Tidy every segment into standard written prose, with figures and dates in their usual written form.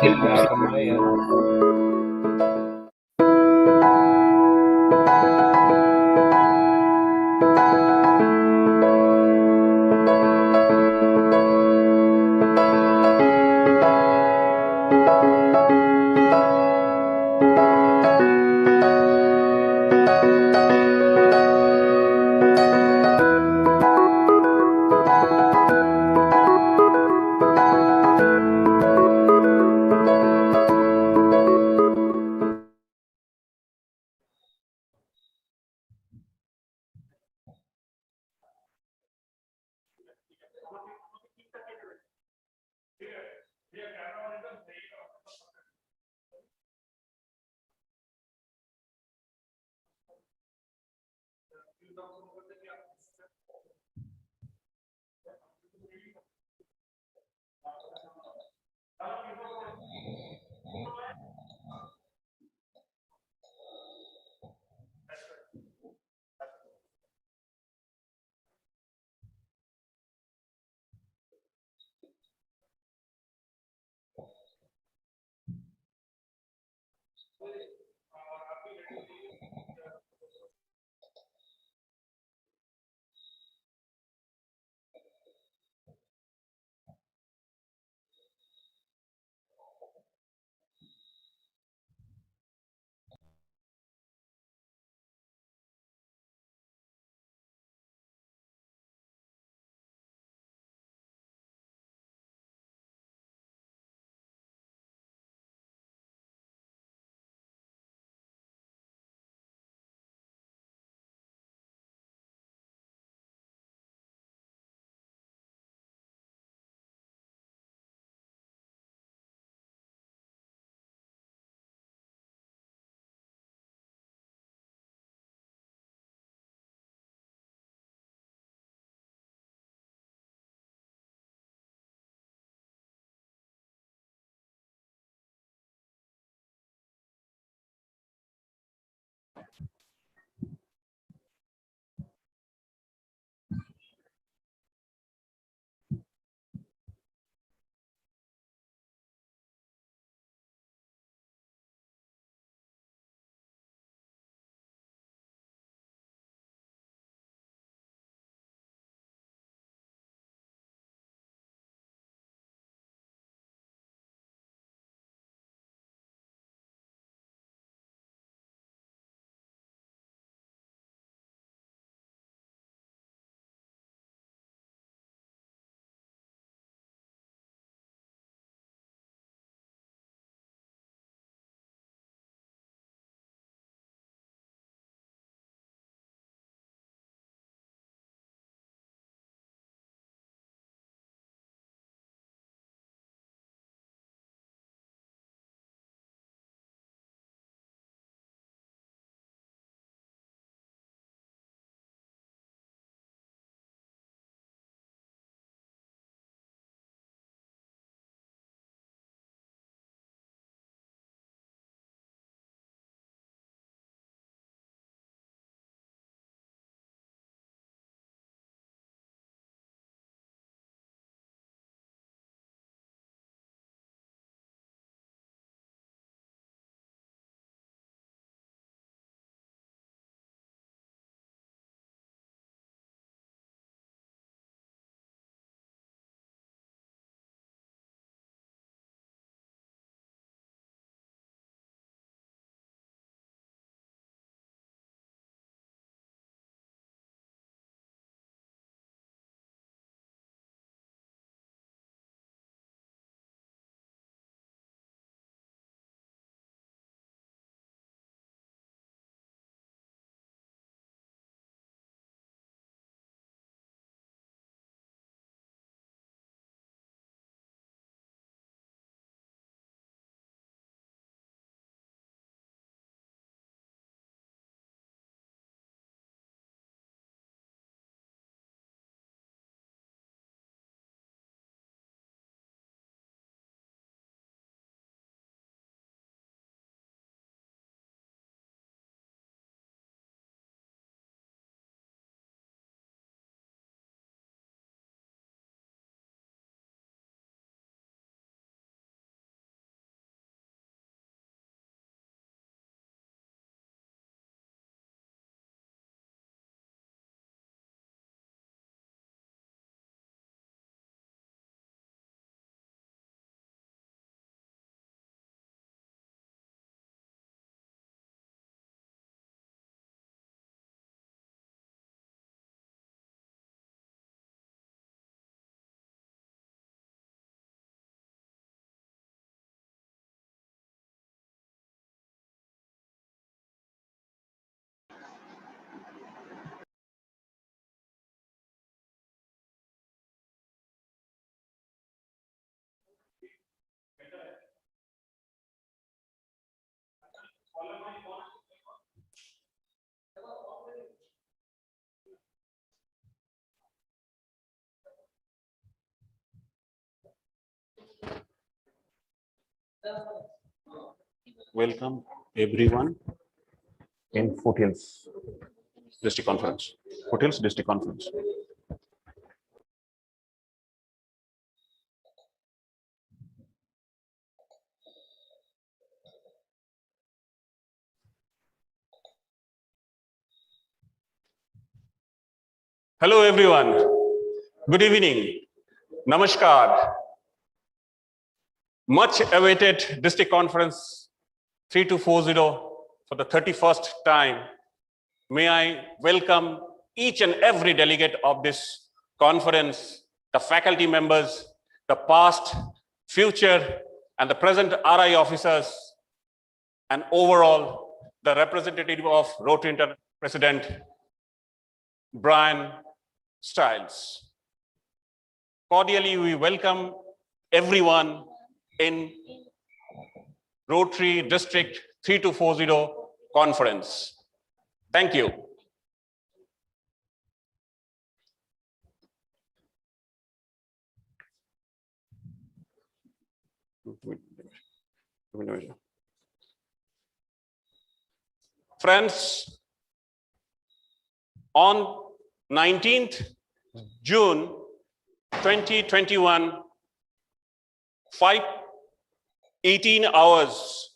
feedback on my end. Welcome everyone in Foothills District Conference. Foothills District Conference. Hello everyone. Good evening. Namaskar. Much awaited District Conference 3240 for the 31st time. May I welcome each and every delegate of this conference, the faculty members, the past, future, and the present RI officers, and overall the representative of Rotary Inter President Brian Stiles. Cordially, we welcome everyone in Rotary District 3240 conference. Thank you. Friends, on 19th June 2021, 5:18 hours,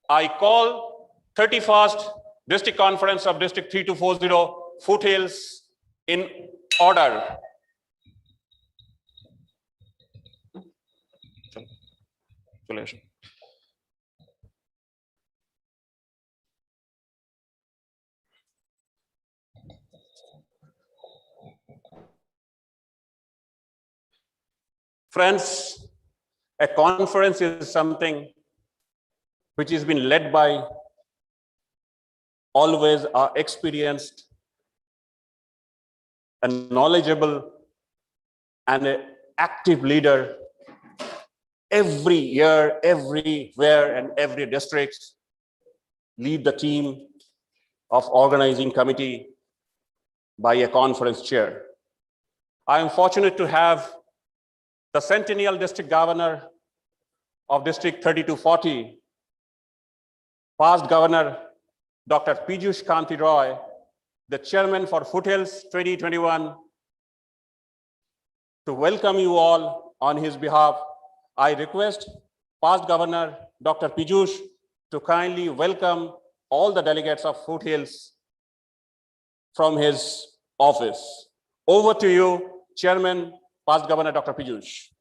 I call 31st District Conference of District 3240 Foothills in order. Friends, a conference is something which has been led by always our experienced and knowledgeable and an active leader. Every year, everywhere, and every district lead the team of organizing committee by a conference chair. I am fortunate to have the Centennial District Governor of District 3240, past Governor Dr. Piyush Kanti Roy, the Chairman for Foothills 2021, to welcome you all on his behalf. I request past Governor Dr. Piyush to kindly welcome all the delegates of Foothills from his office. Over to you, Chairman, past Governor Dr. Piyush.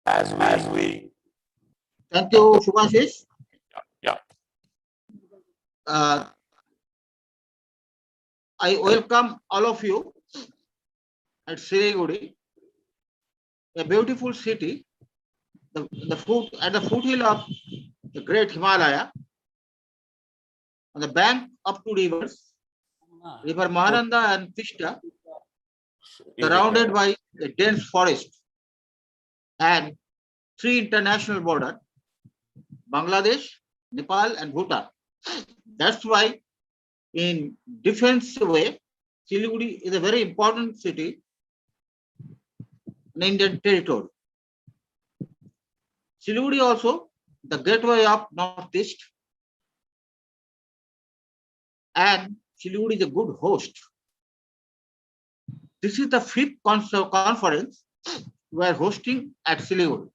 As we Thank you, Shubhashish. yeah. I welcome all of you at Siliguri, a beautiful city, at the foothill of the great Himalaya, on the bank of two rivers, River Mahananda and Tista, surrounded by a dense forest and three international borders, Bangladesh, Nepal, and Bhutan. That's why, in defense way, Siliguri is a very important city in Indian territory. Siliguri also the gateway of Northeast, and Siliguri is a good host. This is the fifth conference we are hosting at Siliguri.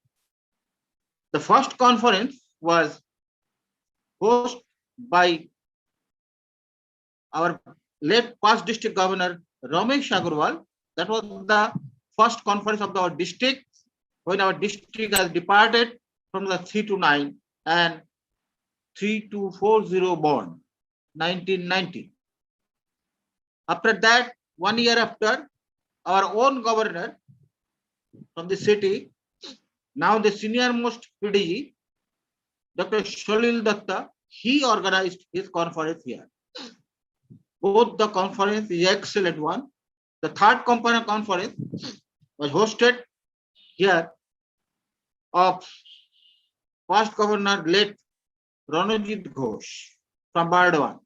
The first conference was hosted by our late past district governor Ramesh Agarwal. That was the first conference of our district when our district has departed from the 329 and 3240 bond, 1990. After that, 1 year after, our own governor from the city, now the senior most PDG, Dr. Shalil Datta, he organized his conference here. Both the conference is excellent one. The third component conference was hosted here of past governor late Ranajit Ghosh from Bardwan.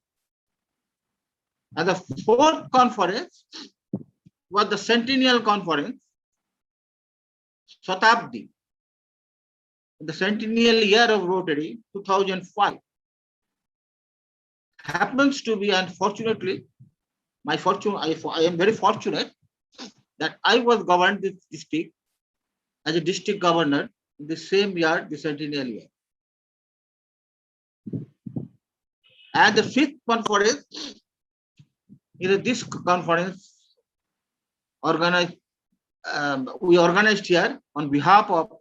And the fourth conference was the Centennial Conference, Shatabdi, the centennial year of Rotary, 2005. Happens to be, unfortunately, my fortune, I am very fortunate that I was governed this district as a district governor in the same year, the centennial year. And the fifth conference is this conference organized. We organized here on behalf of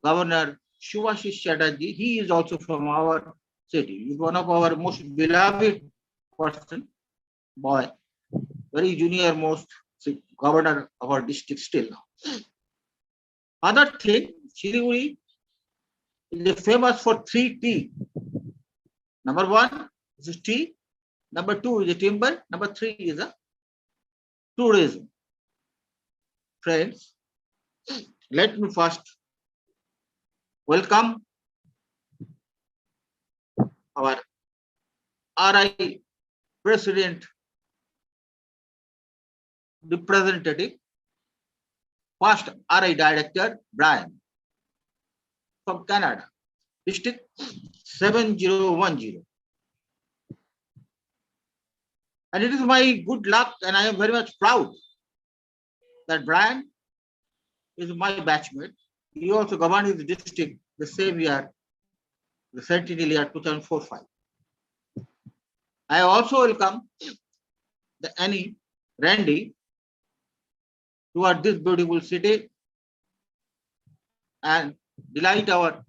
Governor Shubhashish Chatterjee. He is also from our city. He is one of our most beloved person, boy, very junior most governor of our district still now. Other thing, Siliguri is famous for 3 T. Number 1 is tea. Number 2 is a timber. Number 3 is a tourism. Friends, let me first welcome our RI President representative, first RI Director Brian from Canada, District 7010. And it is my good luck, and I am very much proud that Brian is my batchmate. He also governed his district the same year, the centennial year 2004-5. I also welcome the Annie Randy toward this beautiful city and delight our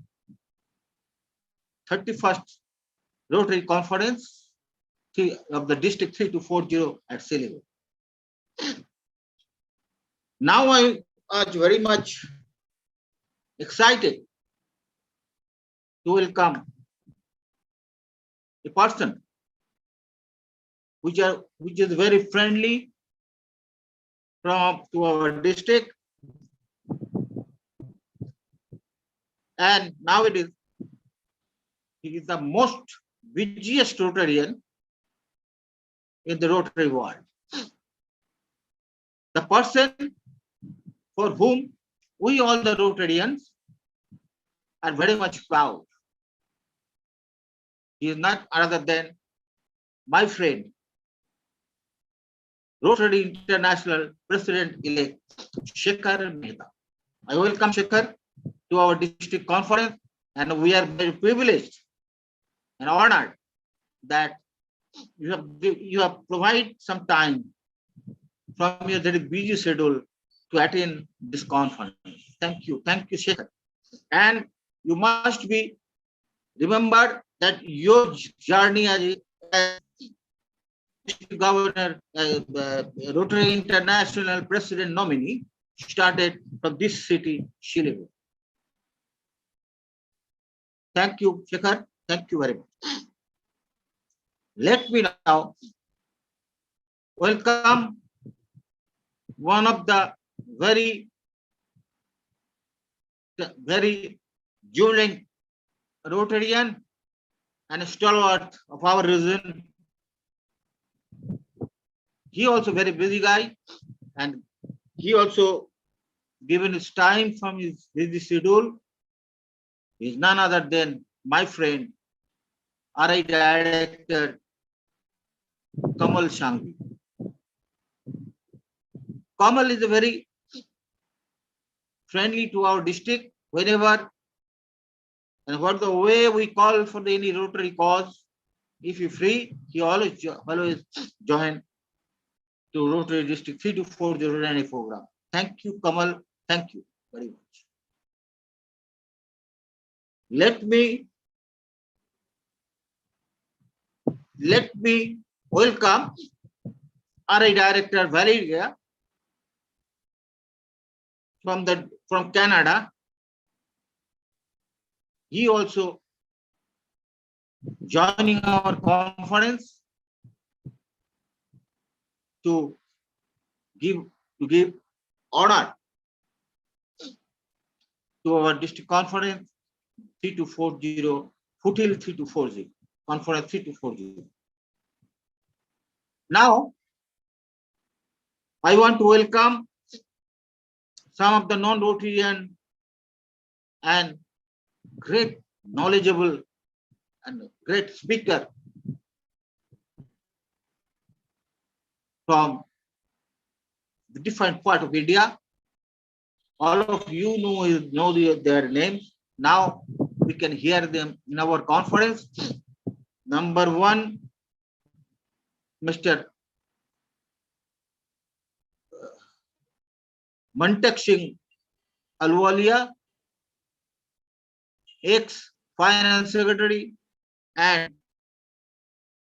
31st Rotary Conference of the District 3240 at Siliguri. Now I am very much excited to welcome a person which is very friendly to our district, and nowadays he is the most busiest Rotarian in the Rotary world. The person for whom we all the Rotarians are very much proud. He is not other than my friend, Rotary International President-elect Shekhar Mehta. I welcome Shekhar to our district conference, and we are very privileged and honored that you have provided some time from your very busy schedule to attend this conference. Thank you, Shekhar. And you must be remembered that your journey as Governor, Rotary International President nominee started from this city, Siliguri. Thank you, Shekhar. Thank you very much. Let me now welcome one of the very jubilant Rotarian and stalwart of our region. He also very busy guy, and he also given his time from his busy schedule is none other than my friend, RI Director Kamal Shangvi. Kamal is a very friendly to our district. Whenever and what the way we call for any Rotary cause, if you free, he always join to Rotary District 32409 program. Thank you, Kamal. Thank you very much. Let me welcome RI Director Valeria from Canada. He also joining our conference to give honor to our district conference 3240 Foothill 3240 conference 3240. Now I want to welcome some of the non-Rotarian and great knowledgeable and great speaker from the different part of India. All of you know their names. Now we can hear them in our conference. Number one, Mr. Mantak Singh Alwalia, ex-Finance Secretary and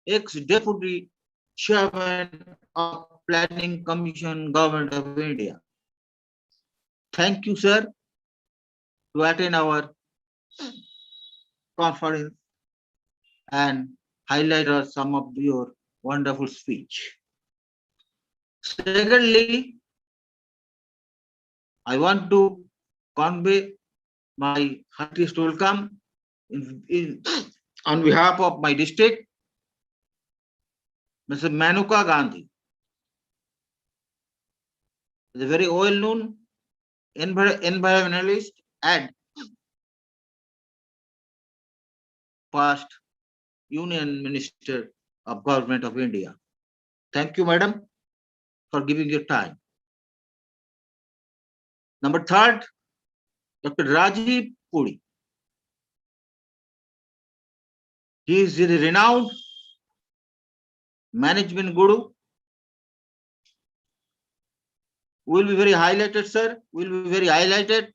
ex-Deputy Chairman of Planning Commission, Government of India. Thank you, sir, to attend our conference and highlight some of your wonderful speech. Secondly, I want to convey my heartiest welcome on behalf of my district, Mr. Manuka Gandhi, is a very well-known environmentalist and past Union Minister of Government of India. Thank you, madam, for giving your time. Number third, Dr. Rajiv Puri. He is a renowned management guru. Will be very highlighted, sir. Will be very highlighted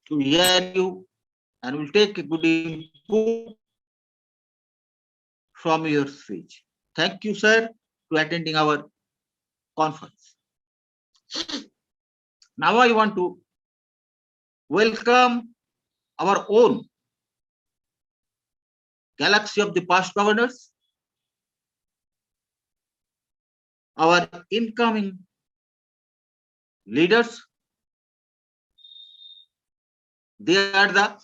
to hear you and will take a good input from your speech. Thank you, sir, to attending our conference. Now I want to welcome our own galaxy of the past governors, our incoming leaders. They are the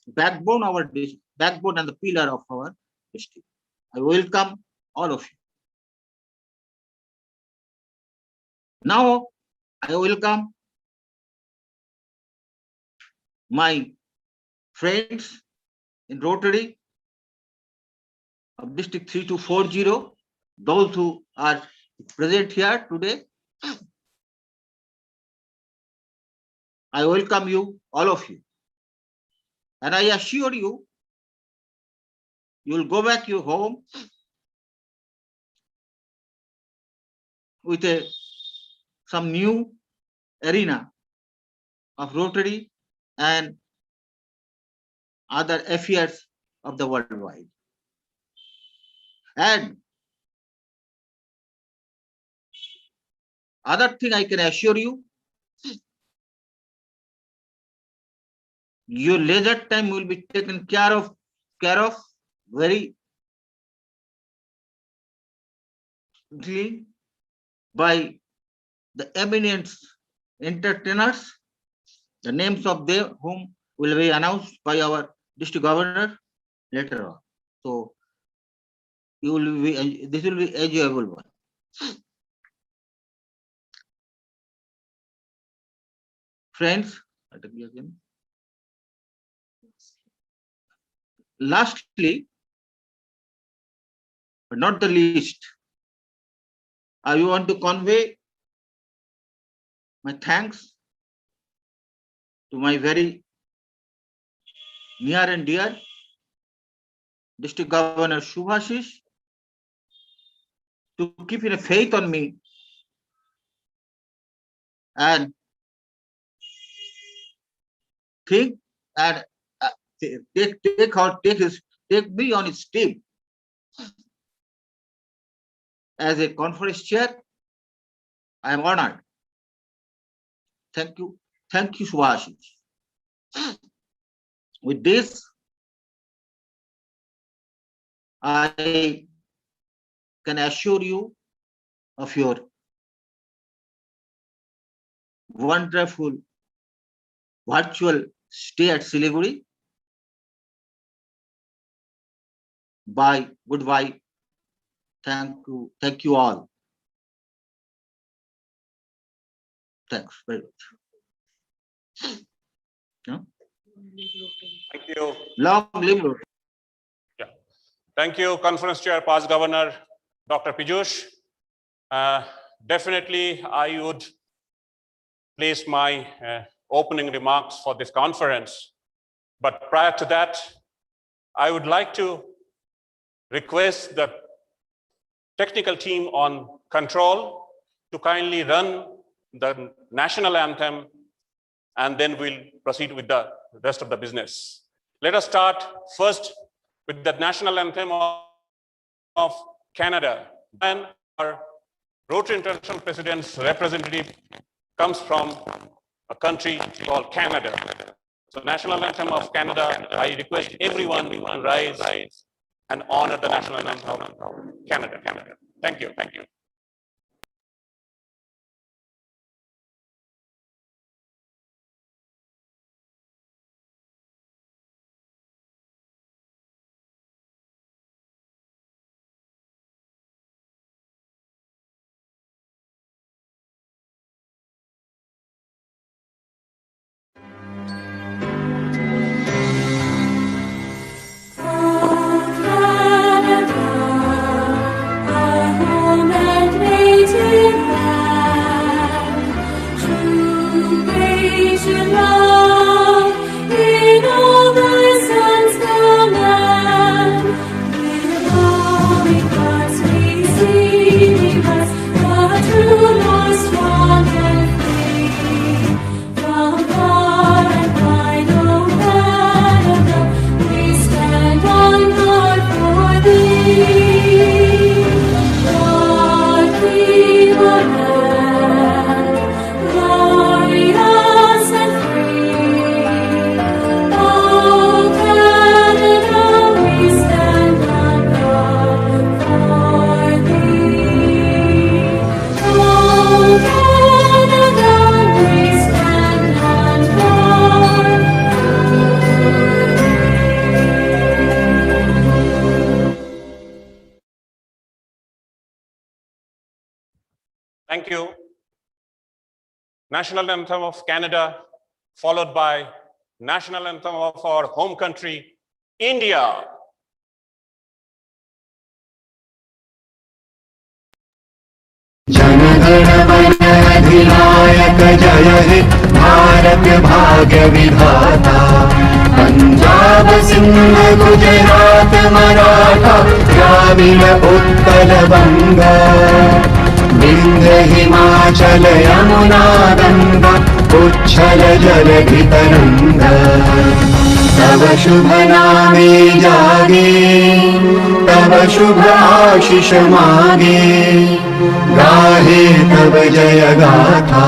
backbone and the pillar of our district. I welcome all of you. Now I welcome my friends in Rotary of District 3240, those who are present here today. I welcome you, all of you. And I assure you, you will go back your home with some new arena of Rotary and other affairs of the worldwide. And other thing I can assure you, your leisure time will be taken care of very by the eminent entertainers, the names of them whom will be announced by our district governor later on. So you will be, this will be enjoyable one. Friends, lastly, but not the least, I want to convey my thanks to my very near and dear District Governor Shubhashish to keep in a faith on me and think and take me on his team as a conference chair. I am honored. Thank you, Shubhashish. With this, I can assure you of your wonderful virtual stay at Siliguri. Bye. Goodbye. Thank you all. Thanks very much. Yeah. Thank you. Long live Rotary. Yeah. Thank you, Conference Chair, Past Governor, Dr. Piyush. Definitely, I would place my opening remarks for this conference. But prior to that, I would like to request the technical team on control to kindly run the national anthem, and then we'll proceed with the rest of the business. Let us start first with the national anthem of Canada. And our Rotary International President's representative comes from a country called Canada. So national anthem of Canada, I request everyone to rise and honor the national anthem of Canada. Thank you. Thank you. National anthem of Canada, followed by national anthem of our home country, India. Jana Gana Mana जय हे भारत भाग्य विधाता पंजाब सिंध गुजरात मराठा द्राविड़ उत्कल बंगा विंध्य हिमाचल यमुना गंगा उच्छल जलधि तरंगा तव शुभ नामे जागे तव शुभ आशीष मागे गाहे तव जय गाथा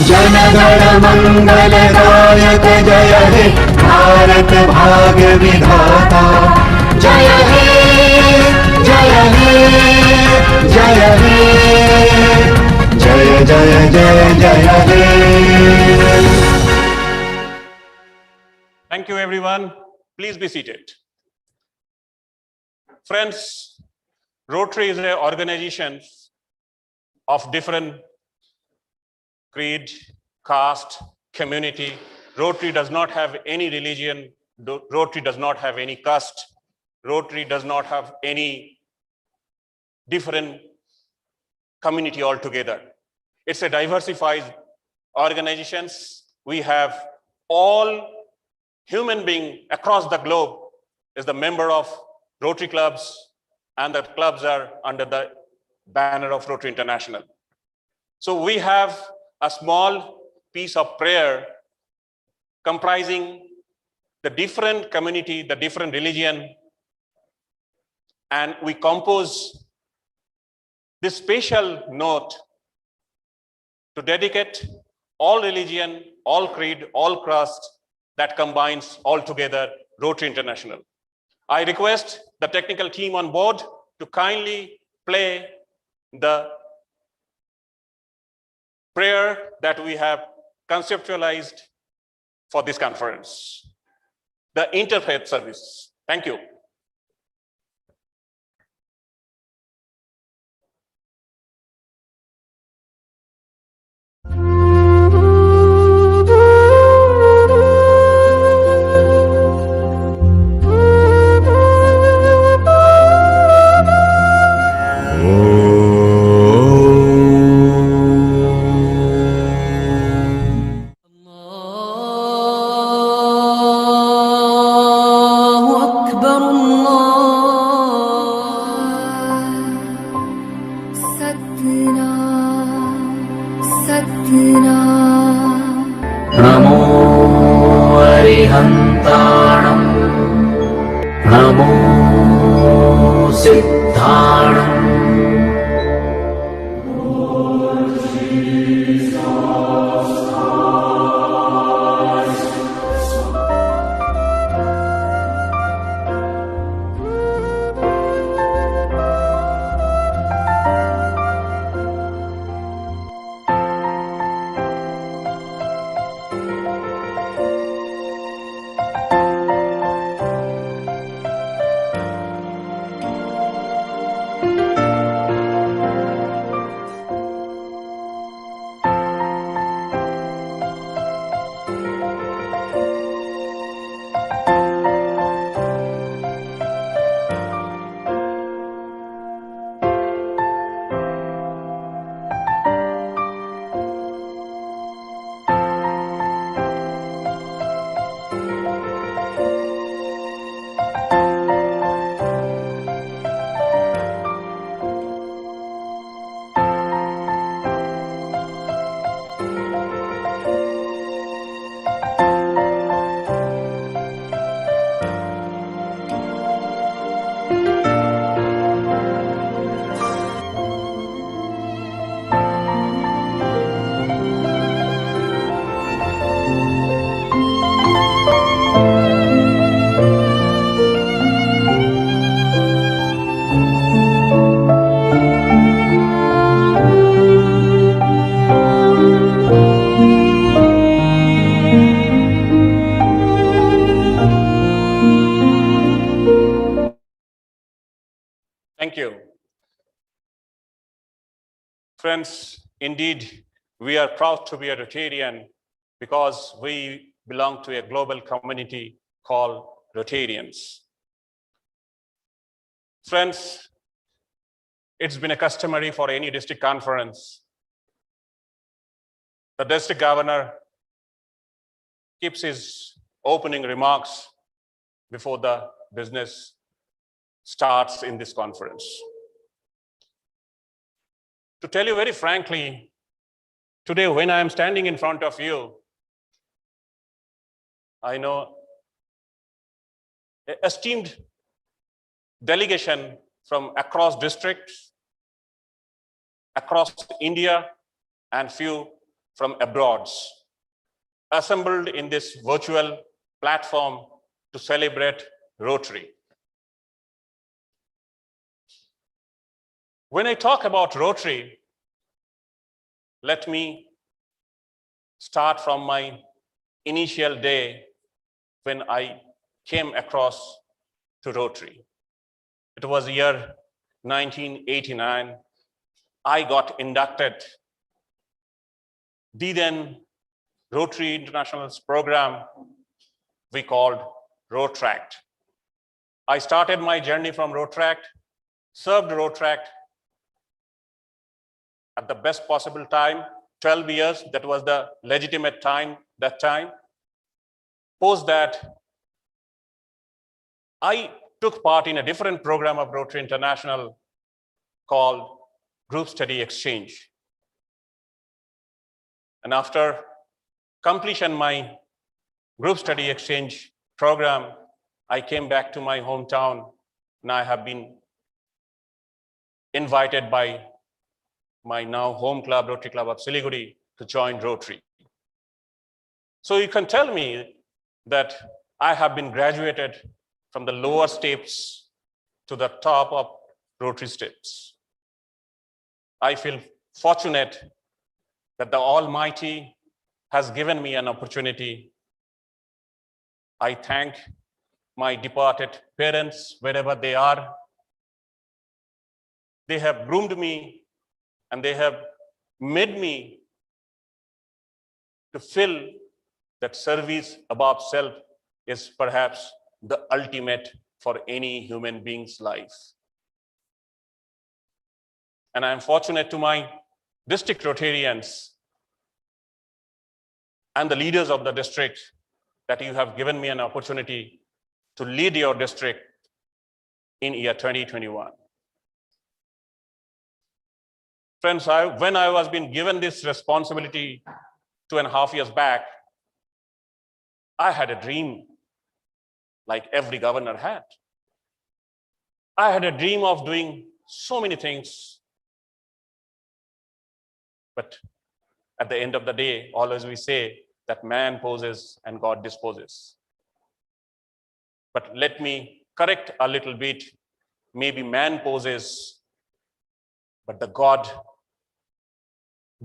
जनगण मंगलदायक जय हे भारत भाग्य विधाता जय हे जय हे जय हे जय जय जय जय हे. Thank you, everyone. Please be seated. Friends, Rotary is an organization of different creed, caste, community. Rotary does not have any religion Rotary does not have any caste. Rotary does not have any different community altogether. It's a diversified organizations. We have all human beings across the globe is the member of Rotary clubs, and the clubs are under the banner of Rotary International. So we have a small piece of prayer comprising the different community, the different religion, and we compose this special note to dedicate all religion, all creed, all caste that combines all together Rotary International. I request the technical team on board to kindly play the prayer that we have conceptualized for this conference, the interfaith service. Thank you. NaMo अरिहन्ताणम् NaMo सिद्धाणम् Thank you. Friends, indeed, we are proud to be a Rotarian because we belong to a global community called Rotarians. Friends, it's been a customary for any district conference. The district governor keeps his opening remarks before the business starts in this conference. To tell you very frankly, today when I am standing in front of you, I know an esteemed delegation from across districts, across India, and few from abroad, assembled in this virtual platform to celebrate Rotary. When I talk about Rotary, let me start from my initial day when I came across to Rotary. It was the year 1989. I got inducted. The then Rotary International's program we called road tract. I started my journey from road tract, served road tract at the best possible time, 12 years. That was the legitimate time that time. Post that, I took part in a different program of Rotary International called Group Study Exchange. And after completion my Group Study Exchange program, I came back to my hometown, and I have been invited by my now home club, Rotary Club of Siliguri, to join Rotary. So you can tell me that I have been graduated from the lower steps to the top of Rotary steps. I feel fortunate that the Almighty has given me an opportunity. I thank my departed parents wherever they are. They have groomed me and they have made me to feel that service above self is perhaps the ultimate for any human being's life. And I am fortunate to my district Rotarians and the leaders of the district that you have given me an opportunity to lead your district in year 2021. Friends, when I was being given this responsibility 2.5 years back, I had a dream like every governor had. I had a dream of doing so many things. But at the end of the day, always we say that man poses and God disposes. But let me correct a little bit. Maybe man poses, but the God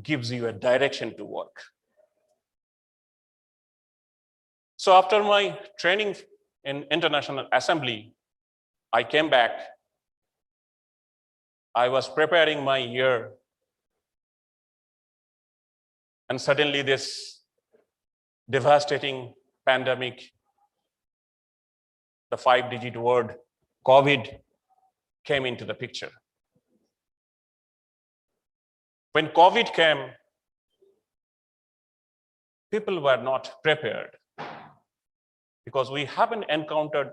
gives you a direction to work. So after my training in International Assembly, I came back. I was preparing my year, and suddenly this devastating pandemic, the 5-digit word, COVID, came into the picture. When COVID came, people were not prepared because we haven't encountered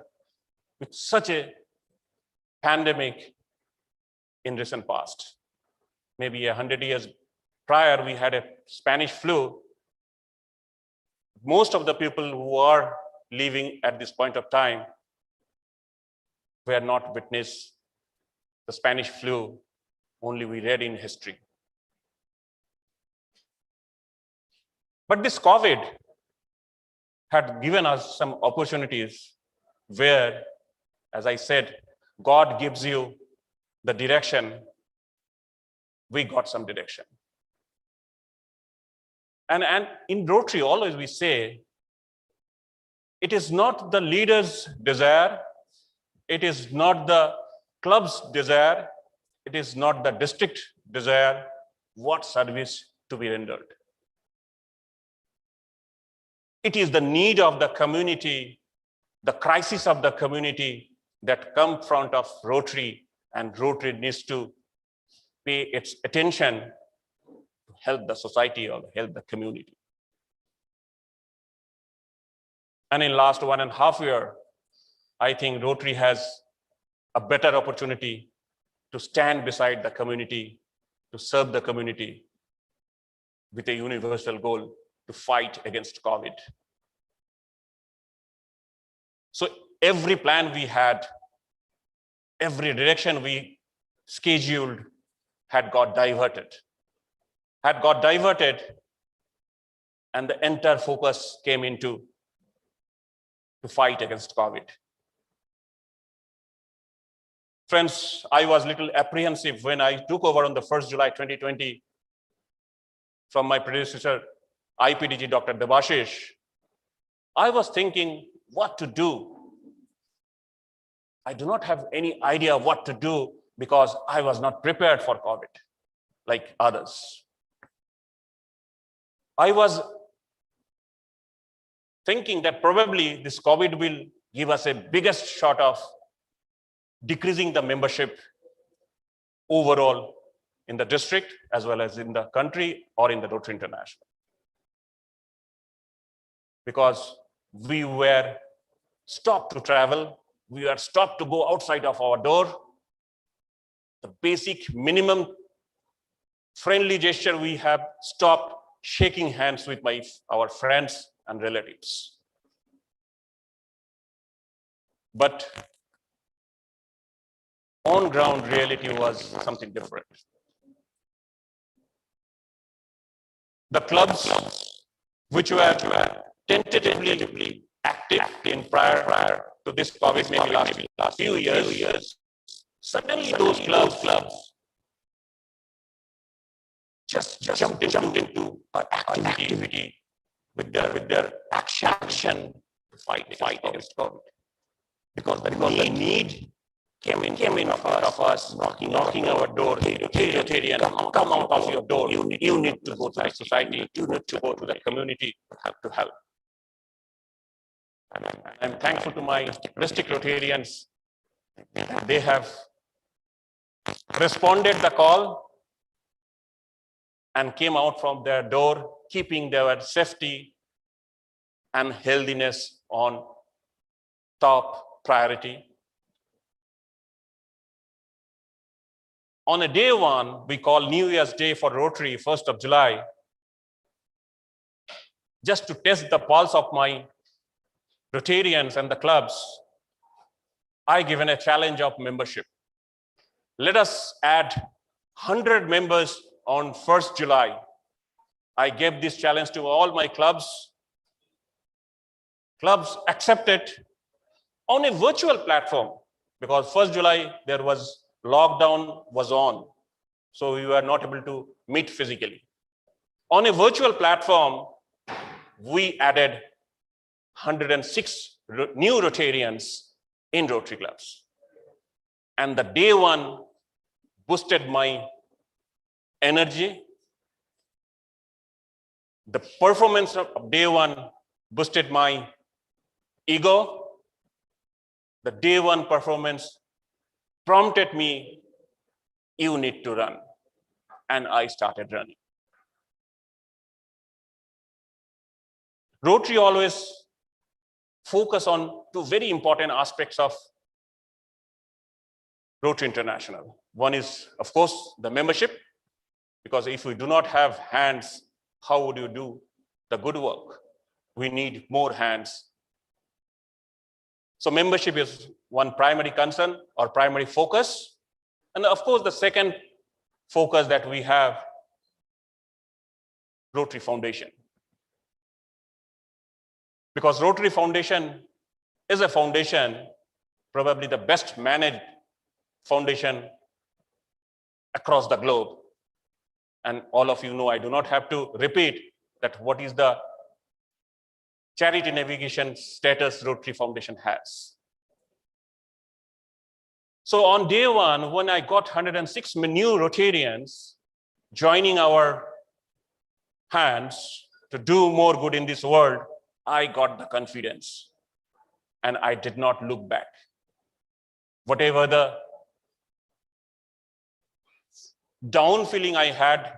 with such a pandemic in recent past. Maybe 100 years prior, we had a Spanish flu. Most of the people who are living at this point of time were not witness the Spanish flu, only we read in history. But this COVID had given us some opportunities where, as I said, God gives you the direction. We got some direction. And in Rotary, always we say, it is not the leader's desire, it is not the club's desire, it is not the district desire, what service to be rendered. It is the need of the community, the crisis of the community that come in front of Rotary, and Rotary needs to pay its attention to help the society or help the community. And in last 1.5 years, I think Rotary has a better opportunity to stand beside the community, to serve the community with a universal goal to fight against COVID. So every plan we had, every direction we scheduled had got diverted. And the entire focus came into to fight against COVID. Friends, I was a little apprehensive when I took over on the 1st July 2020 from my predecessor, IPDG Dr. Debashish. I was thinking what to do. I do not have any idea what to do because I was not prepared for COVID like others. I was thinking that probably this COVID will give us a biggest shot of decreasing the membership overall in the district as well as in the country or in the Rotary International. Because we were stopped to travel, we were stopped to go outside of our door. The basic minimum friendly gesture, we have stopped shaking hands with our friends and relatives. But on ground reality was something different. The clubs which were tentatively active in prior to this COVID, maybe last few years, suddenly those clubs just jumped into an activity with their action to fight against COVID. Because the need came in of us knocking our door. Hey, Rotarian, come out of your door. You need to go to the society. You need to go to the community to help. And I'm thankful to my district Rotarians. They have responded the call and came out from their door, keeping their safety and healthiness on top priority. On a day one, we call New Year's Day for Rotary, 1st of July, just to test the pulse of my Rotarians and the clubs, I given a challenge of membership. Let us add 100 members on 1st July. I gave this challenge to all my clubs. Clubs accepted on a virtual platform because 1st July there was lockdown was on. So we were not able to meet physically. On a virtual platform, we added 106 new Rotarians in Rotary clubs. And the day one boosted my energy. The performance of day one boosted my ego. The day one performance prompted me, you need to run. And I started running. Rotary always focus on two very important aspects of Rotary International. One is, of course, the membership, because if we do not have hands, how would you do the good work? We need more hands. So membership is one primary concern or primary focus. And of course, the second focus that we have, Rotary Foundation. Because Rotary Foundation is a foundation, probably the best managed foundation across the globe. And all of you know, I do not have to repeat that what is the charity navigation status Rotary Foundation has. So on day one, when I got 106 new Rotarians joining our hands to do more good in this world, I got the confidence and I did not look back. Whatever the down feeling I had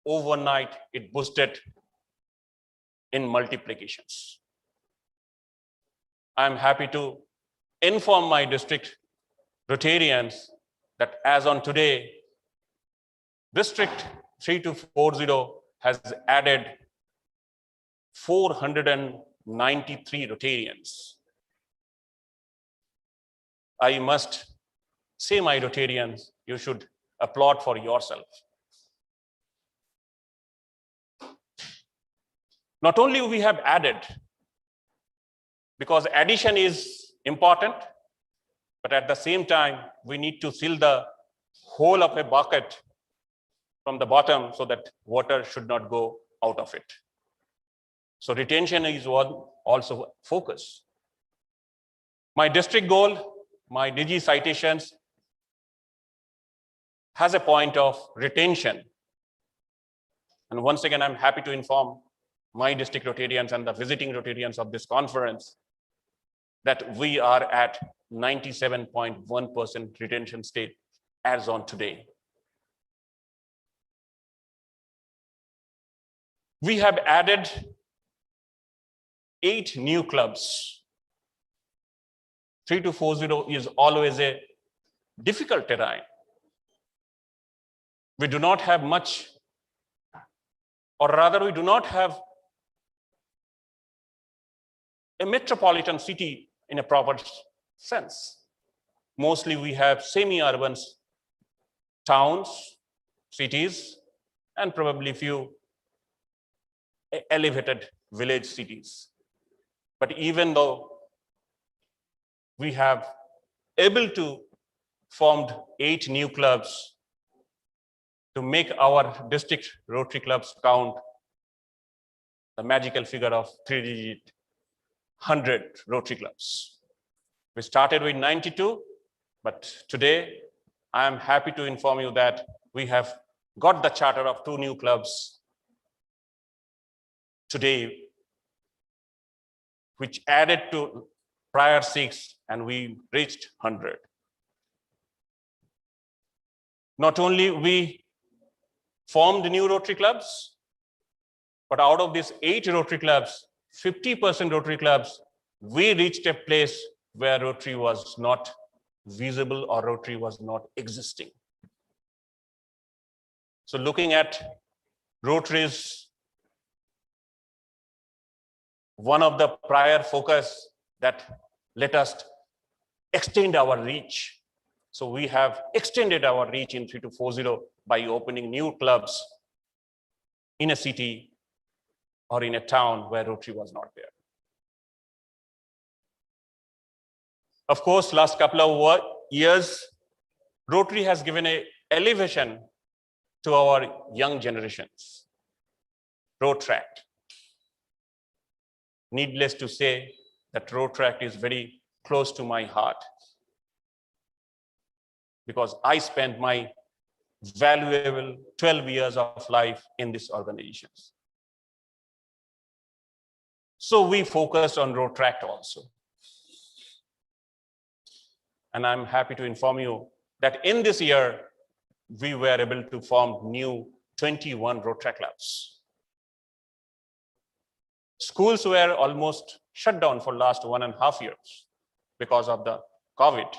overnight, it boosted in multiplications. I'm happy to inform my district Rotarians that as on today, District 3240 has added 493 Rotarians. I must say, my Rotarians, you should applaud for yourself. Not only we have added, because addition is important, but at the same time, we need to fill the hole of a bucket from the bottom so that water should not go out of it. So retention is one also focus. My district goal, my DG citations has a point of retention. And once again, I'm happy to inform my district Rotarians and the visiting Rotarians of this conference that we are at 97.1% retention state as on today. We have added 8 new clubs. 3240 is always a difficult terrain. We do not have much, or rather we do not have a metropolitan city in a proper sense. Mostly we have semi-urban towns, cities, and probably few elevated village cities. But even though we have able to formed 8 new clubs to make our district Rotary clubs count the magical figure of 3-digit 100 Rotary clubs. We started with 92, but today I am happy to inform you that we have got the charter of 2 new clubs today, which added to prior 6, and we reached 100. Not only we formed new Rotary clubs, but out of these 8 Rotary clubs, 50% Rotary clubs, we reached a place where Rotary was not visible or Rotary was not existing. So looking at Rotary's one of the prior focus that let us extend our reach. So we have extended our reach in 3240 by opening new clubs in a city or in a town where Rotary was not there. Of course, last couple of years, Rotary has given an elevation to our young generations. Rotract. Needless to say that Rotract is very close to my heart, because I spent my valuable 12 years of life in these organizations. So we focused on Rotract also. And I'm happy to inform you that in this year, we were able to form new 21 Rotract clubs. Schools were almost shut down for last 1.5 years because of the COVID.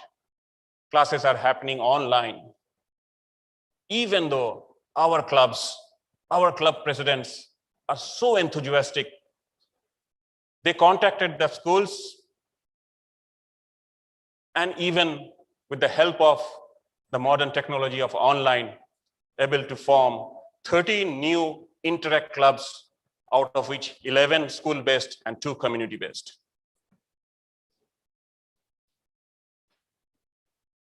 Classes are happening online. Even though our club presidents are so enthusiastic, they contacted the schools, and even with the help of the modern technology of online, able to form 13 new interact clubs, out of which 11 school-based and 2 community-based.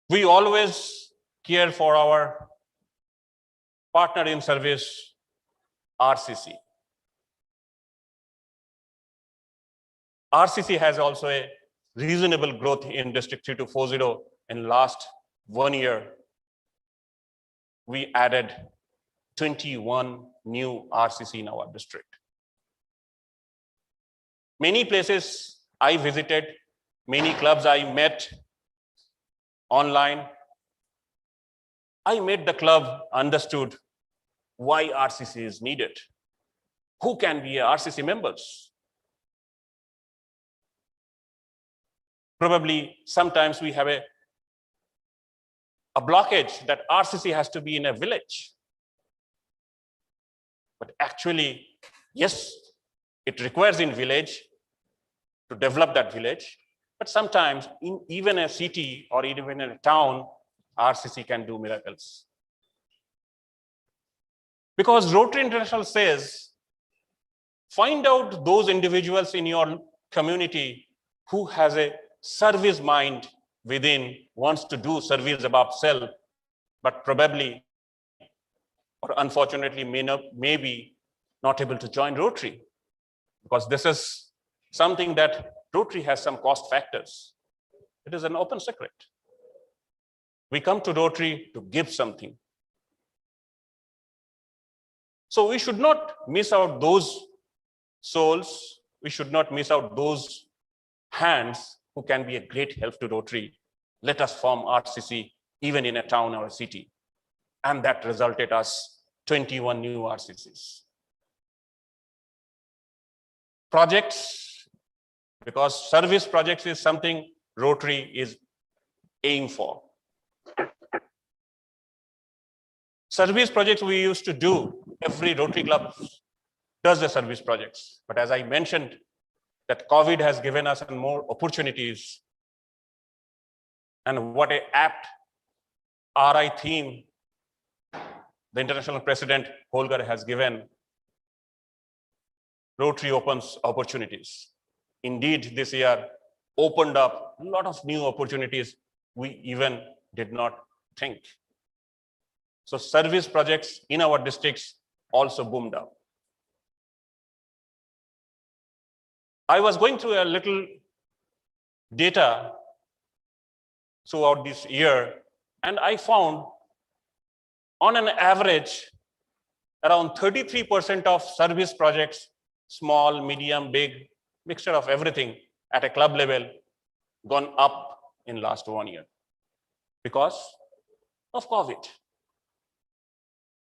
We always care for our partner in service, RCC. RCC has also a reasonable growth in District 3240 in last 1 year. We added 21 new RCC in our district. Many places I visited, many clubs I met online. I made the club understood why RCC is needed. Who can be RCC members? Probably sometimes we have a blockage that RCC has to be in a village. But actually, yes, it requires in village to develop that village. But sometimes in even a city or even in a town, RCC can do miracles. Because Rotary International says, find out those individuals in your community who has a service mind within, wants to do service above self, but probably or unfortunately may be not able to join Rotary, because this is something that Rotary has some cost factors. It is an open secret. We come to Rotary to give something. So we should not miss out those souls. We should not miss out those hands who can be a great help to Rotary. Let us form RCC even in a town or a city. And that resulted us 21 new RCCs. Projects, because service projects is something Rotary is aiming for. Service projects we used to do, every Rotary club does the service projects. But as I mentioned, that COVID has given us more opportunities. And what an apt RI theme the International President Holger has given. Rotary opens opportunities. Indeed, this year opened up a lot of new opportunities we even did not think. So service projects in our districts also boomed up. I was going through a little data throughout this year, and I found on an average, around 33% of service projects, small, medium, big, mixture of everything at a club level, gone up in last 1 year because of COVID.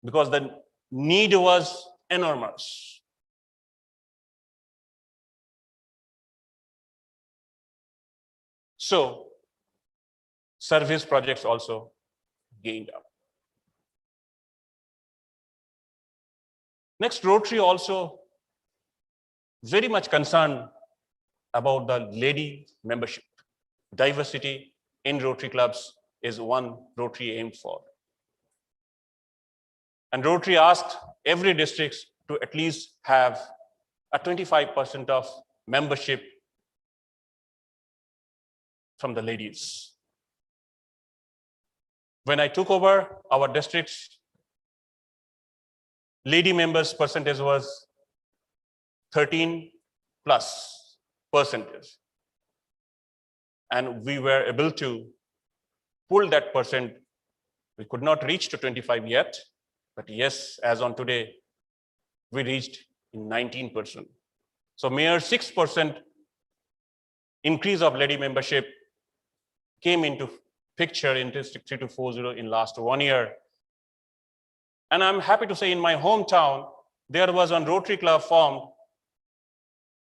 Because the need was enormous. So service projects also gained up. Next, Rotary also very much concerned about the lady membership. Diversity in Rotary clubs is one Rotary aimed for. And Rotary asked every district to at least have a 25% of membership from the ladies. When I took over our districts, lady members percentage was 13+%. And we were able to pull that percent. We could not reach to 25 yet, but yes, as on today, we reached in 19%. So mere 6% increase of lady membership came into picture in District 3240 in last 1 year. And I'm happy to say in my hometown, there was one Rotary club formed.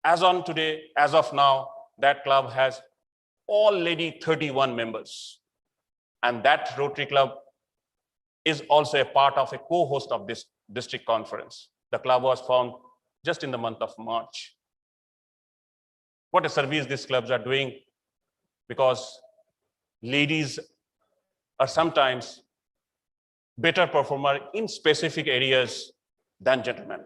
As on today, as of now, that club has already 31 members. And that Rotary club is also a part of a co-host of this district conference. The club was formed just in the month of March. What a service these clubs are doing, because ladies are sometimes better performer in specific areas than gentlemen.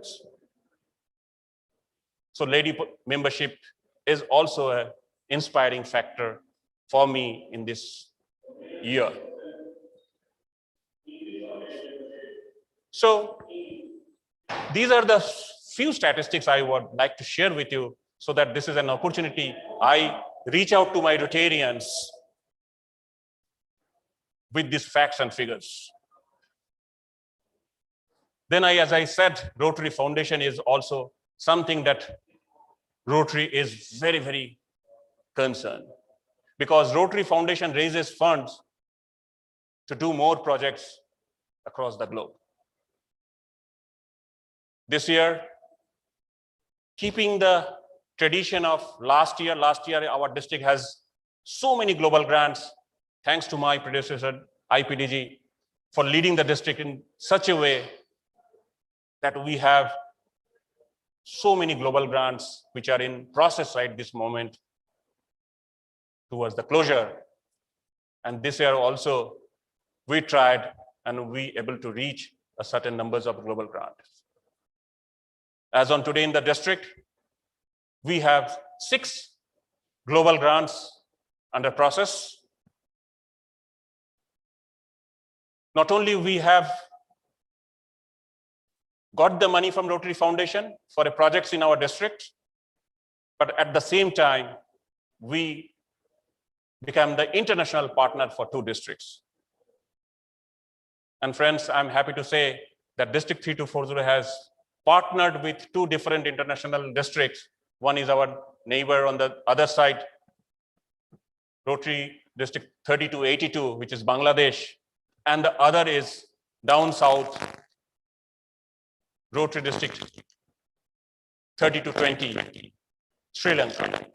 So lady membership is also an inspiring factor for me in this year. So these are the few statistics I would like to share with you, so that this is an opportunity I reach out to my Rotarians with these facts and figures. Then as I said, Rotary Foundation is also something that Rotary is very, very concerned, because Rotary Foundation raises funds to do more projects across the globe. This year, keeping the tradition of last year our district has so many global grants, thanks to my predecessor, IPDG, for leading the district in such a way that we have so many global grants which are in process right this moment towards the closure. And this year also, we tried and we able to reach a certain numbers of global grants. As on today in the district, we have 6 global grants under process. Not only we have got the money from Rotary Foundation for the projects in our district, but at the same time, we become the international partner for 2 districts. And friends, I'm happy to say that District 3240 has partnered with 2 different international districts. One is our neighbor on the other side, Rotary District 3282, which is Bangladesh, and the other is down south, Rotary District 3220, Sri Lanka,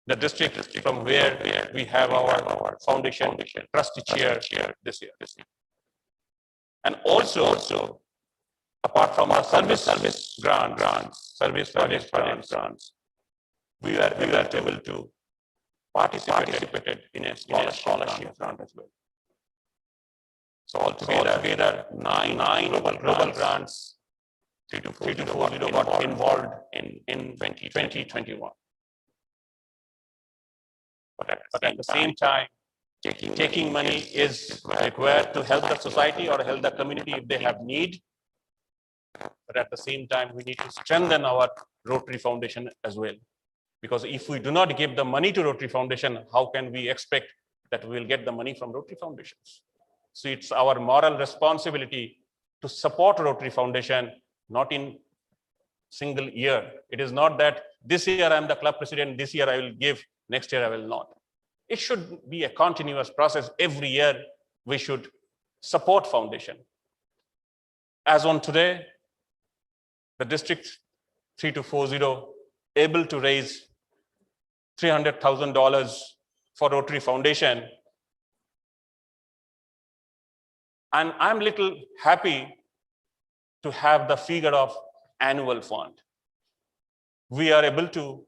the district from where we have our foundation trustee chair this year. And also, apart from the service grants, we were able to participate in a scholarship grant as well. So altogether, nine global grants, 3240 got involved in 2021. But at the same time, taking money is required to help the society or help the community if they have need. But at the same time, we need to strengthen our Rotary Foundation as well. Because if we do not give the money to Rotary Foundation, how can we expect that we will get the money from Rotary Foundations? So it's our moral responsibility to support Rotary Foundation, not in single year. It is not that this year I'm the club president, this year I will give, next year I will not. It should be a continuous process. Every year we should support foundation. As on today, the district 3240 able to raise $300,000 for Rotary Foundation. And I'm little happy to have the figure of annual fund. We are able to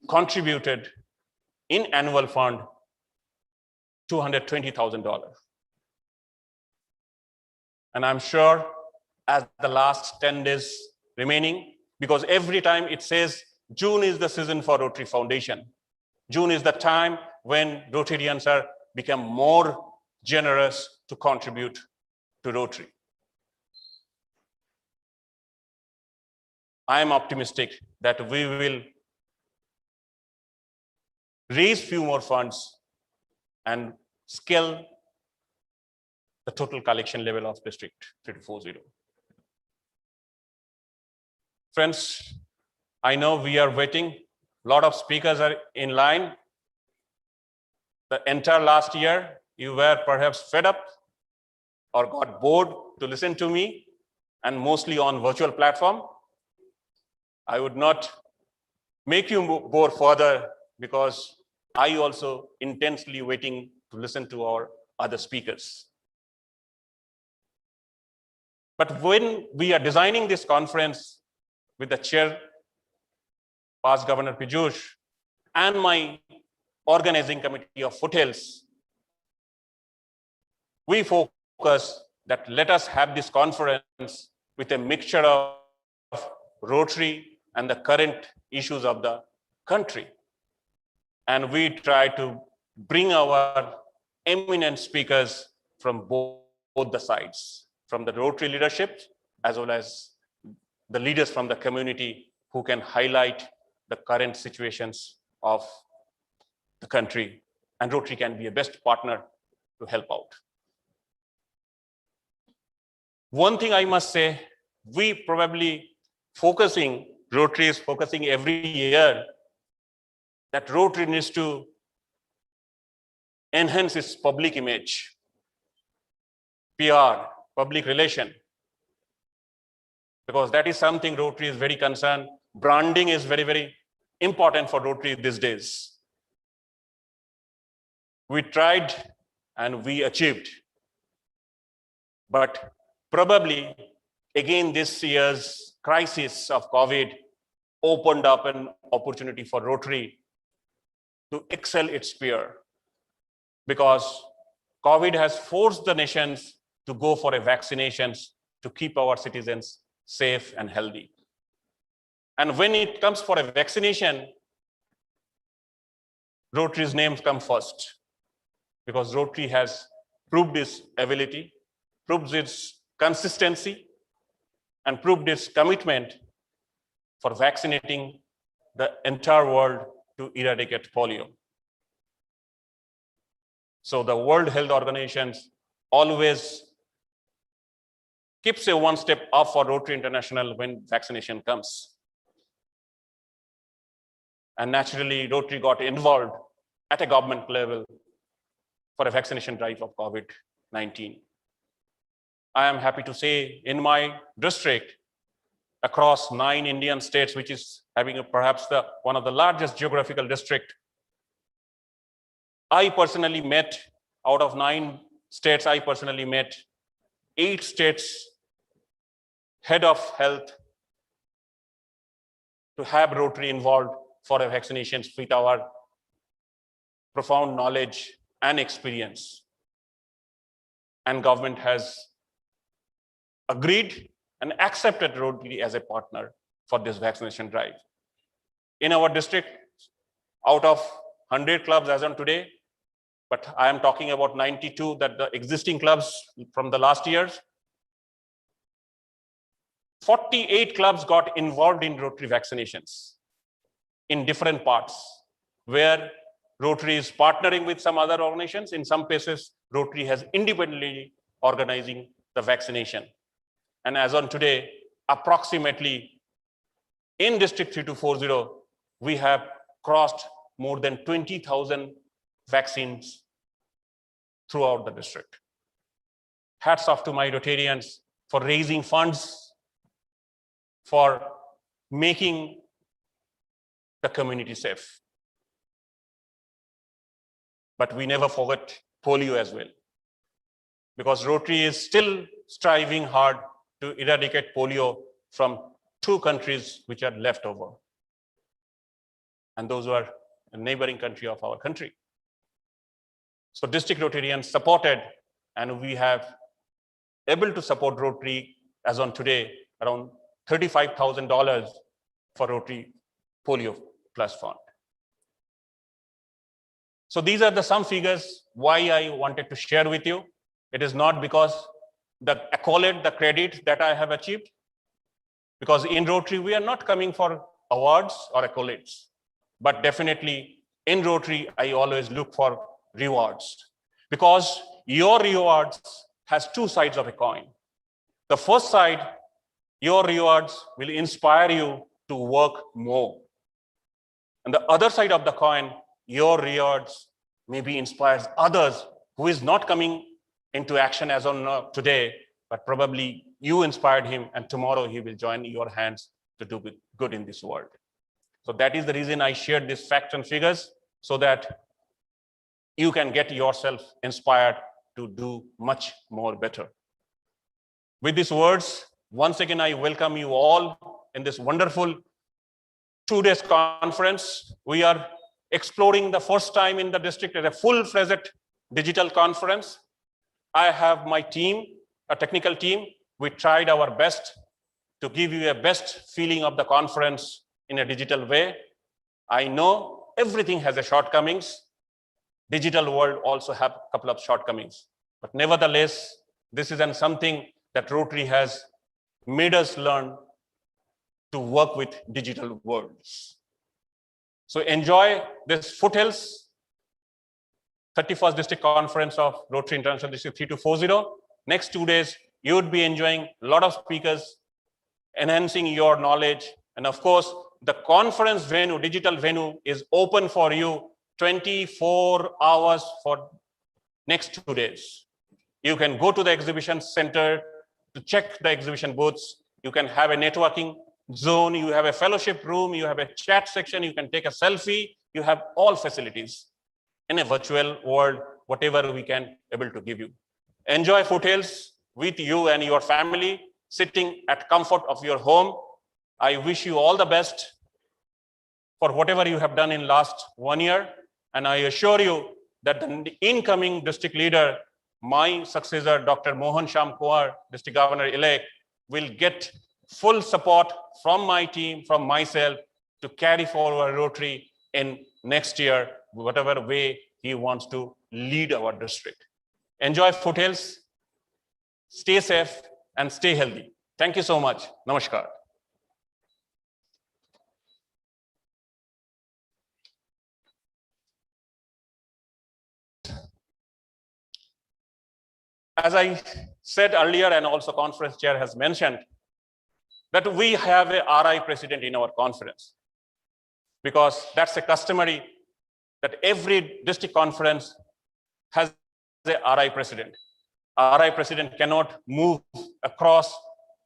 contributed in annual fund $220,000. And I'm sure as the last 10 days remaining, because every time it says June is the season for Rotary Foundation. June is the time when Rotarians are become more generous to contribute to Rotary. I am optimistic that we will raise few more funds and scale the total collection level of district 3240. Friends, I know we are waiting. A lot of speakers are in line. The entire last year, you were perhaps fed up or got bored to listen to me, and mostly on virtual platform. I would not make you bore further because I also intensely waiting to listen to our other speakers. But when we are designing this conference with the chair, past Governor Piyush, and my organizing committee of Foothills, we focus that let us have this conference with a mixture of Rotary and the current issues of the country. And we try to bring our eminent speakers from both the sides, from the Rotary leadership, as well as the leaders from the community who can highlight the current situations of the country. And Rotary can be a best partner to help out. One thing I must say, we probably Rotary is focusing every year that Rotary needs to enhance its public image, PR, public relation, because that is something Rotary is very concerned. Branding is very, very important for Rotary these days. We tried and we achieved, but probably again this year's crisis of COVID opened up an opportunity for Rotary to excel its peer, because COVID has forced the nations to go for a vaccinations to keep our citizens safe and healthy. And when it comes for a vaccination, Rotary's names come first, because Rotary has proved its ability, proved its consistency, and proved its commitment for vaccinating the entire world to eradicate polio. So the World Health Organization always keeps a one step up for Rotary International when vaccination comes. And naturally, Rotary got involved at a government level for a vaccination drive of COVID-19. I am happy to say in my district, across 9 Indian states, which is having perhaps one of the largest geographical district, I personally met, out of 9 states, I personally met 8 states head of health to have Rotary involved for vaccinations with our profound knowledge and experience. And government has agreed and accepted Rotary as a partner for this vaccination drive. In our district, out of 100 clubs as on today, but I am talking about 92 that the existing clubs from the last years, 48 clubs got involved in Rotary vaccinations in different parts, where Rotary is partnering with some other organizations. In some places, Rotary has independently organizing the vaccination. And as on today, approximately in District 3240, we have crossed more than 20,000 vaccines throughout the district. Hats off to my Rotarians for raising funds, for making the community safe. But we never forget polio as well, because Rotary is still striving hard to eradicate polio from 2 countries which are left over. And those were a neighboring country of our country. So District Rotarians supported, and we have able to support Rotary as on today around $35,000 for Rotary Polio Plus Fund. So these are the some figures why I wanted to share with you. It is not because the accolade, the credit that I have achieved, because in Rotary, we are not coming for awards or accolades, but definitely in Rotary, I always look for rewards, because your rewards has 2 sides of a coin. The first side, your rewards will inspire you to work more. And the other side of the coin, your rewards maybe inspires others who is not coming into action as on today, but probably you inspired him, and tomorrow he will join your hands to do good in this world. So that is the reason I shared these facts and figures, so that you can get yourself inspired to do much more better. With these words, once again, I welcome you all in this wonderful 2-day conference. We are exploring the first time in the district as a full-fledged digital conference. I have my team, a technical team. We tried our best to give you a best feeling of the conference in a digital way. I know everything has a shortcomings. Digital world also have a couple of shortcomings, but nevertheless, this is something that Rotary has made us learn to work with digital worlds. So enjoy this Foothills 31st District Conference of Rotary International District 3240. Next 2 days, you would be enjoying a lot of speakers, enhancing your knowledge. And of course, the conference venue, digital venue, is open for you 24 hours for next 2 days. You can go to the exhibition center to check the exhibition booths. You can have a networking zone. You have a fellowship room. You have a chat section. You can take a selfie. You have all facilities in a virtual world, whatever we can able to give you. Enjoy Foothills with you and your family, sitting at comfort of your home. I wish you all the best for whatever you have done in last 1 year. And I assure you that the incoming district leader, my successor, Dr. Mohan Sham Kumar, district governor-elect, will get full support from my team, from myself, to carry forward Rotary in next year, whatever way he wants to lead our district. Enjoy Foothills, stay safe, and stay healthy. Thank you so much. Namaskar. As I said earlier, and also conference chair has mentioned, that we have a RI president in our conference. because that's a customary that every district conference has a RI president. RI president cannot move across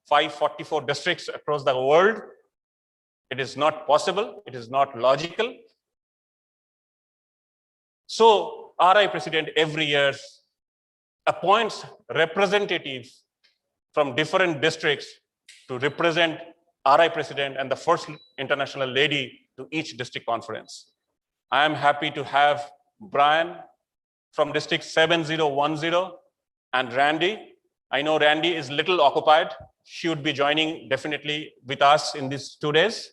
544 districts across the world. It is not possible. It is not logical. So RI president every year appoints representatives from different districts to represent RI president and the first international lady to each district conference. I am happy to have Brian from district 7010 and Randy. I know Randy is little occupied. She would be joining definitely with us in these 2 days.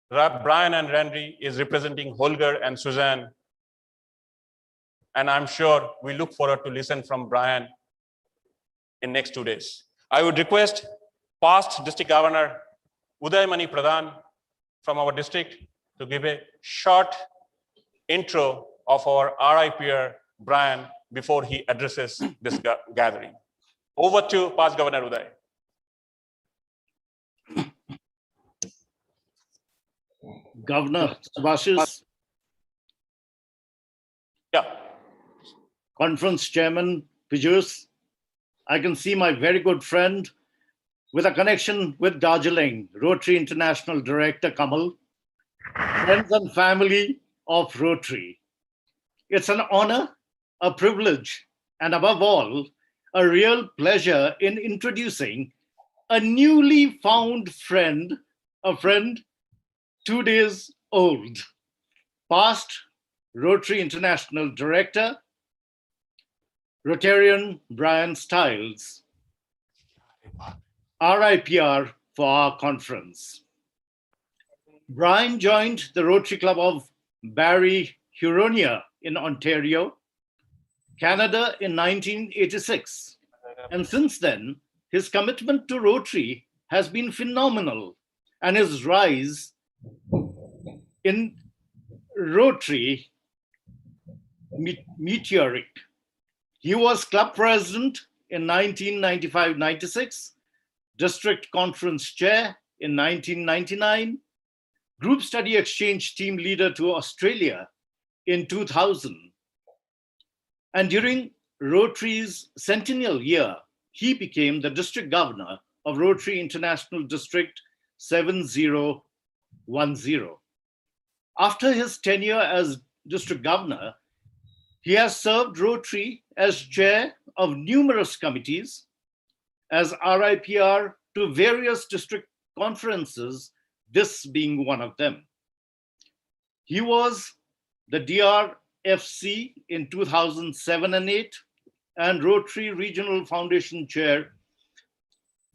Brian and Randy is representing Holger and Suzanne. And I'm sure we look forward to listen from Brian in next 2 days. I would request past district governor Uday Mani Pradhan from our district to give a short intro of our RI peer, Brian, before he addresses this gathering. Over to past Governor Uday. Governor Subhashis, Yeah. Conference Chairman Pijus, I can see my very good friend with a connection with Darjeeling, Rotary International Director Kamal, friends and family of Rotary. It's an honor, a privilege, and above all, a real pleasure in introducing a newly found friend, a friend 2 days old, past Rotary International Director, Rotarian Brian Stiles, RIPR for our conference. Brian joined the Rotary Club of Barrie, Huronia in Ontario, Canada in 1986. And since then, his commitment to Rotary has been phenomenal, and his rise in Rotary meteoric. He was club president in 1995-96, district conference chair in 1999, group study exchange team leader to Australia in 2000. And during Rotary's centennial year, he became the district governor of Rotary International District 7010. After his tenure as district governor, he has served Rotary as chair of numerous committees, as RIPR to various district conferences, this being one of them. He was the DRFC in 2007 and 8 and Rotary Regional Foundation Chair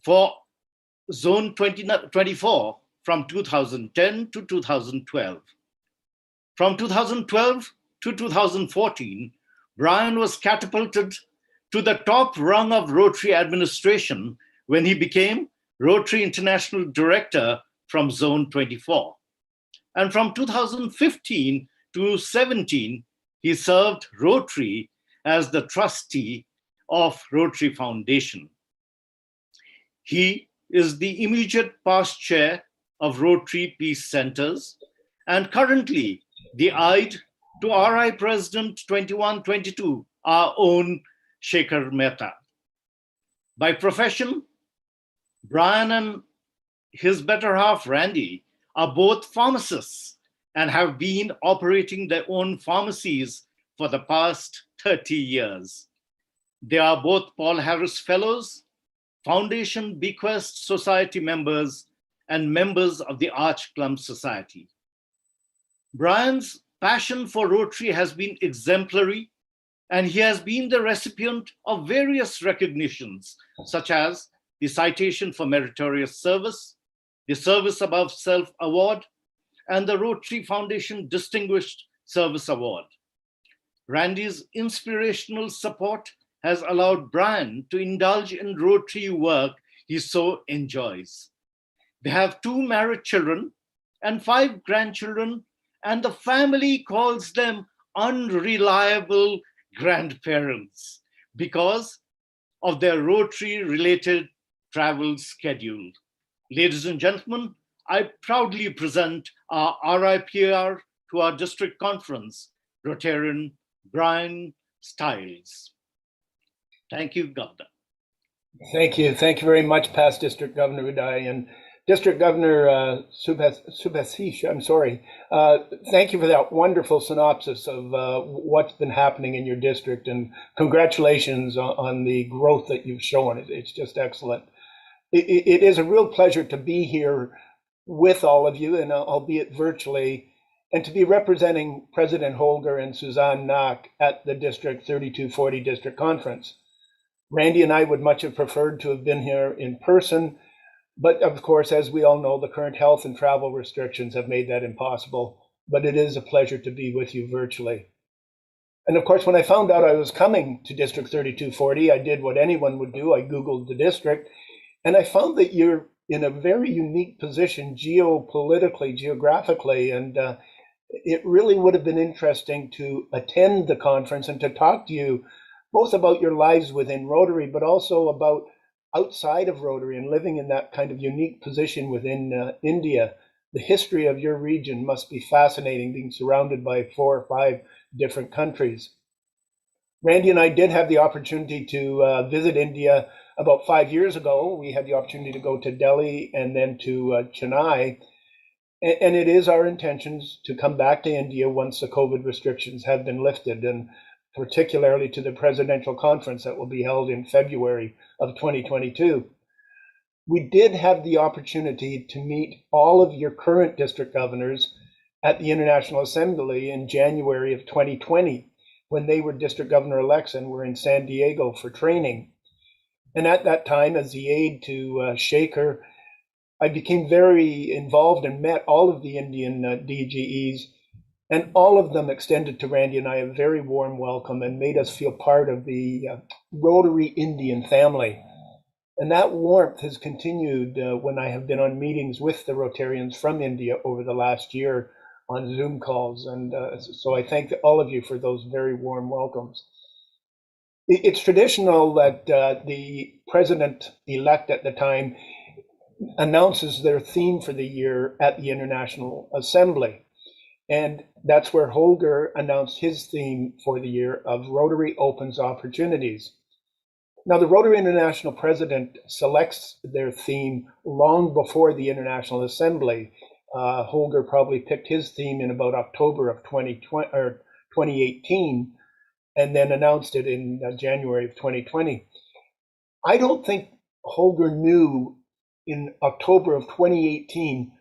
for Zone 24 from 2010 to 2012. From 2012 to 2014, Brian was catapulted to the top rung of Rotary administration when he became Rotary International Director from Zone 24. And from 2015 to 17, he served Rotary as the trustee of Rotary Foundation. He is the immediate past chair of Rotary Peace Centers and currently the aide to RI President 2122, our own Shekhar Mehta. By profession, Brian and his better half, Randy, are both pharmacists and have been operating their own pharmacies for the past 30 years. They are both Paul Harris Fellows, Foundation Bequest Society members, and members of the Arch Clump Society. Brian's passion for Rotary has been exemplary, and he has been the recipient of various recognitions, such as the Citation for Meritorious Service, the Service Above Self Award, and the Rotary Foundation Distinguished Service Award. Randy's inspirational support has allowed Brian to indulge in Rotary work he so enjoys. They have 2 married children and 5 grandchildren, and the family calls them unreliable grandparents because of their Rotary-related travel schedule. Ladies and gentlemen, I proudly present our RIPR to our district conference, Rotarian Brian Stiles. Thank you, Governor. Thank you. Thank you very much, past District Governor Uday. And District Governor Subhasish, I'm sorry. Thank you for that wonderful synopsis of what's been happening in your district. And congratulations on the growth that you've shown. It's just excellent. It is a real pleasure to be here with all of you, and albeit virtually, and to be representing President Holger and Suzanne Nack at the District 3240 District Conference. Randy and I would much have preferred to have been here in person, but of course, as we all know, the current health and travel restrictions have made that impossible, but it is a pleasure to be with you virtually. And of course, when I found out I was coming to District 3240, I did what anyone would do. I Googled the district, and I found that you're in a very unique position geopolitically, geographically, and it really would have been interesting to attend the conference and to talk to you both about your lives within Rotary, but also about outside of Rotary and living in that kind of unique position within India. The history of your region must be fascinating, being surrounded by 4 or 5 different countries. Randy and I did have the opportunity to visit India about 5 years ago. We had the opportunity to go to Delhi and then to Chennai. And it is our intentions to come back to India once the COVID restrictions have been lifted, and particularly to the presidential conference that will be held in February of 2022. We did have the opportunity to meet all of your current district governors at the International Assembly in January of 2020, when they were district governor-elects and were in San Diego for training. And at that time, as the aide to Shaker, I became very involved and met all of the Indian DGEs, and all of them extended to Randy and I a very warm welcome and made us feel part of the Rotary Indian family. And that warmth has continued when I have been on meetings with the Rotarians from India over the last year on Zoom calls. And so I thank all of you for those very warm welcomes. It's traditional that the president-elect at the time announces their theme for the year at the International Assembly. And that's where Holger announced his theme for the year of Rotary Opens Opportunities. Now, the Rotary International president selects their theme long before the International Assembly. Holger probably picked his theme in about October of 2018 and then announced it in January of 2020. I don't think Holger knew in October of 2018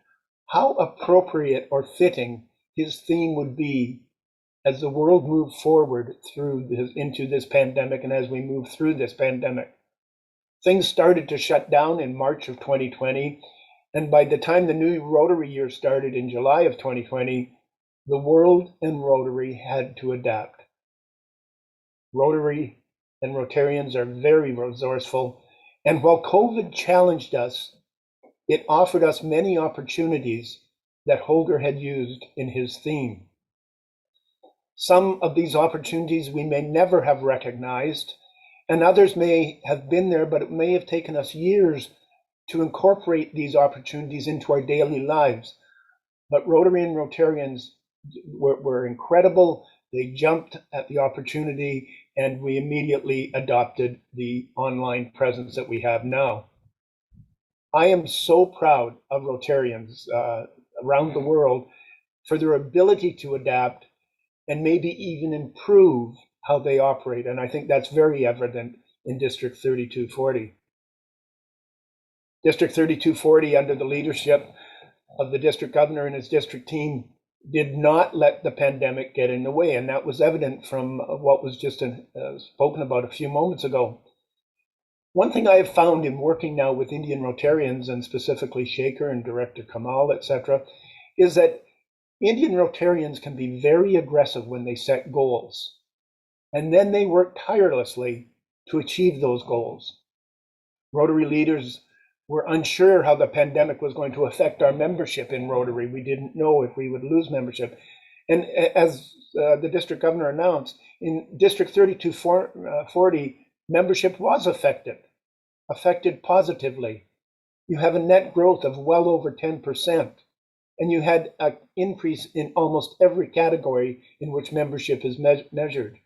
how appropriate or fitting his theme would be as the world moved forward into this pandemic and as we move through this pandemic. Things started to shut down in March of 2020, and by the time the new Rotary year started in July of 2020, the world and Rotary had to adapt. Rotary and Rotarians are very resourceful, and while COVID challenged us, it offered us many opportunities that Holger had used in his theme. Some of these opportunities we may never have recognized, and others may have been there, but it may have taken us years to incorporate these opportunities into our daily lives. But Rotary and Rotarians were incredible. They jumped at the opportunity, and we immediately adopted the online presence that we have now. I am so proud of Rotarians around the world for their ability to adapt and maybe even improve how they operate. And I think that's very evident in District 3240. District 3240, under the leadership of the district governor and his district team, did not let the pandemic get in the way. And that was evident from what was just spoken about a few moments ago. One thing I have found in working now with Indian Rotarians, and specifically Shaker and Director Kamal, etc., is that Indian Rotarians can be very aggressive when they set goals, and then they work tirelessly to achieve those goals. Rotary leaders were unsure how the pandemic was going to affect our membership in Rotary. We didn't know if we would lose membership. And as the district governor announced, in District 3240, membership was affected positively. You have a net growth of well over 10%, and you had an increase in almost every category in which membership is measured.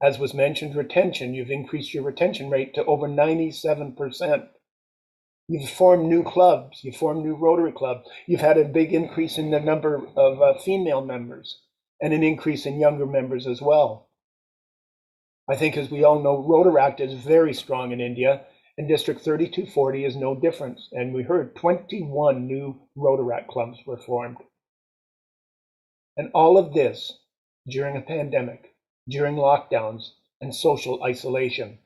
As was mentioned, retention, you've increased your retention rate to over 97%. You've formed new clubs, you've formed new Rotary clubs, you've had a big increase in the number of female members and an increase in younger members as well. I think, as we all know, Rotaract is very strong in India, and District 3240 is no different. And we heard 21 new Rotaract clubs were formed. And all of this during a pandemic, during lockdowns and social isolation.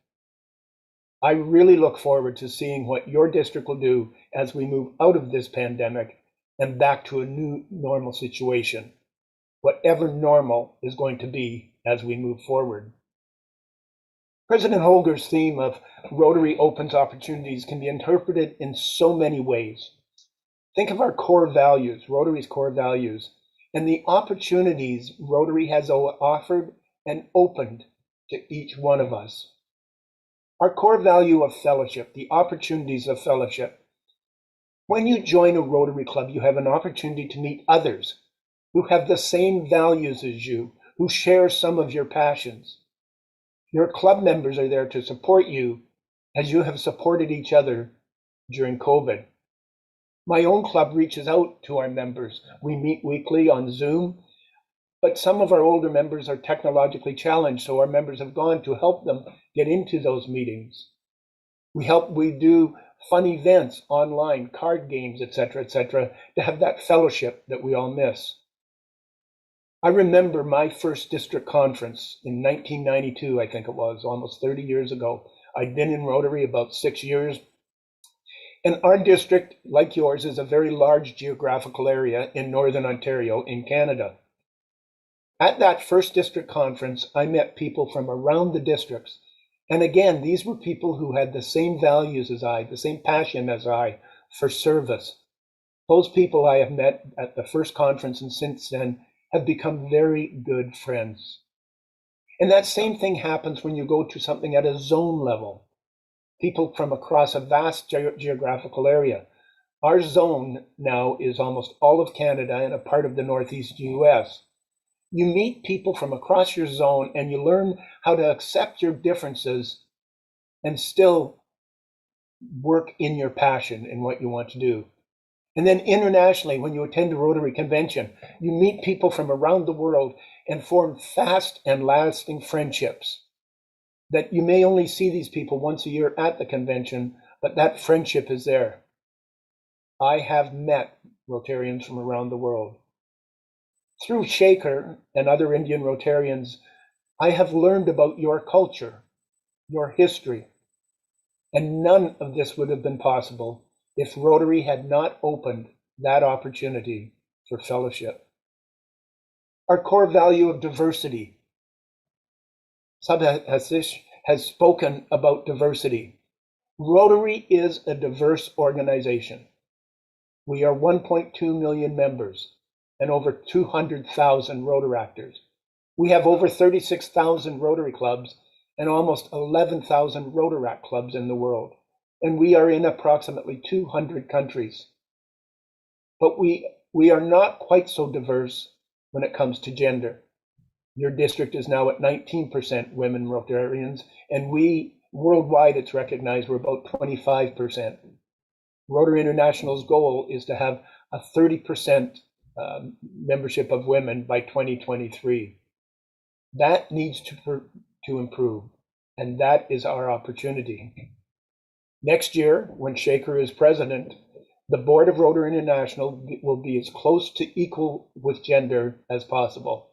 I really look forward to seeing what your district will do as we move out of this pandemic and back to a new normal situation, whatever normal is going to be as we move forward. President Holger's theme of Rotary opens opportunities can be interpreted in so many ways. Think of our core values, Rotary's core values, and the opportunities Rotary has offered and opened to each one of us. Our core value of fellowship, the opportunities of fellowship. When you join a Rotary club, you have an opportunity to meet others who have the same values as you, who share some of your passions. Your club members are there to support you as you have supported each other during COVID. My own club reaches out to our members. We meet weekly on Zoom, but some of our older members are technologically challenged, so our members have gone to help them get into those meetings. We do fun events online, card games, etc., to have that fellowship that we all miss. I remember my first district conference in 1992, I think it was, almost 30 years ago. I'd been in Rotary about 6 years. And our district, like yours, is a very large geographical area in Northern Ontario in Canada. At that first district conference, I met people from around the districts. And again, these were people who had the same values as I, the same passion as I for service. Those people I have met at the first conference and since then have become very good friends. And that same thing happens when you go to something at a zone level. People from across a vast geographical area. Our zone now is almost all of Canada and a part of the Northeast US. You meet people from across your zone and you learn how to accept your differences and still work in your passion in what you want to do. And then internationally, when you attend a Rotary convention, you meet people from around the world and form fast and lasting friendships. That you may only see these people once a year at the convention, but that friendship is there. I have met Rotarians from around the world. Through Shaker and other Indian Rotarians, I have learned about your culture, your history, and none of this would have been possible if Rotary had not opened that opportunity for fellowship. Our core value of diversity. Sabha Hasish has spoken about diversity. Rotary is a diverse organization. We are 1.2 million members and over 200,000 Rotaractors. We have over 36,000 Rotary clubs and almost 11,000 Rotaract clubs in the world. And we are in approximately 200 countries. But we are not quite so diverse when it comes to gender. Your district is now at 19% women Rotarians, and we, worldwide it's recognized, we're about 25%. Rotary International's goal is to have a 30% membership of women by 2023. That needs to improve, and that is our opportunity. Next year, when Shaker is president, the board of Rotary International will be as close to equal with gender as possible.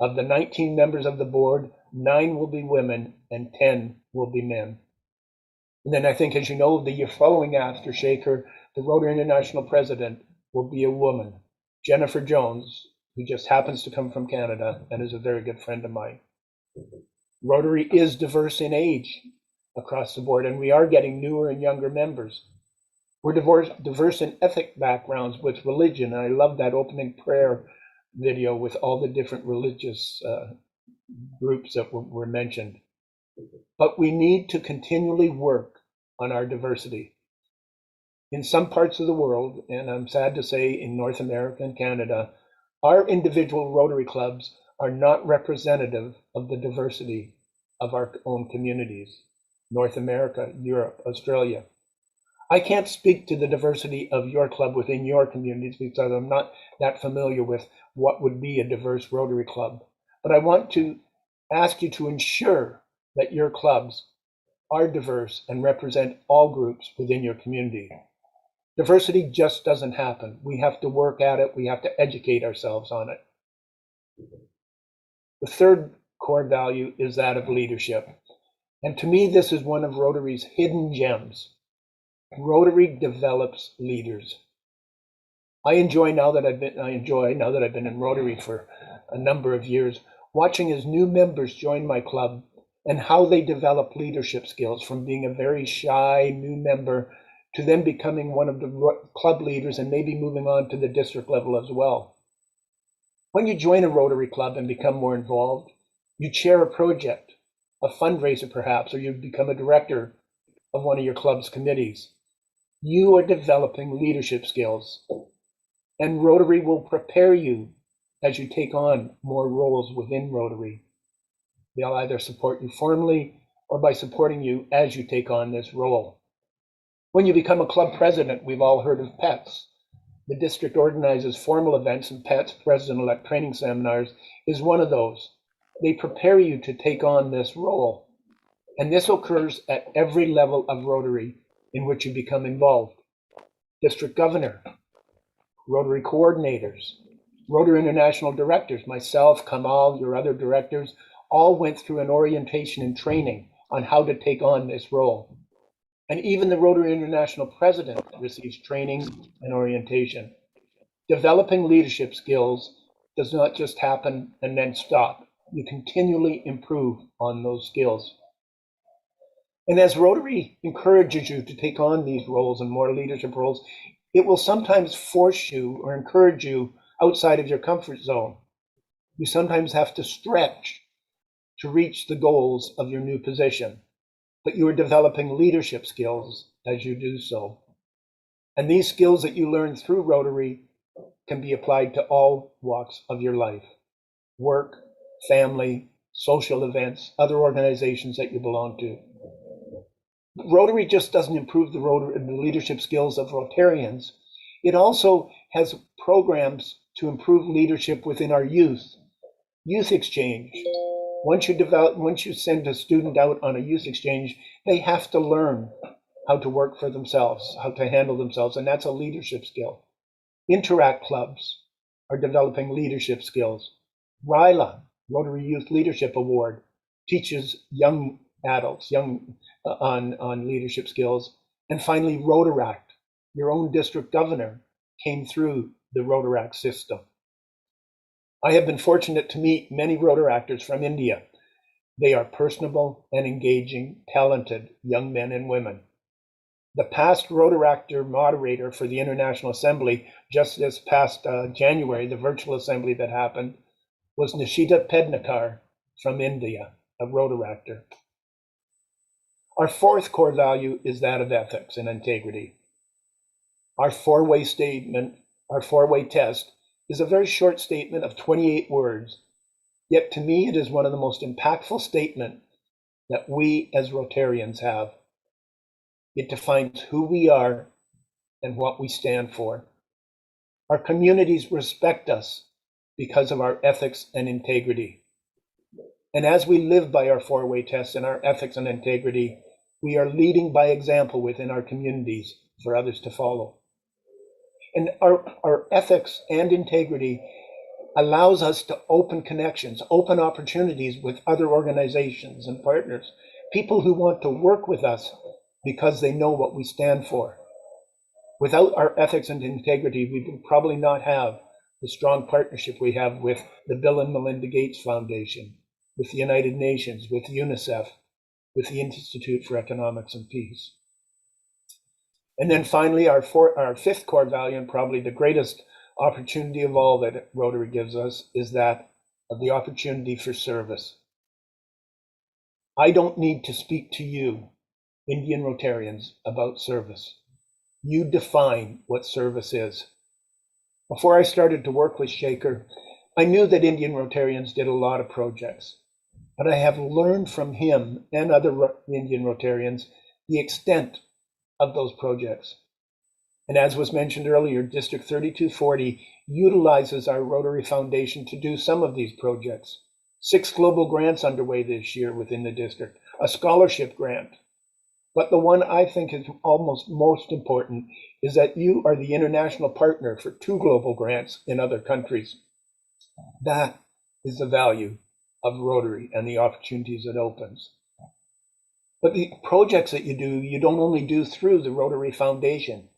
Of the 19 members of the board, 9 will be women and 10 will be men. And then I think, as you know, the year following after Shaker, the Rotary International president will be a woman, Jennifer Jones, who just happens to come from Canada and is a very good friend of mine. Rotary is diverse in age across the board, and we are getting newer and younger members. We're diverse in ethnic backgrounds with religion, and I love that opening prayer video with all the different religious groups that were mentioned. But we need to continually work on our diversity. In some parts of the world, and I'm sad to say in North America and Canada, our individual Rotary clubs are not representative of the diversity of our own communities. North America, Europe, Australia. I can't speak to the diversity of your club within your communities because I'm not that familiar with what would be a diverse Rotary club. But I want to ask you to ensure that your clubs are diverse and represent all groups within your community. Diversity just doesn't happen. We have to work at it. We have to educate ourselves on it. The third core value is that of leadership. And to me, this is one of Rotary's hidden gems. Rotary develops leaders. I enjoy now that I've been in Rotary for a number of years, watching as new members join my club and how they develop leadership skills from being a very shy new member to then becoming one of the club leaders and maybe moving on to the district level as well. When you join a Rotary club and become more involved, you chair a project, a fundraiser perhaps, or you become a director of one of your club's committees. You are developing leadership skills, and Rotary will prepare you as you take on more roles within Rotary. They'll either support you formally or by supporting you as you take on this role. When you become a club president, we've all heard of PETS. The district organizes formal events, and PETS, President-elect Training Seminars, is one of those. They prepare you to take on this role, and this occurs at every level of Rotary in which you become involved. District governor, Rotary coordinators, Rotary International directors, myself, Kamal, your other directors, all went through an orientation and training on how to take on this role. And even the Rotary International president receives training and orientation. Developing leadership skills does not just happen and then stop. You continually improve on those skills. And as Rotary encourages you to take on these roles and more leadership roles, it will sometimes force you or encourage you outside of your comfort zone. You sometimes have to stretch to reach the goals of your new position, but you are developing leadership skills as you do so. And these skills that you learn through Rotary can be applied to all walks of your life: work, family, social events, other organizations that you belong to. Rotary just doesn't improve the leadership skills of Rotarians. It also has programs to improve leadership within our youth. Youth exchange. Once you send a student out on a youth exchange, they have to learn how to work for themselves, how to handle themselves, and that's a leadership skill. Interact clubs are developing leadership skills. RYLA, Rotary Youth Leadership Award, teaches young adults on leadership skills. And finally, Rotaract, your own district governor came through the Rotaract system. I have been fortunate to meet many Rotaractors from India. They are personable and engaging, talented young men and women. The past Rotaractor moderator for the International Assembly, just this past January, the virtual assembly that happened, was Nishita Pednekar from India, a Rotaractor. Our fourth core value is that of ethics and integrity. Our four-way statement, our four-way test, is a very short statement of 28 words, yet to me it is one of the most impactful statements that we as Rotarians have. It defines who we are and what we stand for. Our communities respect us because of our ethics and integrity. And as we live by our four-way test and our ethics and integrity, we are leading by example within our communities for others to follow. And our ethics and integrity allows us to open connections, open opportunities with other organizations and partners, people who want to work with us because they know what we stand for. Without our ethics and integrity, we would probably not have the strong partnership we have with the Bill and Melinda Gates Foundation, with the United Nations, with UNICEF, with the Institute for Economics and Peace. And then finally, our fifth core value, and probably the greatest opportunity of all that Rotary gives us, is that of the opportunity for service. I don't need to speak to you, Indian Rotarians, about service. You define what service is. Before I started to work with Shaker, I knew that Indian Rotarians did a lot of projects, but I have learned from him and other Indian Rotarians the extent of those projects. And as was mentioned earlier, District 3240 utilizes our Rotary Foundation to do some of these projects. 6 global grants underway this year within the district, a scholarship grant. But the one I think is almost most important is that you are the international partner for 2 global grants in other countries. That is the value of Rotary and the opportunities it opens. But the projects that you do, you don't only do through the Rotary Foundation.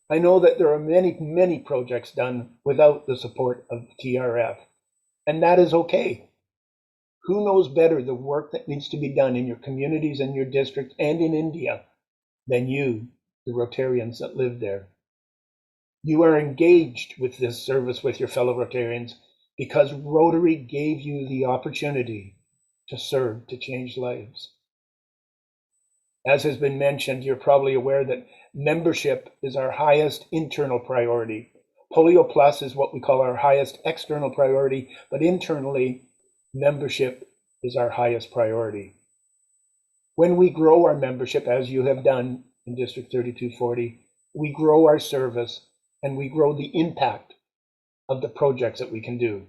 I know that there are many, many projects done without the support of TRF, and that is okay. Who knows better the work that needs to be done in your communities and your district and in India than you, the Rotarians that live there? You are engaged with this service with your fellow Rotarians because Rotary gave you the opportunity to serve, to change lives. As has been mentioned, you're probably aware that membership is our highest internal priority. Polio Plus is what we call our highest external priority, but internally, membership is our highest priority. When we grow our membership, as you have done in District 3240, we grow our service and we grow the impact of the projects that we can do.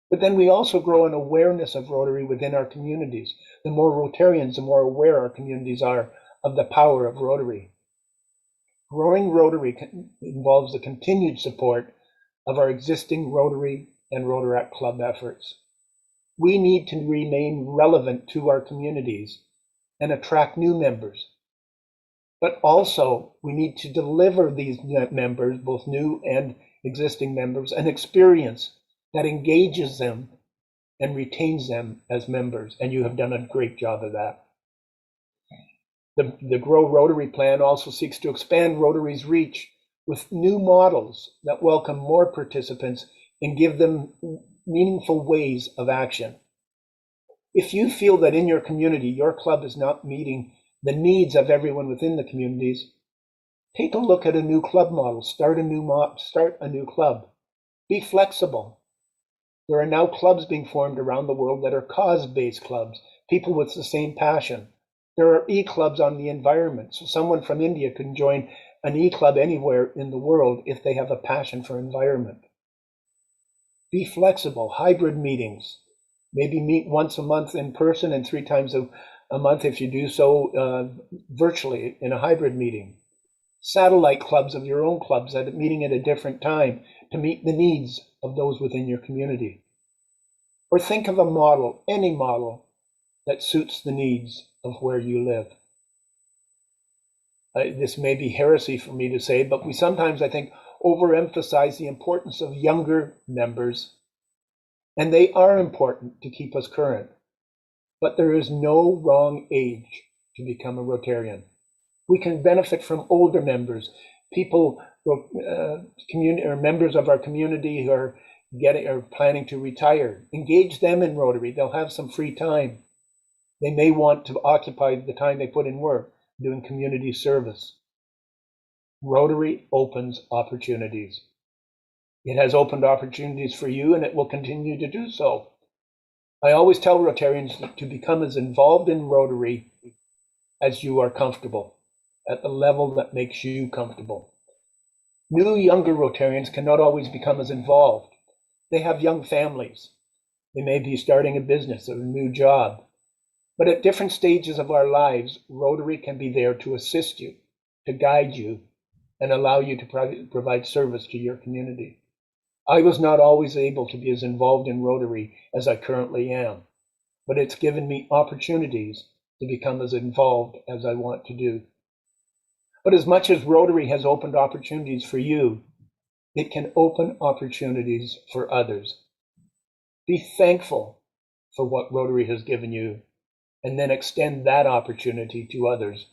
But then we also grow an awareness of Rotary within our communities. The more Rotarians, the more aware our communities are of the power of Rotary. Growing Rotary involves the continued support of our existing Rotary and Rotaract Club efforts. We need to remain relevant to our communities and attract new members. But also, we need to deliver these members, both new and existing members, an experience that engages them and retains them as members, and you have done a great job of that. The Grow Rotary plan also seeks to expand Rotary's reach with new models that welcome more participants and give them meaningful ways of action. If you feel that in your community, your club is not meeting the needs of everyone within the communities, take a look at a new club model, start a new club. Be flexible. There are now clubs being formed around the world that are cause-based clubs, people with the same passion. There are e-clubs on the environment, so someone from India can join an e-club anywhere in the world if they have a passion for environment. Be flexible, hybrid meetings. Maybe meet once a month in person and 3 times a month if you do so virtually in a hybrid meeting. Satellite clubs of your own clubs that are meeting at a different time to meet the needs of those within your community. Or think of a model, any model, that suits the needs of where you live. This may be heresy for me to say, but we sometimes, I think, overemphasize the importance of younger members, and they are important to keep us current. But there is no wrong age to become a Rotarian. We can benefit from older members, people, community or members of our community who are planning to retire. Engage them in Rotary. They'll have some free time. They may want to occupy the time they put in work doing community service. Rotary opens opportunities. It has opened opportunities for you, and it will continue to do so. I always tell Rotarians to become as involved in Rotary as you are comfortable, at the level that makes you comfortable. New, younger Rotarians cannot always become as involved. They have young families. They may be starting a business or a new job. But at different stages of our lives, Rotary can be there to assist you, to guide you, and allow you to provide service to your community. I was not always able to be as involved in Rotary as I currently am, but it's given me opportunities to become as involved as I want to do. But as much as Rotary has opened opportunities for you, it can open opportunities for others. Be thankful for what Rotary has given you, and then extend that opportunity to others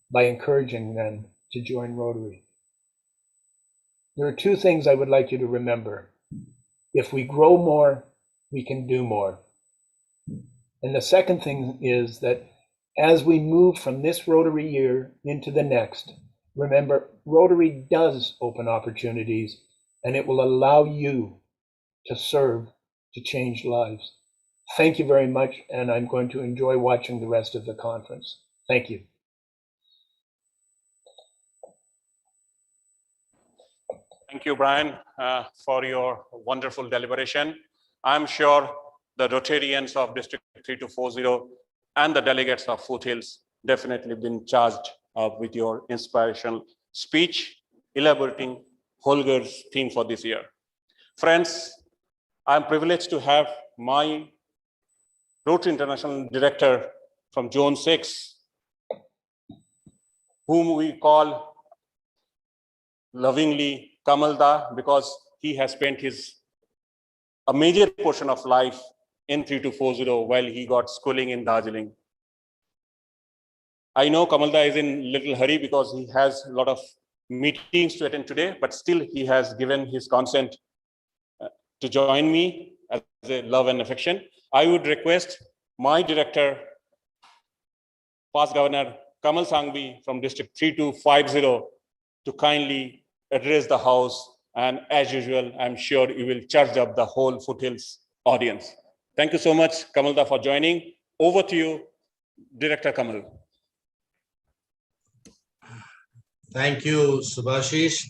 by encouraging them to join Rotary. There are 2 things I would like you to remember. If we grow more, we can do more. And the second thing is that as we move from this Rotary year into the next, remember, Rotary does open opportunities, and it will allow you to serve, to change lives. Thank you very much, and I'm going to enjoy watching the rest of the conference. Thank you. Thank you, Brian, for your wonderful deliberation. I'm sure the Rotarians of District 3240 and the delegates of Foothills definitely been charged up with your inspirational speech, elaborating Holger's theme for this year. Friends, I'm privileged to have my Rotary International Director from Zone 6, whom we call lovingly Kamalda, because he has spent a major portion of life in 3240 while he got schooling in Darjeeling. I know Kamalda is in little hurry because he has a lot of meetings to attend today, but still he has given his consent to join me as a love and affection. I would request my director, past Governor Kamal Sangvi from District 3250, to kindly address the House. And as usual, I'm sure you will charge up the whole Foothills audience. Thank you so much, Kamalda, for joining. Over to you, Director Kamal. Thank you, Subhashish.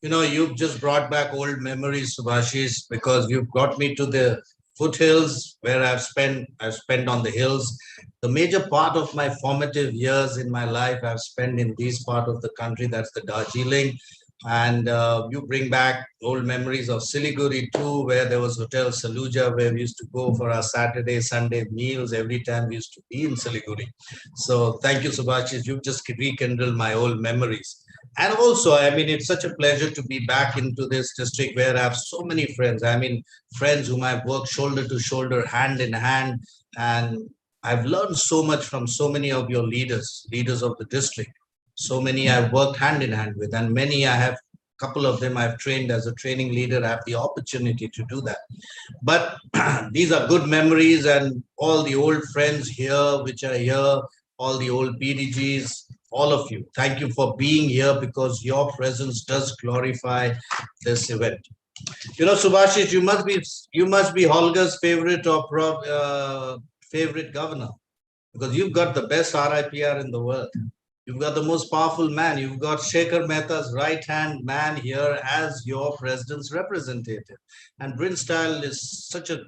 You've just brought back old memories, Subhashish, because you've got me to the Foothills where I've spent on the hills. The major part of my formative years in my life I've spent in this part of the country, that's the Darjeeling. And you bring back old memories of Siliguri too, where there was Hotel Saluja, where we used to go for our Saturday, Sunday meals every time we used to be in Siliguri. So thank you, Subhashish. You've just rekindled my old memories. And also, I mean, it's such a pleasure to be back into this district where I have so many friends. I mean, friends whom I've worked shoulder to shoulder, hand in hand. And I've learned so much from so many of your leaders of the district. So many I've worked hand in hand with, and many couple of them I've trained as a training leader. I have the opportunity to do that. But these are good memories, and all the old friends here, which are here, all the old PDGs, all of you, thank you for being here, because your presence does glorify this event. You know, Subhashish, you must be Holger's favorite or favorite governor, because you've got the best RIPR in the world. You've got the most powerful man. You've got Shekhar Mehta's right-hand man here as your president's representative. And Bryn Style is such a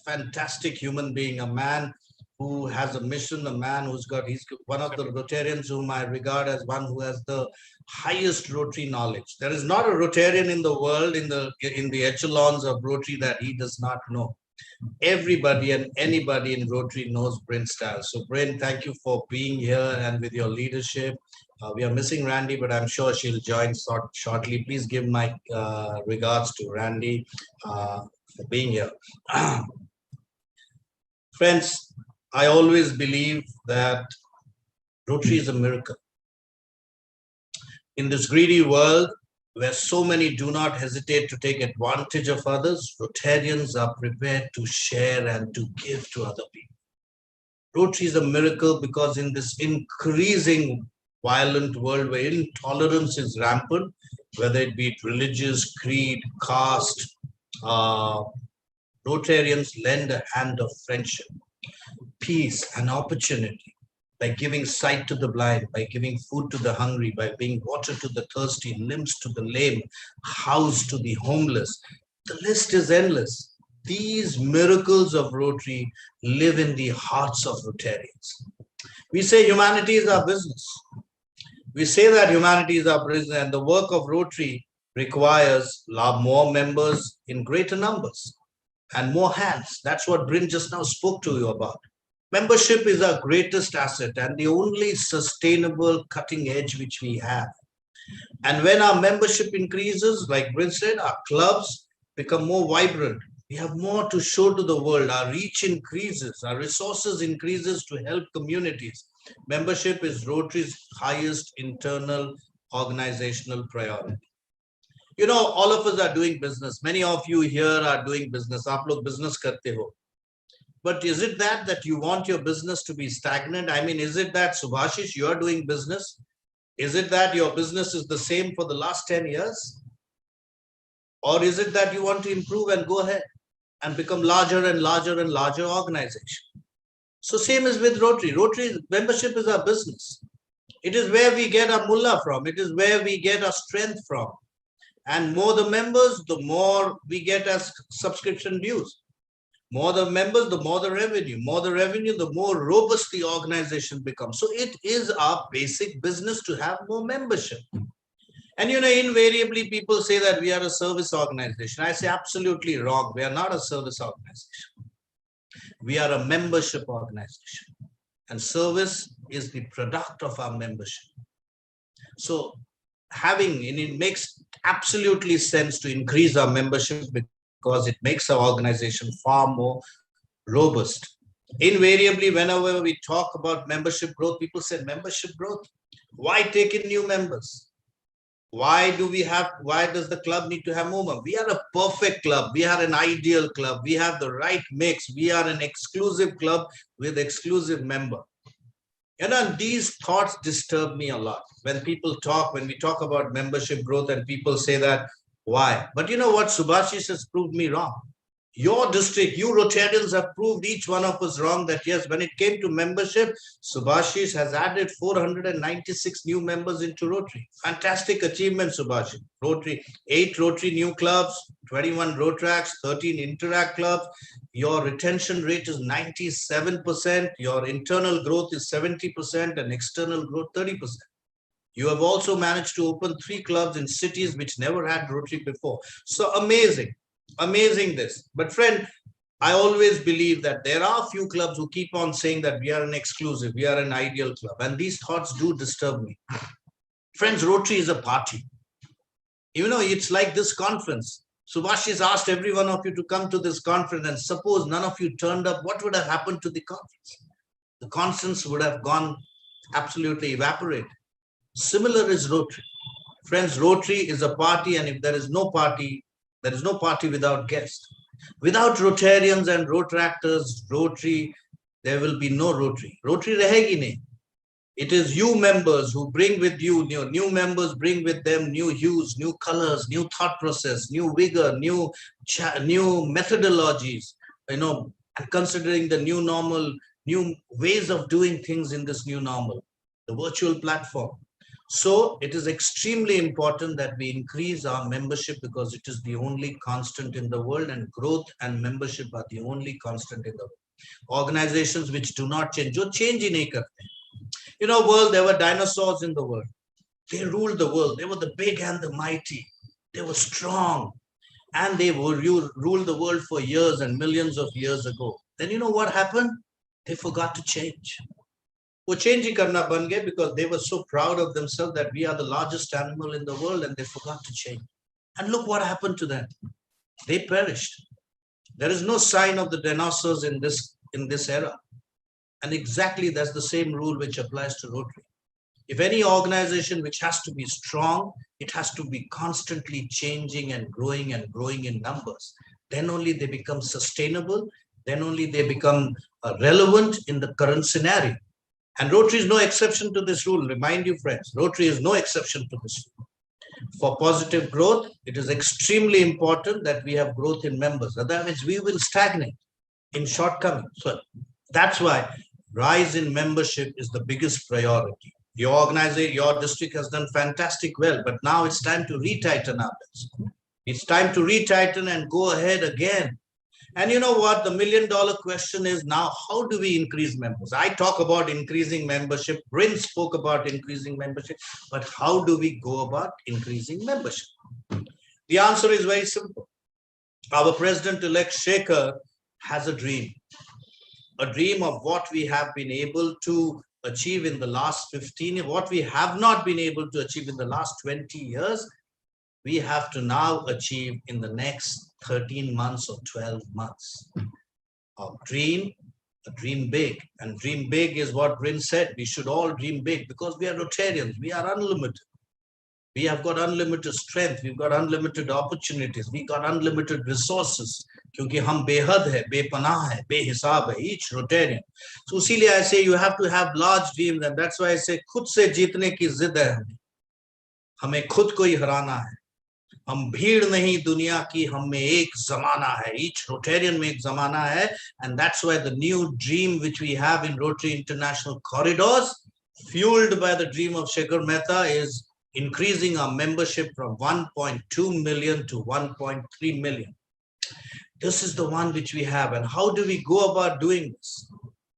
fantastic human being, a man who has a mission, a man he's one of the Rotarians whom I regard as one who has the highest Rotary knowledge. There is not a Rotarian in the world, in the echelons of Rotary, that he does not know. Everybody and anybody in Rotary knows Bryn Style. So Bryn, thank you for being here and with your leadership. We are missing Randy, but I'm sure she'll join shortly. Please give my regards to Randy for being here. Friends, I always believe that Rotary is a miracle. In this greedy world, where so many do not hesitate to take advantage of others, Rotarians are prepared to share and to give to other people. Rotary is a miracle because in this increasing violent world where intolerance is rampant, whether it be religious, creed, caste, Rotarians lend a hand of friendship, peace, and opportunity. By giving sight to the blind, by giving food to the hungry, by being water to the thirsty, limbs to the lame, house to the homeless. The list is endless. These miracles of Rotary live in the hearts of Rotarians. We say humanity is our business. We say that humanity is our business, and the work of Rotary requires more members in greater numbers and more hands. That's what Bryn just now spoke to you about. Membership is our greatest asset and the only sustainable cutting edge which we have. And when our membership increases, like Bryn said, our clubs become more vibrant. We have more to show to the world. Our reach increases, our resources increases to help communities. Membership is Rotary's highest internal organizational priority. You know, all of us are doing business. Many of you here are doing business. Aap log business karte ho. But is it that you want your business to be stagnant? I mean, is it that, Subhashish, you are doing business? Is it that your business is the same for the last 10 years? Or is it that you want to improve and go ahead and become larger and larger and larger organization? So same as with Rotary. Rotary membership is our business. It is where we get our mullah from. It is where we get our strength from. And more the members, the more we get as subscription dues. More the members, the more the revenue. More the revenue, the more robust the organization becomes. So it is our basic business to have more membership. And invariably people say that we are a service organization. I say absolutely wrong. We are not a service organization. We are a membership organization. And service is the product of our membership. So it makes absolutely sense to increase our membership because it makes our organization far more robust. Invariably, whenever we talk about membership growth, people say membership growth. Why take in new members? Why does the club need to have more members? We are a perfect club. We are an ideal club. We have the right mix. We are an exclusive club with exclusive member. These thoughts disturb me a lot when we talk about membership growth and people say that, why? But you know what? Subhashish has proved me wrong. Your district, you Rotarians have proved each one of us wrong that yes, when it came to membership, Subhashish has added 496 new members into Rotary. Fantastic achievement, Subhashish. Rotary, 8 Rotary new clubs, 21 Rotracks, 13 Interact clubs. Your retention rate is 97%. Your internal growth is 70% and external growth 30%. You have also managed to open 3 clubs in cities which never had Rotary before. So amazing. Amazing this. But friend, I always believe that there are few clubs who keep on saying that we are an exclusive, we are an ideal club. And these thoughts do disturb me. Friends, Rotary is a party. It's like this conference. Subhash has asked every one of you to come to this conference, and suppose none of you turned up, what would have happened to the conference? The conference would have gone absolutely evaporated. Similar is Rotary. Friends, Rotary is a party, and if there is no party, there is no party without guests. Without Rotarians and Rotractors, Rotary, there will be no Rotary. Rotary rahegi nahi. It is you members who bring with you, new members bring with them new hues, new colors, new thought process, new vigor, new methodologies, and considering the new normal, new ways of doing things in this new normal, the virtual platform. So it is extremely important that we increase our membership because it is the only constant in the world, and growth and membership are the only constant in the world. Organizations which do not change, jo change hi nahi karte. World, there were dinosaurs in the world. They ruled the world. They were the big and the mighty. They were strong. And they ruled the world for years and millions of years ago. Then you know what happened? They forgot to change. वो change ही करना बन गए because they were so proud of themselves that we are the largest animal in the world, and they forgot to change. And look what happened to them. They perished. There is no sign of the dinosaurs in this era. And exactly that's the same rule which applies to Rotary. If any organization which has to be strong, it has to be constantly changing and growing in numbers. Then only they become sustainable. Then only they become relevant in the current scenario. And Rotary is no exception to this rule. Remind you, friends, Rotary is no exception to this rule. For positive growth, it is extremely important that we have growth in members. Otherwise, we will stagnate in shortcomings. So that's why rise in membership is the biggest priority. Your organization, your district has done fantastic well, but now it's time to retighten our belts. It's time to retighten and go ahead again. And you know what? The $1 million question is now, how do we increase members? I talk about increasing membership. Bryn spoke about increasing membership, but how do we go about increasing membership? The answer is very simple. Our president-elect Shekhar has a dream of what we have been able to achieve in the last 15 years, what we have not been able to achieve in the last 20 years, we have to now achieve in the next 13 months or 12 months. Our dream big. And dream big is what Bryn said. We should all dream big because we are Rotarians. We are unlimited. We have got unlimited strength. We've got unlimited opportunities. We got unlimited resources. क्योंकि हम बेहद है, बेपनाह है, बेहिसाब है, each Rotarian. So इसीलिए I say you have to have large dreams, and that's why I say खुद से जीतने की जिद है हमें. हमें खुद को ही हराना है. हम भीड़ नहीं दुनिया की, हम में एक जमाना है. Each Rotarian में एक जमाना है, and that's why the new dream which we have in Rotary International Corridors, fueled by the dream of Shekhar Mehta, is increasing our membership from 1.2 million to 1.3 million. This is the one which we have. And how do we go about doing this?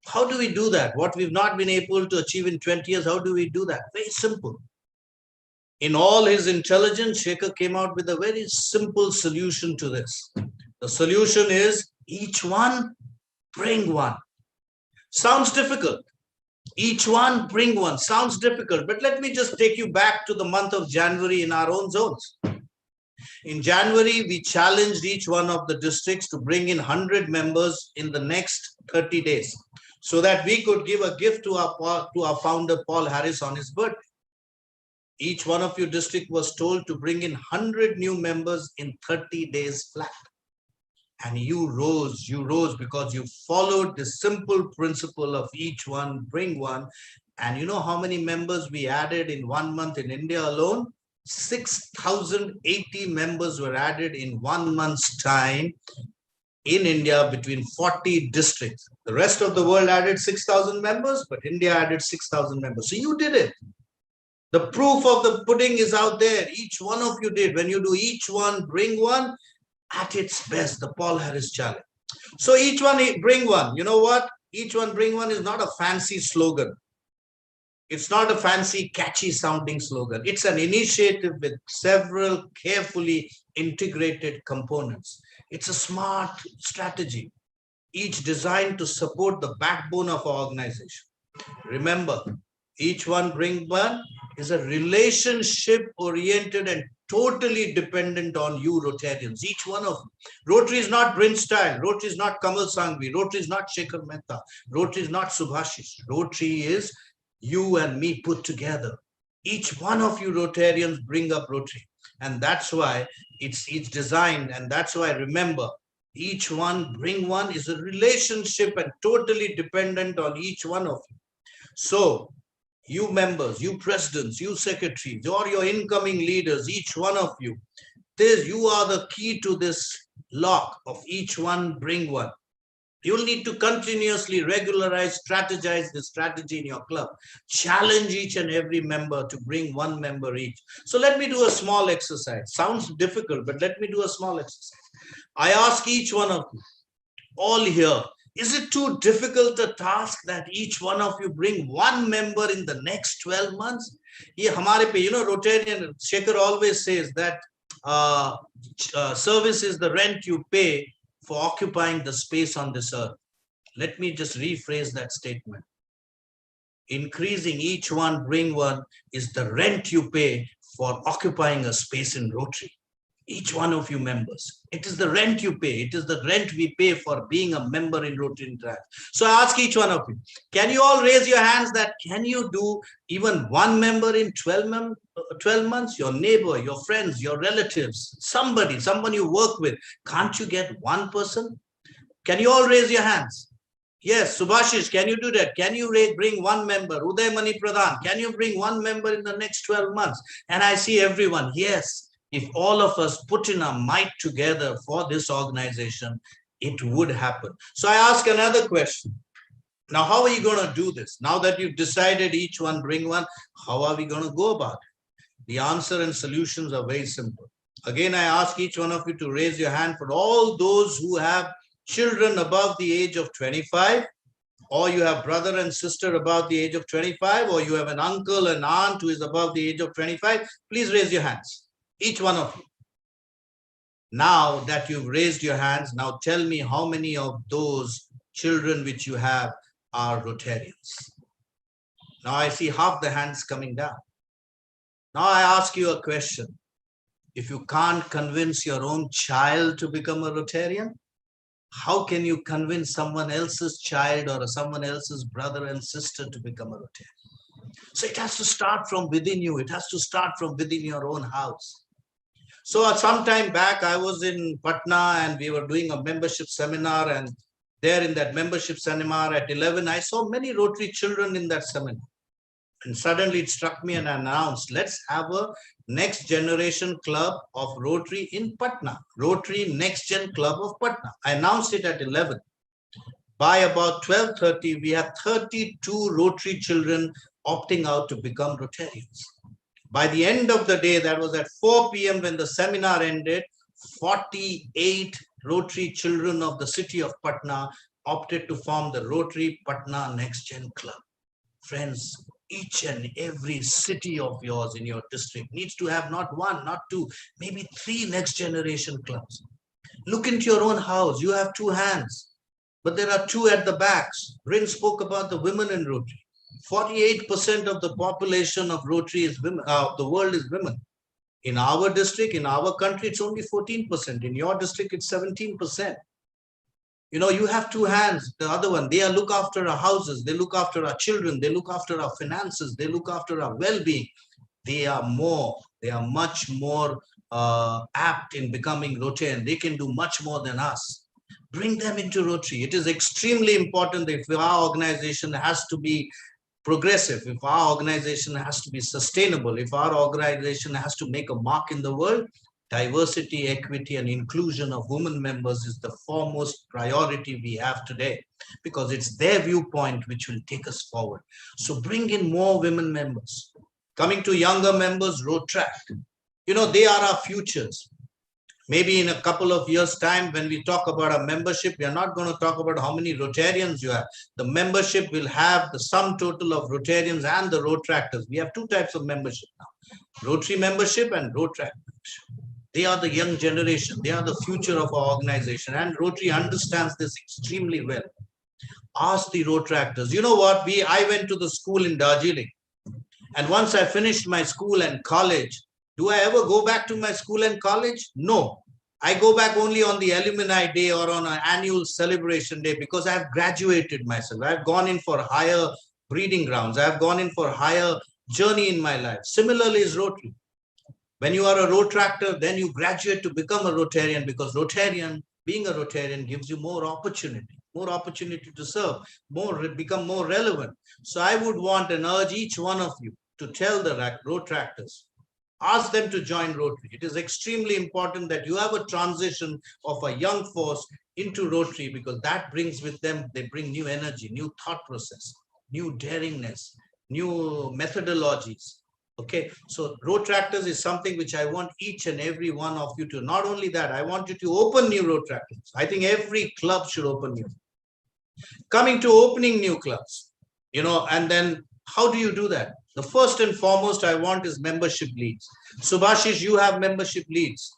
How do we do that? What we've not been able to achieve in 20 years, how do we do that? Very simple. In all his intelligence, Shekhar came out with a very simple solution to this. The solution is each one bring one. Sounds difficult. Each one bring one. Sounds difficult, but let me just take you back to the month of January in our own zones. In January, we challenged each one of the districts to bring in 100 members in the next 30 days so that we could give a gift to our founder, Paul Harris, on his birthday. Each one of your district was told to bring in 100 new members in 30 days flat. And you rose because you followed the simple principle of each one bring one. And you know how many members we added in 1 month in India alone? 6,080 members were added in 1 month's time in India between 40 districts. The rest of the world added 6,000 members, but India added 6,000 members. So you did it. The proof of the pudding is out there. Each one of you did. When you do each one bring one, at its best, the Paul Harris challenge. So each one bring one. You know what? Each one bring one is not a fancy slogan. It's not a fancy, catchy sounding slogan. It's an initiative with several carefully integrated components. It's a smart strategy, each designed to support the backbone of our organization. Remember, each one bring one is a relationship oriented and totally dependent on you Rotarians, each one of you. Rotary is not Bryn Style, Rotary is not Kamal Sanghvi, Rotary is not Shekhar Mehta, Rotary is not Subhashish. Rotary is you and me put together. Each one of you Rotarians bring up Rotary. And that's why it's designed, and that's why remember, each one bring one is a relationship and totally dependent on each one of you. So you members, you presidents, you secretaries, or your incoming leaders, each one of you, you are the key to this lock of each one bring one. You'll need to continuously regularize, strategize this strategy in your club. Challenge each and every member to bring one member each. So let me do a small exercise. Sounds difficult, but let me do a small exercise. I ask each one of you, all here, is it too difficult a task that each one of you bring one member in the next 12 months? You know, Rotarian, Shekhar always says that service is the rent you pay for occupying the space on this earth. Let me just rephrase that statement. Increasing each one bring one is the rent you pay for occupying a space in Rotary. Each one of you members, it is the rent you pay. It is the rent we pay for being a member in Rotary International. So I ask each one of you, can you all raise your hands that can you do even one member in 12 months? Your neighbor, your friends, your relatives, someone you work with. Can't you get one person? Can you all raise your hands? Yes, Subhashish, can you do that? Can you bring one member? Uday Mani Pradhan, can you bring one member in the next 12 months? And I see everyone, yes. If all of us put in our might together for this organization, it would happen. So I ask another question. Now, how are you going to do this? Now that you've decided each one bring one, how are we going to go about it? The answer and solutions are very simple. Again, I ask each one of you to raise your hand for all those who have children above the age of 25, or you have brother and sister above the age of 25, or you have an uncle and aunt who is above the age of 25. Please raise your hands. Each one of you. Now that you've raised your hands, now tell me how many of those children which you have are Rotarians. Now I see half the hands coming down. Now I ask you a question. If you can't convince your own child to become a Rotarian, how can you convince someone else's child or someone else's brother and sister to become a Rotarian? So it has to start from within you. It has to start from within your own house. So some time back, I was in Patna and we were doing a membership seminar, and there in that membership seminar at 11, I saw many Rotary children in that seminar. And suddenly it struck me and I announced, let's have a next generation club of Rotary in Patna, Rotary Next Gen Club of Patna. I announced it at 11. By about 12:30, we had 32 Rotary children opting out to become Rotarians. By the end of the day, that was at 4 p.m. when the seminar ended, 48 Rotary children of the city of Patna opted to form the Rotary Patna Next Gen Club. Friends, each and every city of yours in your district needs to have not one, not two, maybe 3 next generation clubs. Look into your own house. You have 2 hands, but there are 2 at the backs. Rin spoke about the women in Rotary. 48% of the population of Rotary is women. The world is women. In our district, in our country, it's only 14%. In your district, it's 17%. You know, you have 2 hands. The other one, they look after our houses. They look after our children. They look after our finances. They look after our well-being. They are much more apt in becoming Rotarian. They can do much more than us. Bring them into Rotary. It is extremely important that if our organization has to be progressive, if our organization has to be sustainable, if our organization has to make a mark in the world, diversity, equity, and inclusion of women members is the foremost priority we have today, because it's their viewpoint which will take us forward. So bring in more women members. Coming to younger members, Rotract. You know, they are our futures. Maybe in a couple of years' time, when we talk about a membership, we are not going to talk about how many Rotarians you have. The membership will have the sum total of Rotarians and the Rotractors. We have 2 types of membership now, Rotary membership and Rotract membership. They are the young generation. They are the future of our organization. And Rotary understands this extremely well. Ask the Rotractors. You know what? I went to the school in Darjeeling. And once I finished my school and college, do I ever go back to my school and college? No. I go back only on the alumni day or on an annual celebration day, because I have graduated myself. I've gone in for higher breeding grounds. I've gone in for higher journey in my life. Similarly is Rotary. When you are a Rotractor, then you graduate to become a Rotarian, because being a Rotarian gives you more opportunity to serve, become more relevant. So I would want and urge each one of you to tell the Rotractors, ask them to join Rotary. It is extremely important that you have a transition of a young force into Rotary, because that brings with them, they bring new energy, new thought process, new daringness, new methodologies. Okay, so Rotractors is something which I want each and every one of you to, not only that, I want you to open new Rotractors. I think every club should open new. Coming to opening new clubs, you know, and then how do you do that? The first and foremost I want is membership leads. Subhashish, you have membership leads.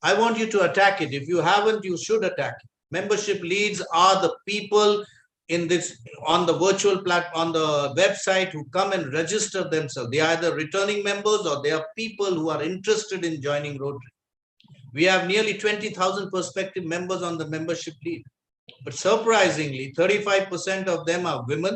I want you to attack it. If you haven't, you should attack it. Membership leads are the people in this, on the virtual platform, on the website, who come and register themselves. They are either returning members or they are people who are interested in joining Rotary. We have nearly 20,000 prospective members on the membership lead. But surprisingly, 35% of them are women,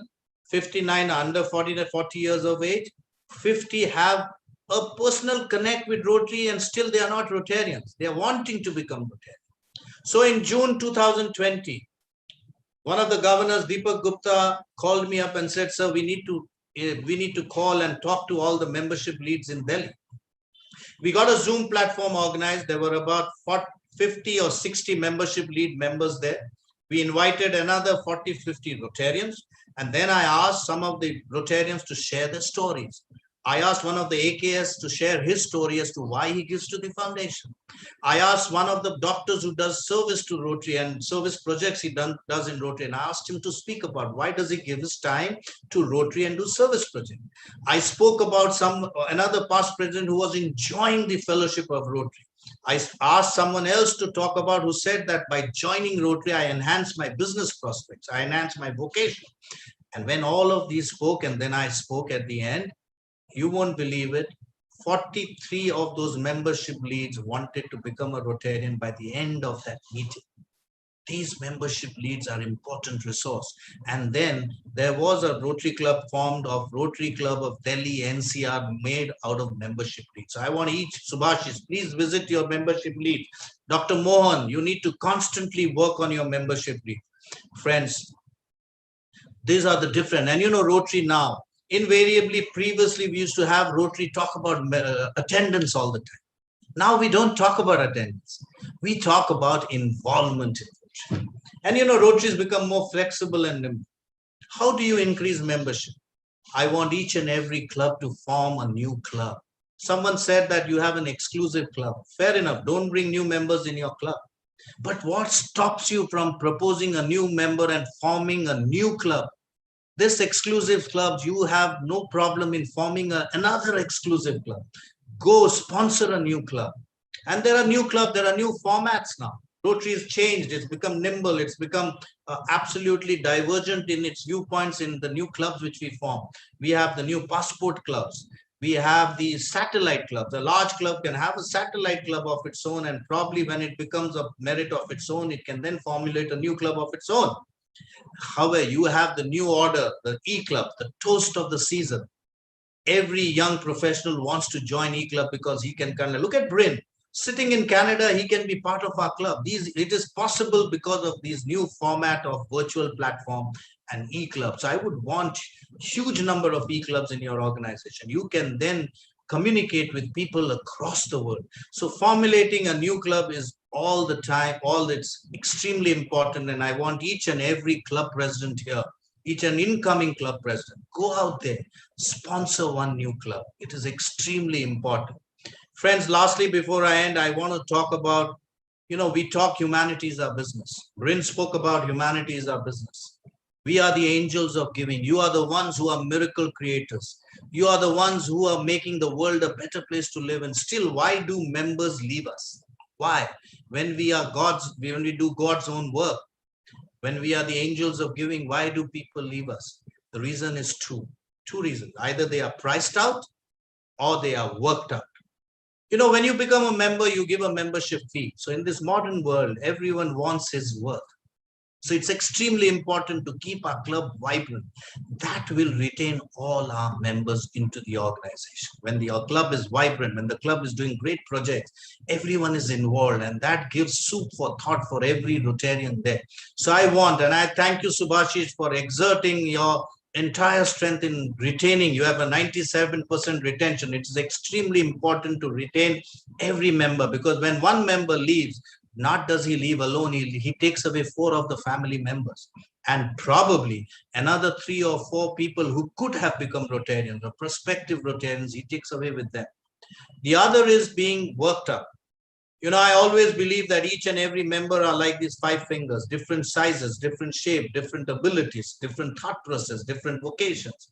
59 are under 40 years of age, 50 have a personal connect with Rotary and still they are not Rotarians. They are wanting to become Rotarians. So in June 2020, one of the governors, Deepak Gupta, called me up and said, sir, we need to call and talk to all the membership leads in Delhi. We got a Zoom platform organized. There were about 50 or 60 membership lead members there. We invited another 40, 50 Rotarians. And then I asked some of the Rotarians to share their stories. I asked one of the AKS to share his story as to why he gives to the foundation. I asked one of the doctors who does service to Rotary and service projects he does in Rotary, and I asked him to speak about why does he give his time to Rotary and do service project. I spoke about another past president who was enjoying the fellowship of Rotary. I asked someone else to talk about, who said that by joining Rotary, I enhanced my business prospects, I enhanced my vocation. And when all of these spoke, and then I spoke at the end, you won't believe it, 43 of those membership leads wanted to become a Rotarian by the end of that meeting. These membership leads are important resource. And then there was a Rotary Club formed of Rotary Club of Delhi NCR made out of membership leads. So I want each Subhashis, please visit your membership lead. Dr. Mohan, you need to constantly work on your membership lead. Friends, these are the different, and Rotary now, invariably previously we used to have Rotary talk about attendance all the time. Now we don't talk about attendance. We talk about involvement in Rotary. And Rotary has become more flexible and nimble. How do you increase membership? I want each and every club to form a new club. Someone said that you have an exclusive club. Fair enough. Don't bring new members in your club. But what stops you from proposing a new member and forming a new club? This exclusive club, you have no problem in forming another exclusive club. Go sponsor a new club. And there are new clubs, there are new formats now. Rotary has changed, it's become nimble, it's become absolutely divergent in its viewpoints in the new clubs which we form. We have the new passport clubs. We have the satellite clubs. A large club can have a satellite club of its own, and probably when it becomes a merit of its own, it can then formulate a new club of its own. However, you have the new order, the E-Club, the toast of the season. Every young professional wants to join E-Club because he can kind of look at Bryn. Sitting in Canada, he can be part of our club. It is possible because of these new format of virtual platform and E-Clubs. I would want huge number of E-Clubs in your organization. You can then communicate with people across the world. So formulating a new club is all the time, it's extremely important. And I want each and every club president here, each and incoming club president, go out there, sponsor one new club. It is extremely important. Friends, lastly, before I end, I want to talk about, we talk humanity is our business. Rin spoke about humanity is our business. We are the angels of giving. You are the ones who are miracle creators. You are the ones who are making the world a better place to live. And still, why do members leave us? Why? When we are God's, when we do God's own work, when we are the angels of giving, why do people leave us? The reason is two reasons. Either they are priced out or they are worked out. When you become a member, you give a membership fee. So in this modern world, everyone wants his work. So it's extremely important to keep our club vibrant. That will retain all our members into the organization. When the club is vibrant, when the club is doing great projects, everyone is involved, and that gives soup for thought for every Rotarian there. So I thank you, Subhashish, for exerting your entire strength in retaining. You have a 97% retention. It is extremely important to retain every member, because when one member leaves, not does he leave alone, he takes away 4 of the family members, and probably another 3 or 4 people who could have become Rotarians or prospective Rotarians, he takes away with them. The other is being worked up. I always believe that each and every member are like these 5 fingers, different sizes, different shape, different abilities, different thought process, different vocations.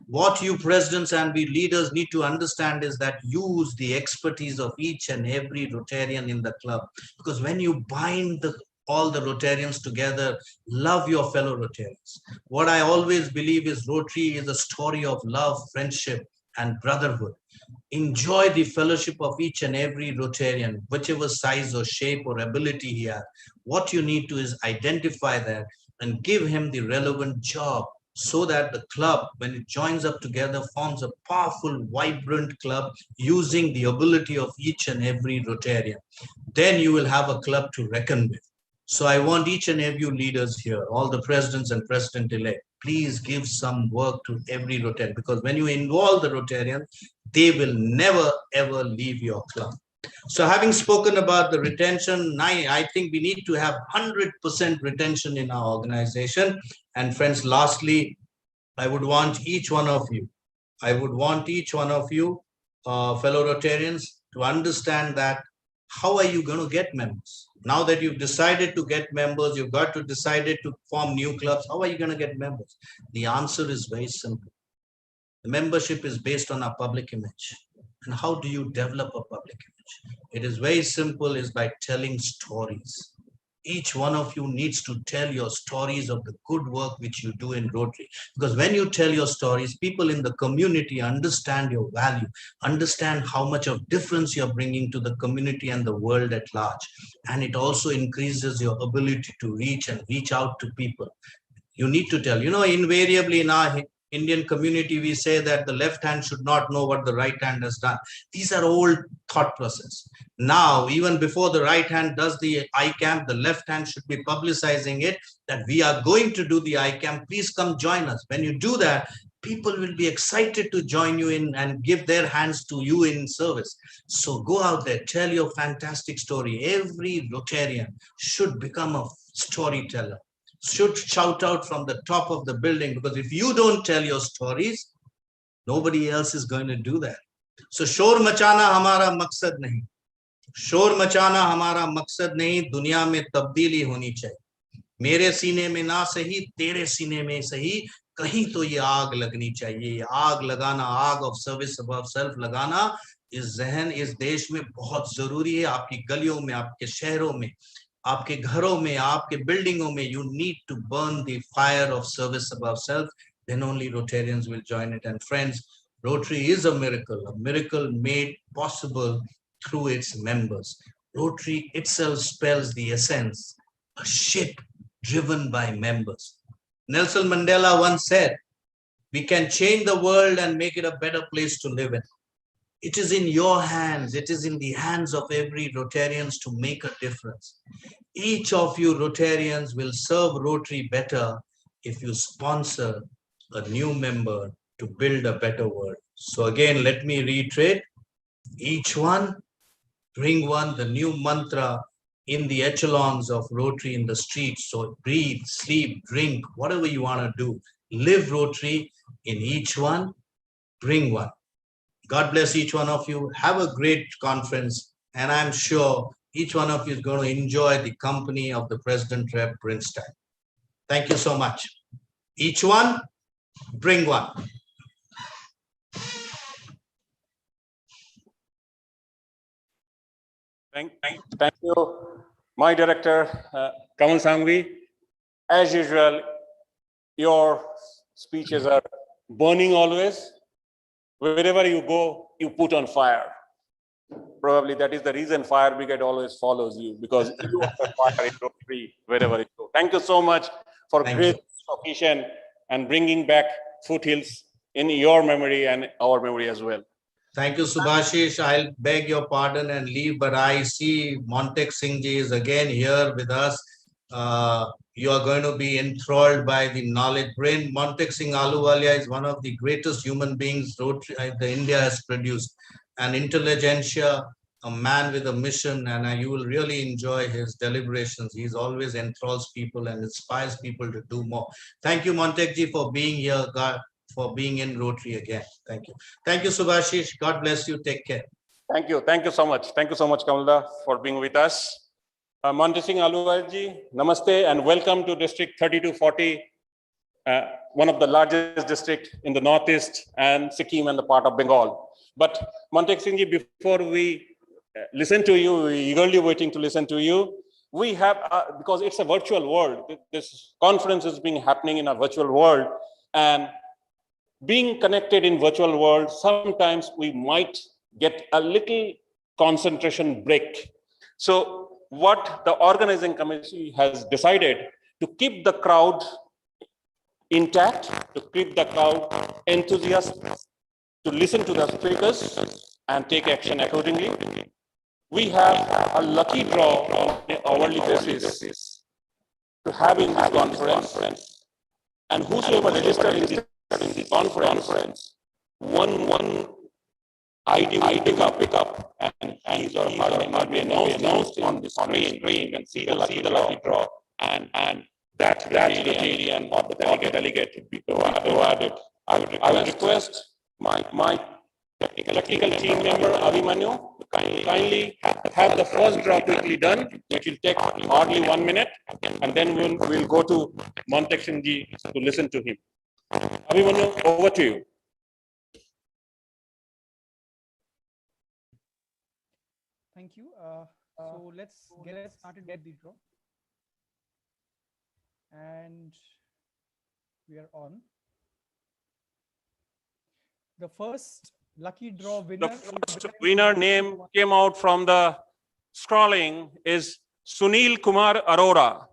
What you presidents and we leaders need to understand is that use the expertise of each and every Rotarian in the club. Because when you bind all the Rotarians together, love your fellow Rotarians. What I always believe is Rotary is a story of love, friendship, and brotherhood. Enjoy the fellowship of each and every Rotarian, whichever size or shape or ability he has. What you need to is identify that and give him the relevant job, so that the club, when it joins up together, forms a powerful, vibrant club using the ability of each and every Rotarian. Then you will have a club to reckon with. So I want each and every leaders here, all the presidents and president-elect, please give some work to every Rotarian, because when you involve the Rotarian, they will never, ever leave your club. So having spoken about the retention, I think we need to have 100% retention in our organization. And friends, lastly, I would want each one of you, fellow Rotarians, to understand that how are you going to get members? Now that you've decided to get members, you've got to decided to form new clubs. How are you going to get members? The answer is very simple. The membership is based on our public image. And how do you develop a public image? It is very simple, is by telling stories. Each one of you needs to tell your stories of the good work which you do in Rotary. Because when you tell your stories, people in the community understand your value, understand how much of difference you're bringing to the community and the world at large. And it also increases your ability to reach and reach out to people. You need to tell, invariably in our Indian community, we say that the left hand should not know what the right hand has done. These are old thought process. Now, even before the right hand does the ICAM, the left hand should be publicizing it, that we are going to do the ICAM. Please come join us. When you do that, people will be excited to join you in and give their hands to you in service. So go out there, tell your fantastic story. Every Rotarian should become a storyteller, should shout out from the top of the building, because if you don't tell your stories, nobody else is going to do that. So शोर मचाना हमारा मकसद नहीं, शोर मचाना हमारा मकसद नहीं, दुनिया में तब्दीली होनी चाहिए. मेरे सीने में ना सही, तेरे सीने में सही, कहीं तो ये आग लगनी चाहिए. आग लगाना, आग ऑफ सर्विस अबव सेल्फ लगाना इस जहन, इस देश में बहुत जरूरी है. आपकी गलियों में, आपके शहरों में, आपके घरों में, आपके बिल्डिंगों में, you need to burn the fire of service above self. Then only Rotarians will join it. And friends, Rotary is a miracle made possible through its members. Rotary itself spells the essence, a ship driven by members. Nelson Mandela once said, we can change the world and make it a better place to live in. It is in your hands. It is in the hands of every Rotarians to make a difference. Each of you Rotarians will serve Rotary better if you sponsor a new member to build a better world. So again, let me reiterate, each one bring one, the new mantra in the echelons of Rotary in the streets. So breathe, sleep, drink, whatever you want to do, live Rotary in each one, bring one. God bless each one of you. Have a great conference. And I'm sure each one of you is going to enjoy the company of the President Rep Brinstein. Thank you so much. Each one, bring one. Thank you, my director, Kamal Sangvi. As usual, your speeches are burning always. Wherever you go, you put on fire. Probably that is the reason Fire Brigade always follows you, because you are the fire in Rotary wherever you go. Thank you so much for great occasion and bringing back Foothills in your memory and our memory as well. Thank you, Subhashish. I'll beg your pardon and leave, but I see Montek Singh ji is again here with us. You are going to be enthralled by the knowledge brain. Montek Singh Ahluwalia is one of the greatest human beings the India has produced. An intelligentsia, a man with a mission, and you will really enjoy his deliberations. He's always enthralls people and inspires people to do more. Thank you, Montek ji, for being here, God, for being in Rotary again. Thank you. Thank you, Subhashish. God bless you. Take care. Thank you. Thank you so much. Thank you so much, Kamalda, for being with us. Montek Singh Ahluwalia ji, namaste and welcome to District 3240, one of the largest districts in the Northeast and Sikkim and the part of Bengal. But Montek Singh ji, before we listen to you, we're eagerly waiting to listen to you. We have, because it's a virtual world, this conference is being happening in a virtual world, and being connected in virtual world, sometimes we might get a little concentration break. So what the organizing committee has decided to keep the crowd intact, to keep the crowd enthusiastic, to listen to the speakers and take action accordingly. We have a lucky draw on an hourly basis to have in this conference, and whosoever registered in the conference, one ID will pick up, and his or her name will be announced on the screen. You can see the lucky draw, and that Rotarian or the delegate would be awarded. I would request my technical team member Abhimanyu kindly have the first draw quickly done, which will take hardly 1 minute, and then we'll go to Montek Singh ji to listen to him. Abhimanyu, over to you. Thank you. So let's get started with the draw. And we are on. The first lucky draw winner. The first winner name came out from the scrolling is Sunil Kumar Arora.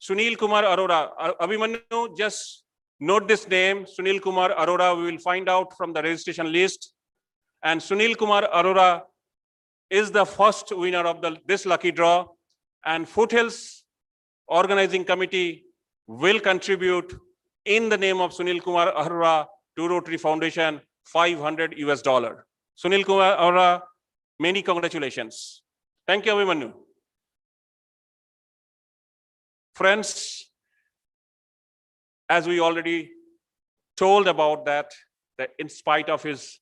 Sunil Kumar Arora. Abhimanyu, just note this name, Sunil Kumar Arora. We will find out from the registration list. And Sunil Kumar Arora is the first winner of this lucky draw. And Foothills Organizing Committee will contribute in the name of Sunil Kumar Arora to Rotary Foundation $500 US. Sunil Kumar Arora, many congratulations. Thank you, Abhimanyu. Friends, as we already told about that in spite of his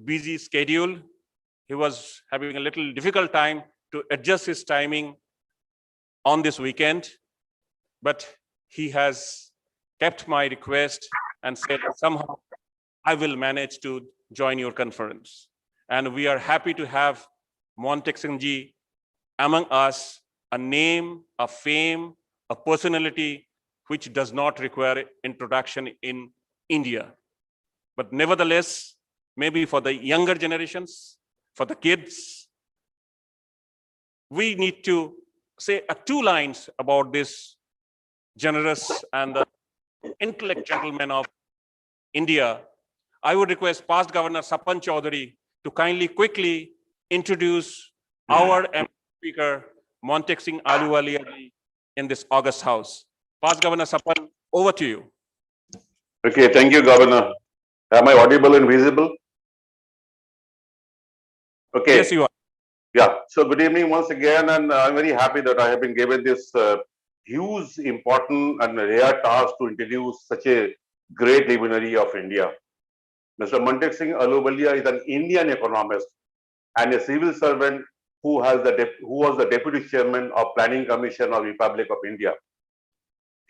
busy schedule, he was having a little difficult time to adjust his timing on this weekend, but he has kept my request and said somehow I will manage to join your conference. And we are happy to have Montek Singh ji among us, a name, a fame, a personality which does not require introduction in India. But nevertheless, maybe for the younger generations, for the kids, we need to say two lines about this generous and the intellect gentleman of India. I would request past Governor Sapan Chaudhary to kindly quickly introduce our speaker, Montek Singh Ahluwalia ji, in this August House. Past Governor Sapan, over to you. Okay, thank you, Governor. Am I audible and visible? Okay. Yes, you are. Yeah, so good evening once again, and I'm very happy that I have been given this huge, important and rare task to introduce such a great luminary of India. Mr. Montek Singh Ahluwalia is an Indian economist and a civil servant who was the Deputy Chairman of Planning Commission of Republic of India.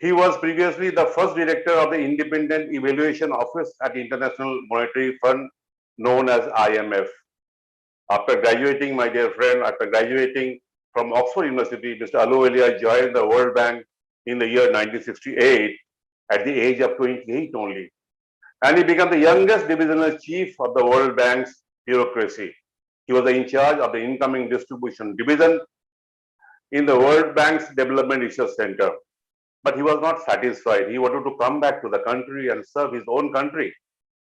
He was previously the first director of the Independent Evaluation Office at the International Monetary Fund, known as IMF. After graduating, my dear friend, after graduating from Oxford University, Mr. Ahluwalia joined the World Bank in the year 1968 at the age of 28 only. And he became the youngest divisional chief of the World Bank's bureaucracy. He was in charge of the incoming distribution division in the World Bank's Development Research Center. But he was not satisfied. He wanted to come back to the country and serve his own country.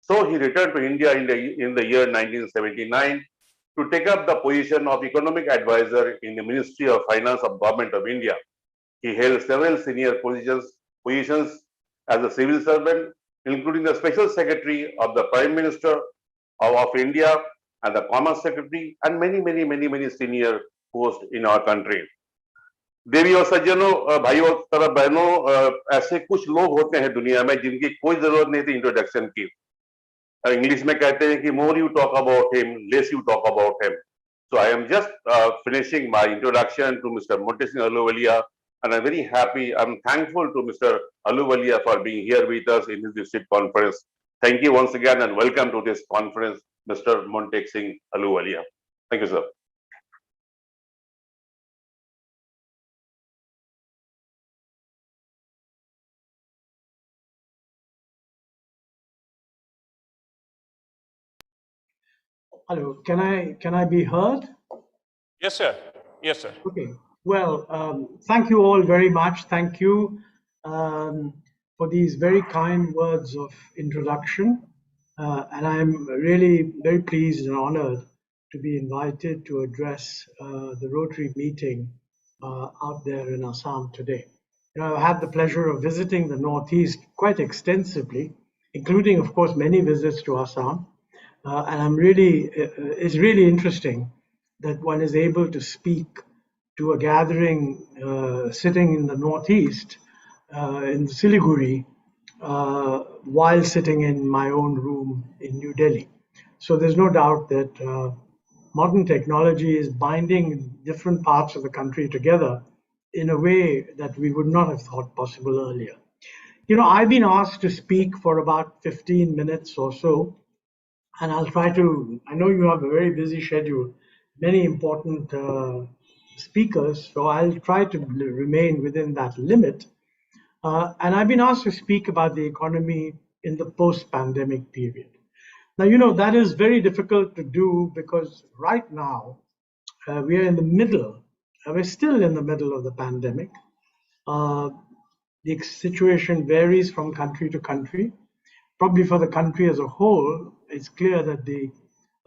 So he returned to India in the year 1979 to take up the position of economic advisor in the Ministry of Finance of Government of India. He held several senior positions as a civil servant, including the Special Secretary of the Prime Minister of India and the Commerce Secretary, and many senior posts in our country. देवी और सज्जनों, भाइयों और बहनों, ऐसे कुछ लोग होते हैं दुनिया में जिनकी कोई जरूरत नहीं थी इंट्रोडक्शन की. इंग्लिश में कहते हैं कि more you talk about him, less you talk about him. So I am just finishing my introduction to Mr. Montek Singh Ahluwalia, and I'm very happy. I'm thankful to Mr. Ahluwalia for being here with us in this district conference. Thank you once again and welcome to this conference, Mr. Montek Singh Ahluwalia. Thank you, sir. Hello, can I be heard? Yes, sir. Yes, sir. Okay. Well, thank you all very much. Thank you for these very kind words of introduction. And I'm really very pleased and honored to be invited to address the Rotary meeting out there in Assam today. You know, I've had the pleasure of visiting the Northeast quite extensively, including, of course, many visits to Assam. And it's really interesting that one is able to speak to a gathering sitting in the Northeast, in Siliguri, while sitting in my own room in New Delhi. So there's no doubt that modern technology is binding different parts of the country together in a way that we would not have thought possible earlier. You know, I've been asked to speak for about 15 minutes or so, and I'll try to, I know you have a very busy schedule, many important speakers, so I'll try to remain within that limit. And I've been asked to speak about the economy in the post-pandemic period. Now, that is very difficult to do because right now we are in the middle, we're still in the middle of the pandemic. The situation varies from country to country. Probably for the country as a whole, it's clear that the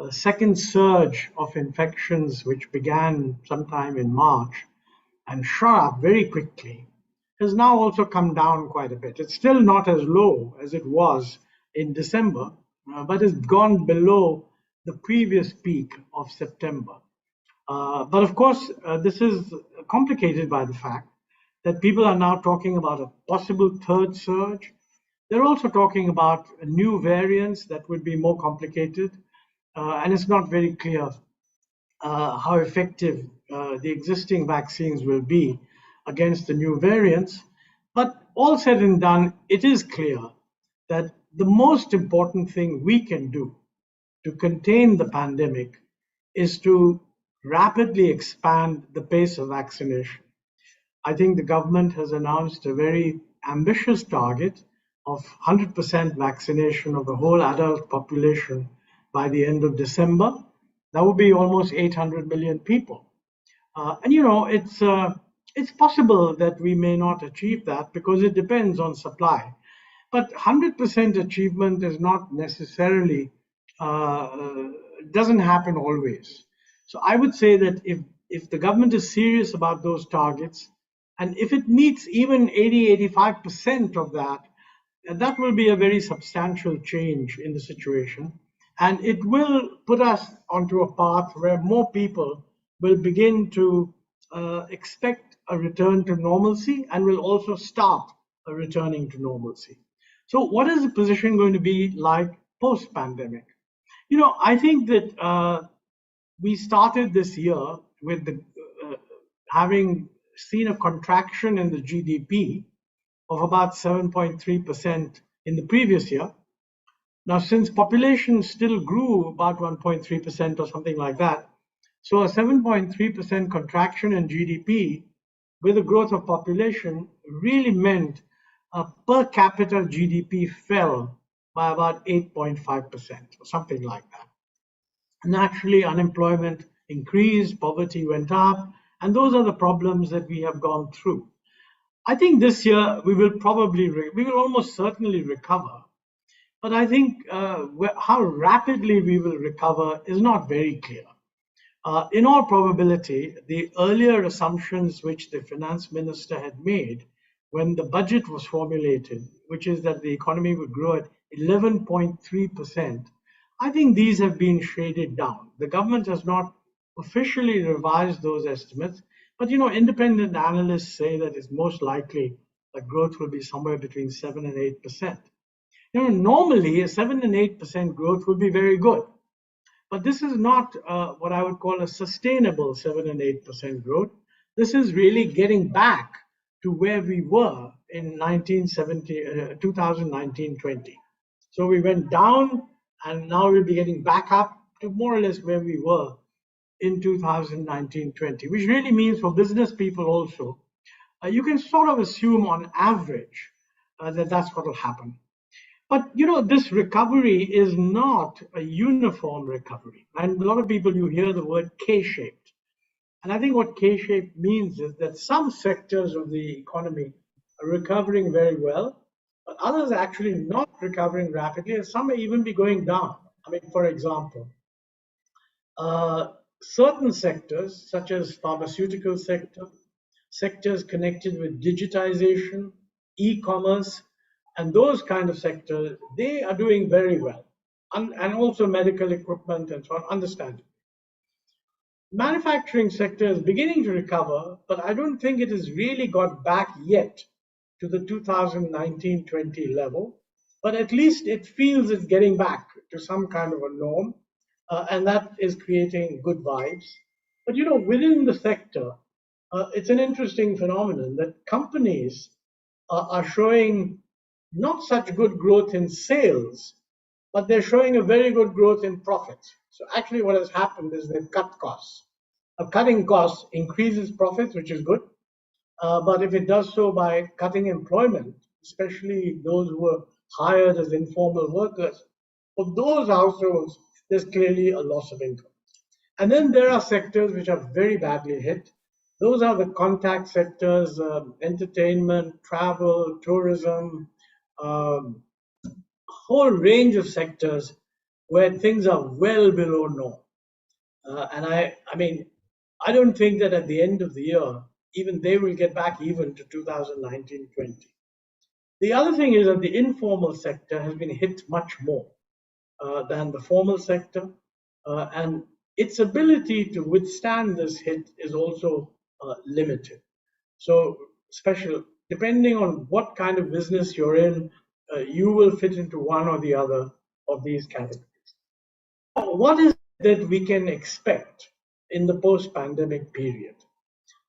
second surge of infections, which began sometime in March and shot up very quickly, has now also come down quite a bit. It's still not as low as it was in December, but it's gone below the previous peak of September. But of course, this is complicated by the fact that people are now talking about a possible third surge. They're also talking about new variants that would be more complicated, and it's not very clear how effective the existing vaccines will be against the new variants. But all said and done, it is clear that the most important thing we can do to contain the pandemic is to rapidly expand the pace of vaccination. I think the government has announced a very ambitious target of 100% vaccination of the whole adult population by the end of December. That would be almost 800 million people. And it's possible that we may not achieve that because it depends on supply. But 100% achievement is not necessarily, doesn't happen always. So I would say that if the government is serious about those targets, and if it meets even 80-85% of that, that will be a very substantial change in the situation. And it will put us onto a path where more people will begin to expect a return to normalcy and will also start returning to normalcy. So what is the position going to be like post-pandemic? I think that we started this year with having seen a contraction in the GDP of about 7.3% in the previous year. Now, since population still grew about 1.3% or something like that, so a 7.3% contraction in GDP with the growth of population really meant per capita GDP fell by about 8.5% or something like that. Naturally, unemployment increased, poverty went up, and those are the problems that we have gone through. I think this year we will almost certainly recover. But I think how rapidly we will recover is not very clear. In all probability, the earlier assumptions which the finance minister had made when the budget was formulated, which is that the economy would grow at 11.3%, I think these have been shaded down. The government has not officially revised those estimates, but independent analysts say that it's most likely that growth will be somewhere between 7 and 8%. Normally a 7 and 8% growth would be very good, but this is not what I would call a sustainable 7 and 8% growth. This is really getting back to where we were in 2019-20. So we went down and now we'll be getting back up to more or less where we were in 2019-20, which really means for business people also, you can sort of assume on average that that's what will happen. But this recovery is not a uniform recovery. And a lot of people, you hear the word K-shaped. And I think what K-shaped means is that some sectors of the economy are recovering very well, but others are actually not recovering rapidly, and some may even be going down. I mean, for example, certain sectors, such as pharmaceutical sector, sectors connected with digitization, e-commerce, and those kind of sectors, they are doing very well. And also medical equipment and so on, understandably. Manufacturing sector is beginning to recover, but I don't think it has really got back yet to the 2019-20 level. But at least it feels it's getting back to some kind of a norm, and that is creating good vibes. But within the sector, it's an interesting phenomenon that companies are showing not such good growth in sales, but they're showing a very good growth in profits. So actually what has happened is they've cut costs. Cutting costs increases profits, which is good. But if it does so by cutting employment, especially those who are hired as informal workers, for those households, there's clearly a loss of income. And then there are sectors which are very badly hit. Those are the contact sectors, entertainment, travel, tourism, um, whole range of sectors where things are well below norm. And I mean, I don't think that at the end of the year, even they will get back even to 2019-20. The other thing is that the informal sector has been hit much more than the formal sector, and its ability to withstand this hit is also limited. So, special depending on what kind of business you're in, you will fit into one or the other of these categories. What is it that we can expect in the post-pandemic period?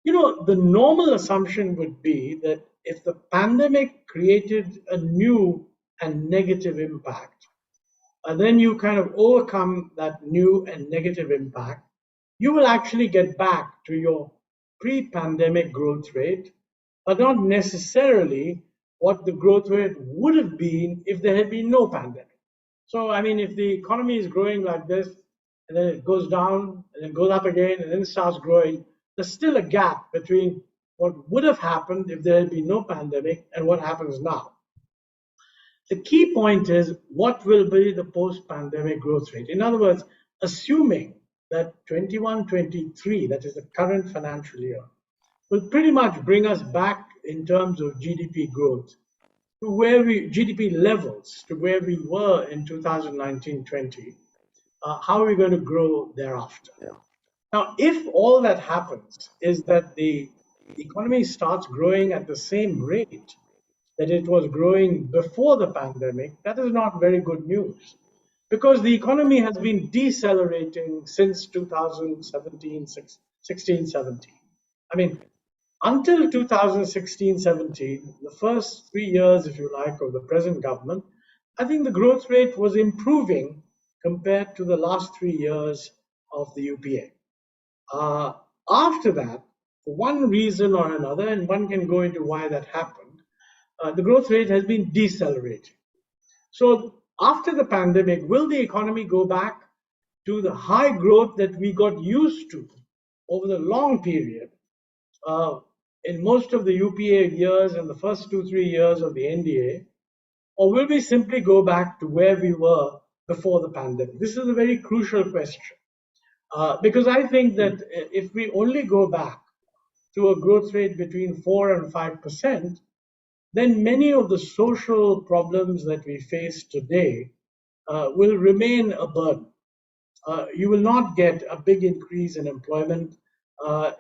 You know, the normal assumption would be that if the pandemic created a new and negative impact, and then you kind of overcome that new and negative impact, you will actually get back to your pre-pandemic growth rate, but not necessarily what the growth rate would have been if there had been no pandemic. So, I mean, if the economy is growing like this, and then it goes down, and then goes up again, and then starts growing, there's still a gap between what would have happened if there had been no pandemic and what happens now. The key point is what will be the post-pandemic growth rate? In other words, assuming that 21-23, that is the current financial year, will pretty much bring us back in terms of GDP growth to where GDP levels to where we were in 2019-20. How are we going to grow thereafter? Yeah. Now, if all that happens is that the economy starts growing at the same rate that it was growing before the pandemic, that is not very good news, because the economy has been decelerating since 2017, 16, 17. I mean, until 2016, 17, the first 3 years, if you like, of the present government, I think the growth rate was improving compared to the last 3 years of the UPA. After that, for one reason or another, and one can go into why that happened, the growth rate has been decelerating. So after the pandemic, will the economy go back to the high growth that we got used to over the long period in most of the UPA years and the first 2-3 years of the NDA, or will we simply go back to where we were before the pandemic? This is a very crucial question, because I think that if we only go back to a growth rate between 4 and 5%, then many of the social problems that we face today will remain a burden. You will not get a big increase in employment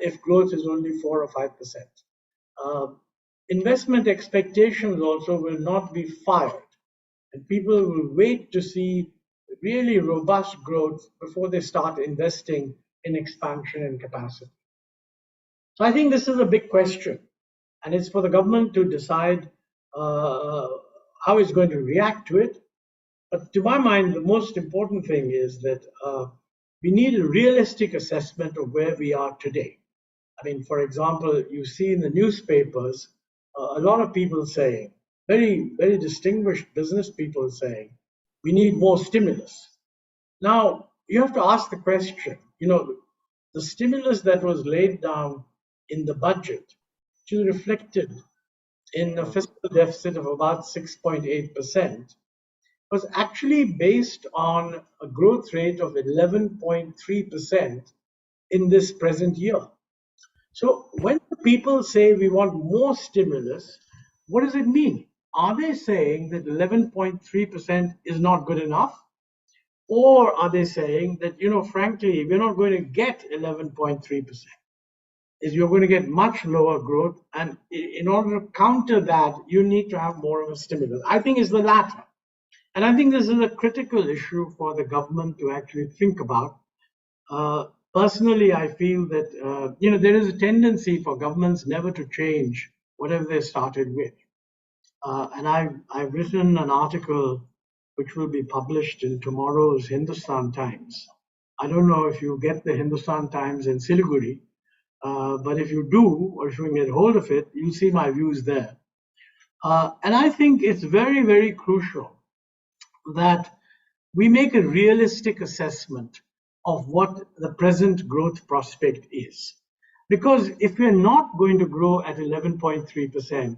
if growth is only 4 or 5%. Investment expectations also will not be fired, and people will wait to see really robust growth before they start investing in expansion and capacity. So I think this is a big question, and it's for the government to decide how it's going to react to it. But to my mind, the most important thing is that we need a realistic assessment of where we are today. I mean, for example, you see in the newspapers a lot of people saying, very, very distinguished business people saying, we need more stimulus. Now, you have to ask the question, you know, the stimulus that was laid down in the budget, which is reflected in a fiscal deficit of about 6.8%, was actually based on a growth rate of 11.3% in this present year. So when people say we want more stimulus, what does it mean? Are they saying that 11.3% is not good enough? Or are they saying that, you know, frankly, we're not going to get 11.3%? Is you're going to get much lower growth, and in order to counter that, you need to have more of a stimulus. I think it's the latter. And I think this is a critical issue for the government to actually think about. Personally, I feel that you know, there is a tendency for governments never to change whatever they started with. And I've written an article which will be published in tomorrow's Hindustan Times I don't know if you get the Hindustan Times in Siliguri, but if you do, or if you can get hold of it, you'll see my views there. And I think it's very, very crucial that we make a realistic assessment of what the present growth prospect is. Because if we're not going to grow at 11.3%,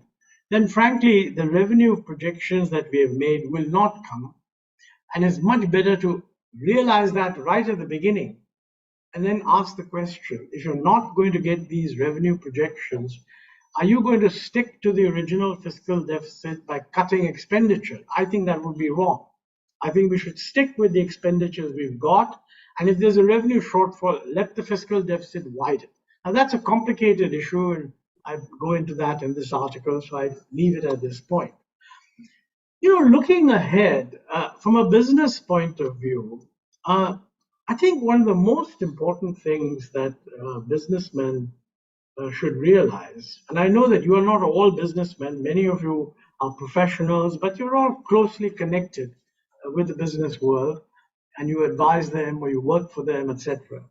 then frankly, the revenue projections that we have made will not come. And it's much better to realize that right at the beginning and then ask the question, if you're not going to get these revenue projections, are you going to stick to the original fiscal deficit by cutting expenditure? I think that would be wrong. I think we should stick with the expenditures we've got. And if there's a revenue shortfall, let the fiscal deficit widen. Now, that's a complicated issue, and I go into that in this article, so I leave it at this point. Looking ahead from a business point of view, I think one of the most important things that businessmen should realize, and I know that you are not all businessmen, many of you are professionals, but you're all closely connected with the business world, and you advise them or you work for them, etc.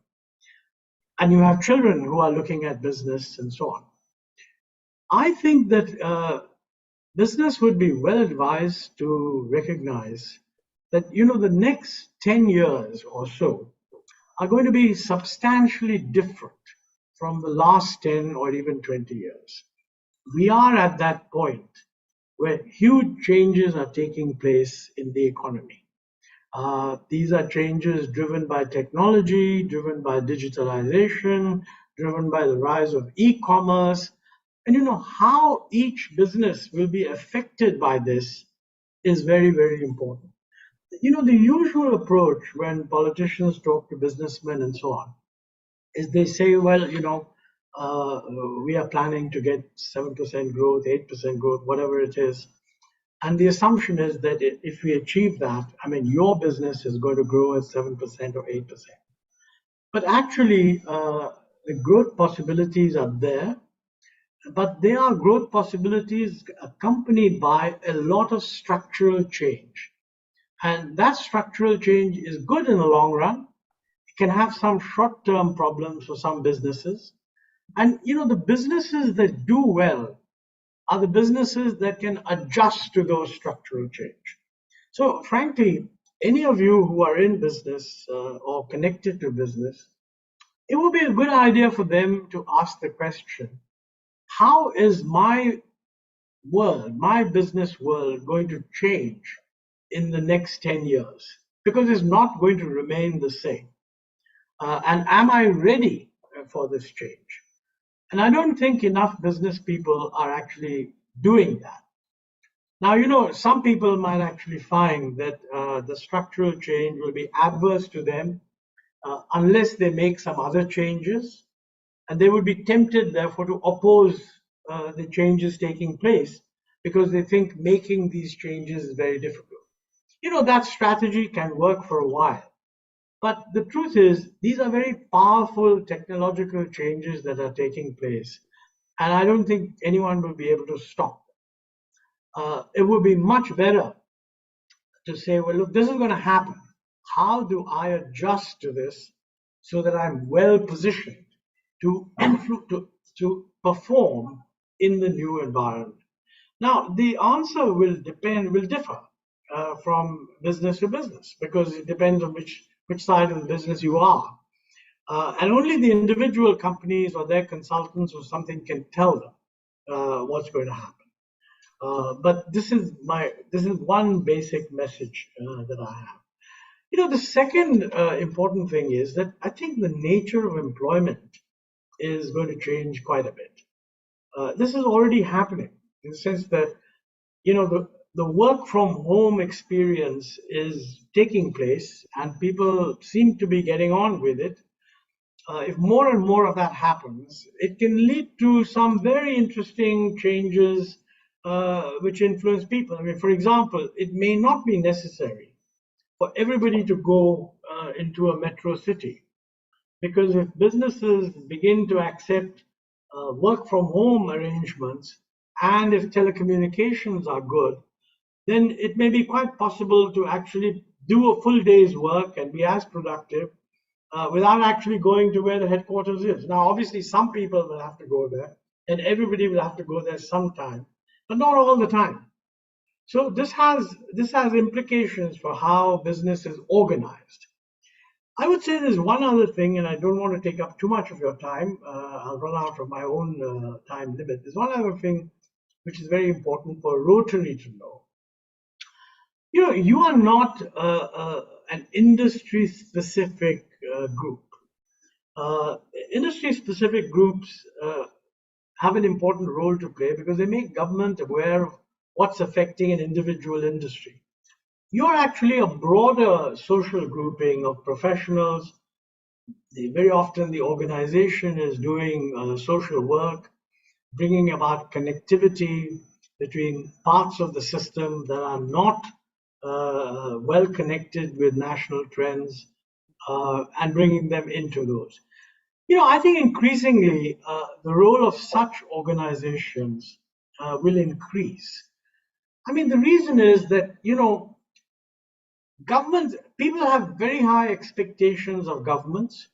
And you have children who are looking at business and so on. I think that business would be well advised to recognize that the next 10 years or so are going to be substantially different from the last 10 or even 20 years. We are at that point where huge changes are taking place in the economy. These are changes driven by technology, driven by digitalization, driven by the rise of e-commerce. And how each business will be affected by this is very, very important. The usual approach when politicians talk to businessmen and so on is they say, well, we are planning to get 7% growth, 8% growth, whatever it is. And the assumption is that if we achieve that, your business is going to grow at 7% or 8%. But actually, the growth possibilities are there, but they are growth possibilities accompanied by a lot of structural change. And that structural change is good in the long run. It can have some short-term problems for some businesses. And the businesses that do well are the businesses that can adjust to those structural change. So frankly, any of you who are in business or connected to business, it would be a good idea for them to ask the question, how is my world, my business world, going to change in the next 10 years? Because it's not going to remain the same. And am I ready for this change? And I don't think enough business people are actually doing that. Now, some people might actually find that the structural change will be adverse to them unless they make some other changes. And they would be tempted, therefore, to oppose the changes taking place because they think making these changes is very difficult. That strategy can work for a while. But the truth is, these are very powerful technological changes that are taking place. And I don't think anyone will be able to stop them. It would be much better to say, well, look, this is going to happen. How do I adjust to this so that I'm well positioned to perform in the new environment? Now, the answer will differ from business to business because it depends on which side of the business you are. And only the individual companies or their consultants or something can tell them what's going to happen. But this is one basic message that I have. The second important thing is that I think the nature of employment is going to change quite a bit. This is already happening in the sense that, the work from home experience is taking place and people seem to be getting on with it. If more and more of that happens, it can lead to some very interesting changes which influence people. For example, it may not be necessary for everybody to go into a metro city, because if businesses begin to accept work from home arrangements and if telecommunications are good, then it may be quite possible to actually do a full day's work and be as productive without actually going to where the headquarters is. Now, obviously, some people will have to go there, and everybody will have to go there sometime, but not all the time. So this has implications for how business is organized. I would say there's one other thing, and I don't want to take up too much of your time. I'll run out of my own time limit. There's one other thing which is very important for Rotary to know. You know, you are not an industry-specific group. Industry-specific groups have an important role to play because they make government aware of what's affecting an individual industry. You're actually a broader social grouping of professionals. Very often the organization is doing social work, bringing about connectivity between parts of the system that are not well connected with national trends and bringing them into those. You know, I think increasingly the role of such organizations will increase. I mean, the reason is that, you know, people have very high expectations of governments,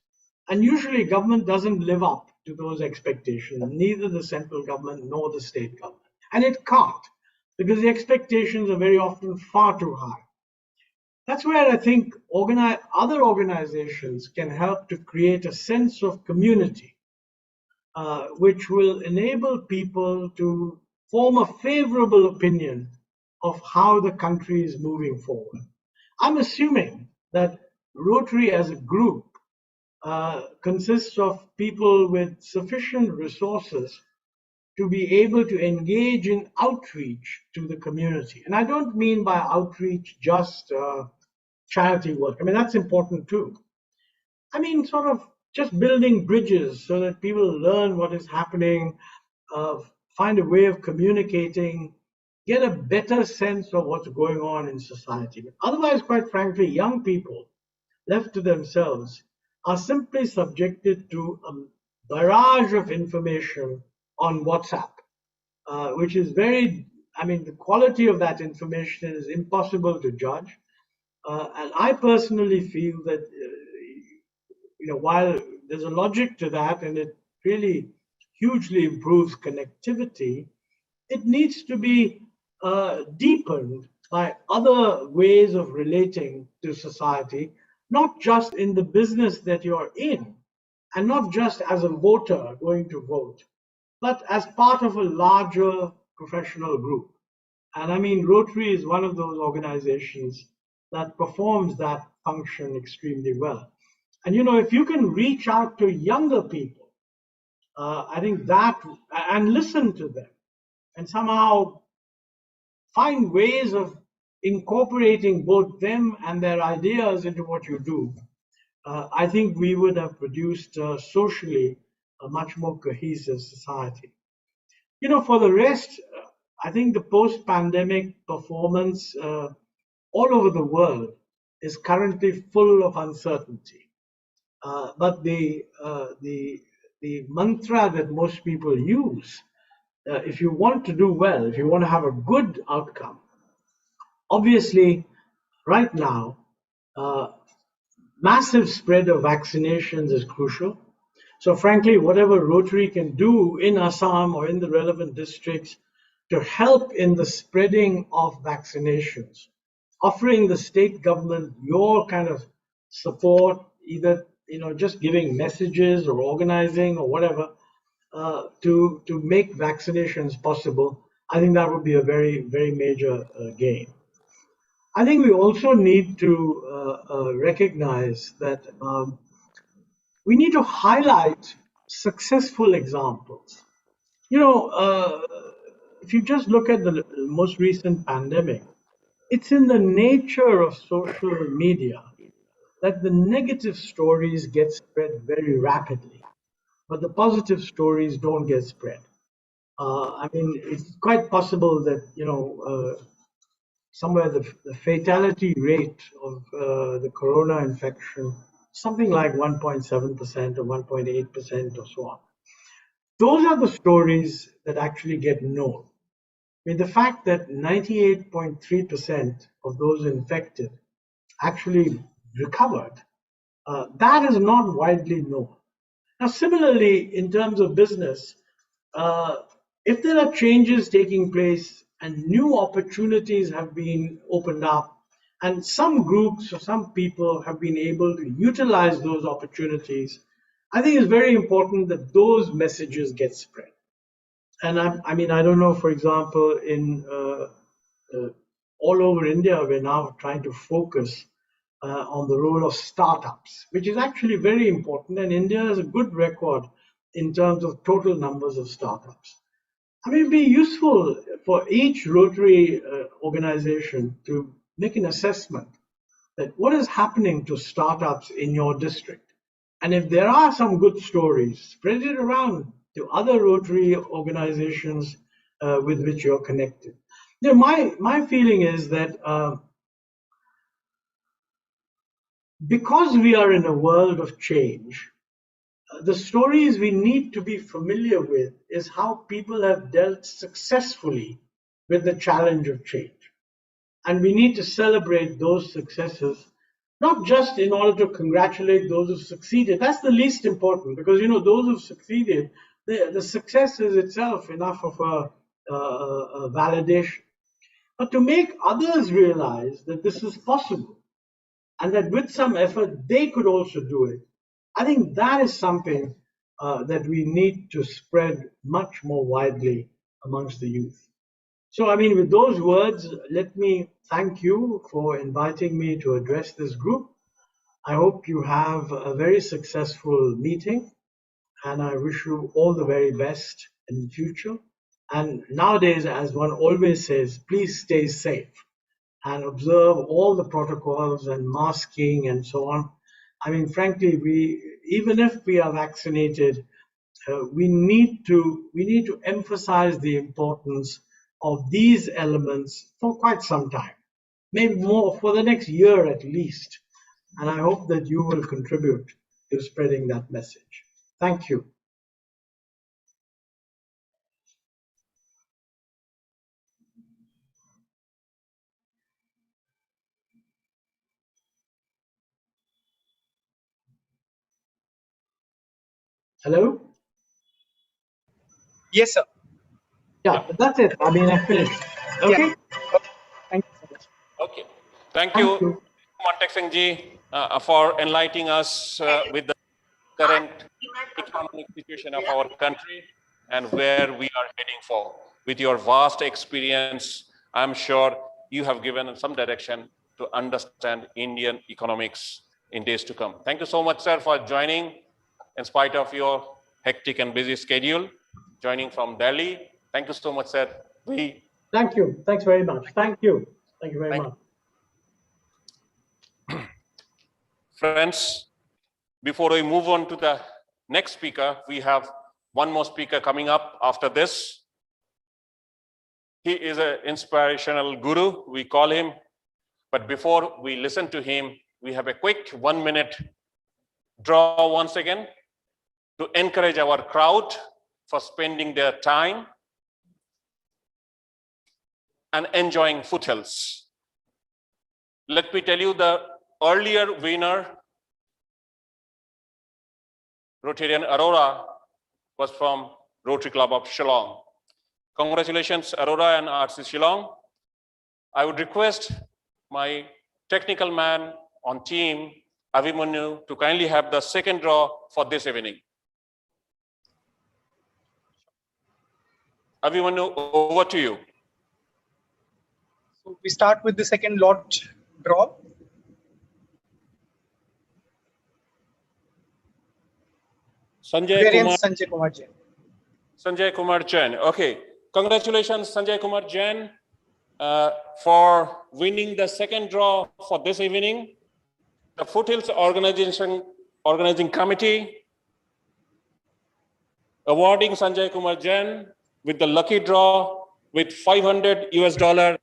and usually government doesn't live up to those expectations, neither the central government nor the state government. And it can't, because the expectations are very often far too high. That's where I think other organizations can help to create a sense of community, which will enable people to form a favorable opinion of how the country is moving forward. I'm assuming that Rotary as a group consists of people with sufficient resources to be able to engage in outreach to the community. And I don't mean by outreach just charity work. I mean, that's important too. I mean, sort of just building bridges so that people learn what is happening, find a way of communicating, get a better sense of what's going on in society. But otherwise, quite frankly, young people left to themselves are simply subjected to a barrage of information on WhatsApp, which is the quality of that information is impossible to judge. And I personally feel that, while there's a logic to that and it really hugely improves connectivity, it needs to be deepened by other ways of relating to society, not just in the business that you're in, and not just as a voter going to vote, but as part of a larger professional group. And I mean, Rotary is one of those organizations that performs that function extremely well. And if you can reach out to younger people, I think that, and listen to them, and somehow find ways of incorporating both them and their ideas into what you do, I think we would have produced socially a much more cohesive society. For the rest, I think the post-pandemic performance all over the world is currently full of uncertainty. But the mantra that most people use, if you want to do well, if you want to have a good outcome, obviously, right now, massive spread of vaccinations is crucial. So frankly, whatever Rotary can do in Assam or in the relevant districts to help in the spreading of vaccinations, offering the state government your kind of support, either just giving messages or organizing or whatever, to make vaccinations possible, I think that would be a very, very major gain. I think we also need to recognize that we need to highlight successful examples. If you just look at the most recent pandemic, it's in the nature of social media that the negative stories get spread very rapidly, but the positive stories don't get spread. It's quite possible that, somewhere the fatality rate of the corona infection, something like 1.7% or 1.8% or so on. Those are the stories that actually get known. The fact that 98.3% of those infected actually recovered That is not widely known. Now, similarly, in terms of business, if there are changes taking place and new opportunities have been opened up, and some groups or some people have been able to utilize those opportunities, I think it's very important that those messages get spread. And I mean, I don't know, for example, in all over India, we're now trying to focus on the role of startups, which is actually very important. And India has a good record in terms of total numbers of startups. I mean, it'd be useful for each Rotary organization to make an assessment that what is happening to startups in your district. And if there are some good stories, spread it around to other Rotary organizations with which you're connected. You know, my feeling is that because we are in a world of change, the stories we need to be familiar with is how people have dealt successfully with the challenge of change. And we need to celebrate those successes, not just in order to congratulate those who succeeded. That's the least important, because, you know, those who succeeded, the success is itself enough of a validation. But to make others realize that this is possible and that with some effort they could also do it, I think that is something that we need to spread much more widely amongst the youth. So, I mean, with those words, let me thank you for inviting me to address this group. I hope you have a very successful meeting, and I wish you all the very best in the future. And nowadays, as one always says, please stay safe and observe all the protocols and masking and so on. I mean, frankly, even if we are vaccinated, we need to emphasize the importance of these elements for quite some time, maybe more, for the next year at least. And I hope that you will contribute to spreading that message. Thank you. Hello? Yes, sir. Yeah, that's it. I mean, I finished. Okay? Yeah. Thank you so much. Okay. Thank Thank you, you. Mantek Singh ji, for enlightening us with the current economic situation of our country and where we are heading for. With your vast experience, I'm sure you have given some direction to understand Indian economics in days to come. Thank you so much, sir, for joining in spite of your hectic and busy schedule, joining from Delhi. Thank you so much, sir. Thank you. Thanks very much. Thank you. Thank you very much. Friends, before we move on to the next speaker, we have one more speaker coming up after this. He is an inspirational guru, we call him. But before we listen to him, we have a quick 1 minute draw once again to encourage our crowd for spending their time and enjoying Foothills. Let me tell you, the earlier winner, Rotarian Aurora, was from Rotary Club of Shillong. Congratulations, Aurora and RC Shillong. I would request my technical man on team, Avimanyu, to kindly have the second draw for this evening. Avimanyu, over to you. So we start with the second lot draw. Sanjay Kumar. Sanjay Kumar Jain. Sanjay Kumar Jain. Okay. Congratulations, Sanjay Kumar Jain, for winning the second draw for this evening. The Foothills Organizing Committee awarding Sanjay Kumar Jain with the lucky draw with $500 US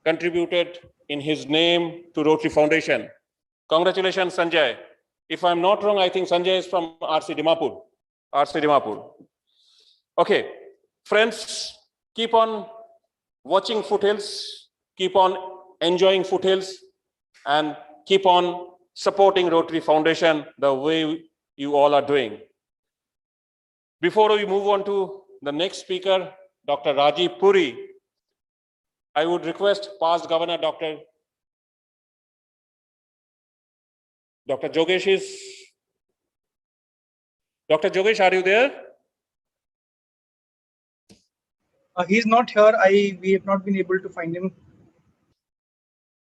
contributed in his name to Rotary Foundation. Congratulations, Sanjay. If I'm not wrong, I think Sanjay is from RC Dimapur. RC Dimapur. Okay, friends, keep on watching Foothills, keep on enjoying Foothills, and keep on supporting Rotary Foundation the way you all are doing. Before we move on to the next speaker, Dr. Rajiv Puri, I would request past Governor Dr. Jogesh is. Dr. Jogesh, are you there? He is not here. We have not been able to find him.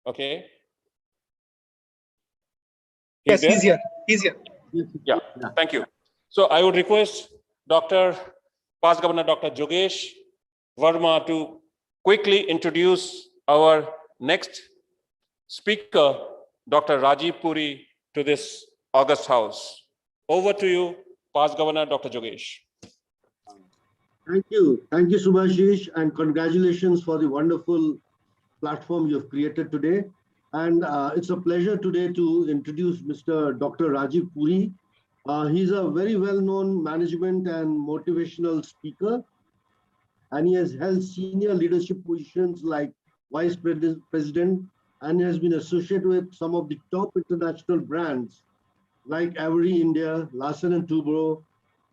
Okay. Yes, there? he's here. He's here. Yeah, thank you. So I would request past Governor Dr. Jogesh Verma to quickly introduce our next speaker, Dr. Rajiv Puri, to this August House. Over to you, past Governor Dr. Jogesh. Thank you. Thank you, Subhashish, and congratulations for the wonderful platform you've created today. And it's a pleasure today to introduce Mr. Dr. Rajiv Puri. He's a very well-known management and motivational speaker, and he has held senior leadership positions like Vice President and has been associated with some of the top international brands like Avery India, Larsen & Toubro,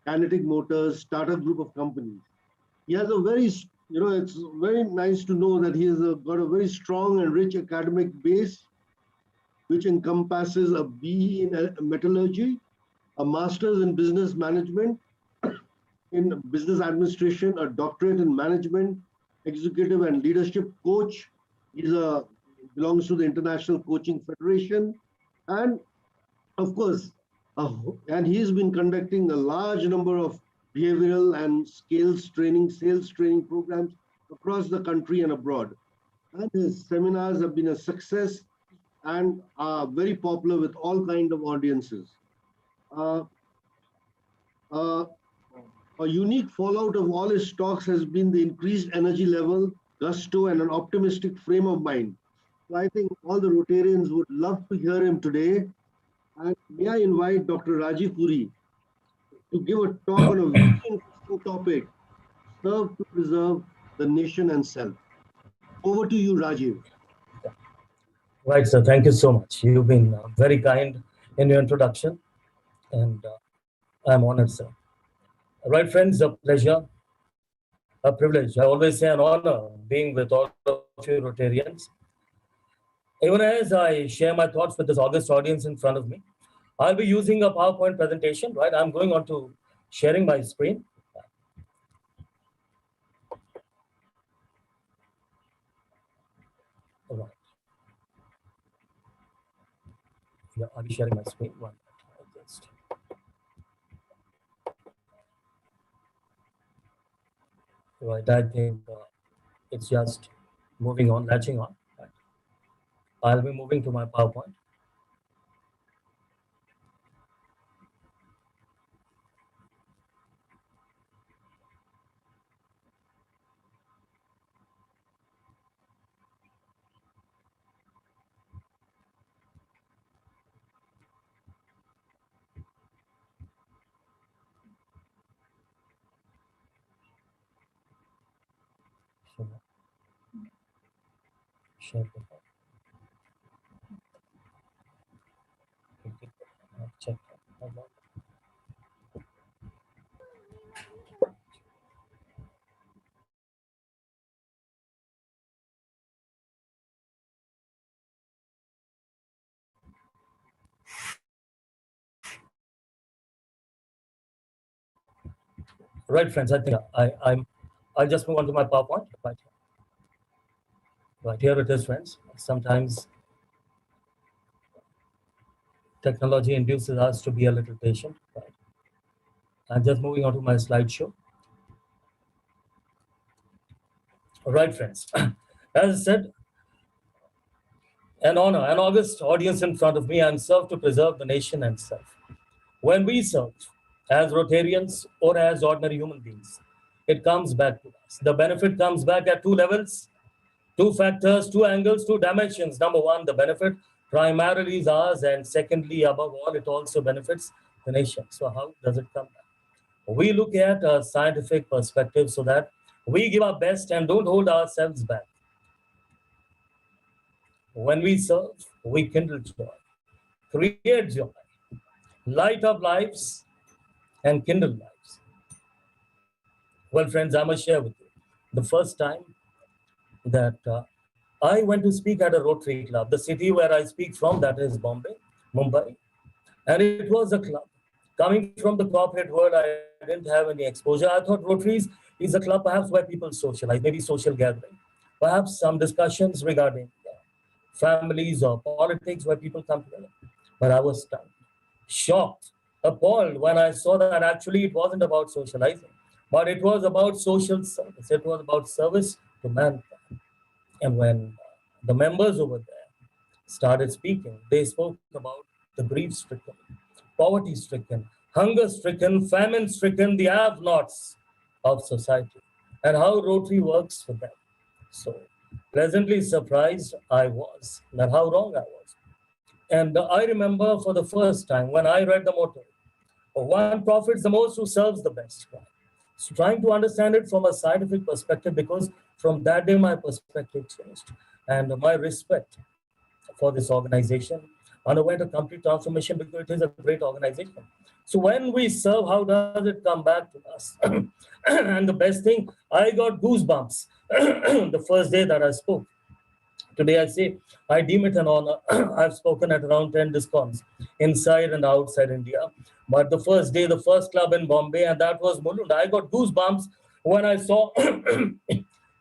Kinetic Motors, Tata Group of companies. He has a very, it's very nice to know that he has got a very strong and rich academic base, which encompasses a BE in metallurgy, a master's in business management, in business administration, a doctorate in management, executive and leadership coach. He belongs to the International Coaching Federation, and of course, and he's been conducting a large number of behavioral and sales training programs across the country and abroad. And his seminars have been a success and are very popular with all kinds of audiences. A unique fallout of all his talks has been the increased energy level, gusto, and an optimistic frame of mind. So I think all the Rotarians would love to hear him today. And may I invite Dr. Rajiv Puri to give a talk on a very interesting topic, serve to preserve the nation and self. Over to you, Rajiv. Right, sir. Thank you so much. You've been very kind in your introduction, and I'm honored, sir. Right, friends, a pleasure, a privilege. I always say an honor being with all of you Rotarians. Even as I share my thoughts with this august audience in front of me, I'll be using a PowerPoint presentation, right? I'm going on to sharing my screen. All right. Yeah, I'll be sharing my screen. One minute. Just... Right, I think it's just moving on, latching on. Right. I'll be moving to my PowerPoint. Share the check. Right, friends. I think I'll just move on to my PowerPoint. Right here it is, friends. Sometimes technology induces us to be a little patient. Right. I'm just moving on to my slideshow. All right, friends. As I said, an honor, an august audience in front of me, and serve to preserve the nation and self. When we serve as Rotarians or as ordinary human beings, it comes back to us. The benefit comes back at two levels, two factors, two angles, two dimensions. Number one, the benefit primarily is ours, and secondly, above all, it also benefits the nation. So how does it come back? We look at a scientific perspective so that we give our best and don't hold ourselves back. When we serve, we kindle joy. create joy, light up lives, and kindle lives. Well, friends, I must share with you the first time that I went to speak at a Rotary Club. The city where I speak from, that is Bombay, Mumbai. And it was a club. Coming from the corporate world, I didn't have any exposure. I thought Rotaries is a club perhaps where people socialize, maybe social gathering, perhaps some discussions regarding families or politics where people come together. But I was stunned, shocked, appalled when I saw that actually it wasn't about socializing, but it was about social service. It was about service to mankind. And when the members over there started speaking, they spoke about the grief stricken, poverty stricken, hunger stricken, famine stricken, the have nots of society, and how Rotary works for them. So pleasantly surprised I was that how wrong I was. And I remember for the first time when I read the motto, one profits the most who serves the best. So trying to understand it from a scientific perspective, because from that day my perspective changed, and my respect for this organization underwent a complete transformation because it is a great organization. So when we serve, how does it come back to us? And the best thing, I got goosebumps the first day that I spoke. Today I say, I deem it an honor. I've spoken at around 10 discons inside and outside India. But the first day, the first club in Bombay, and that was Mulund. I got goosebumps when I saw,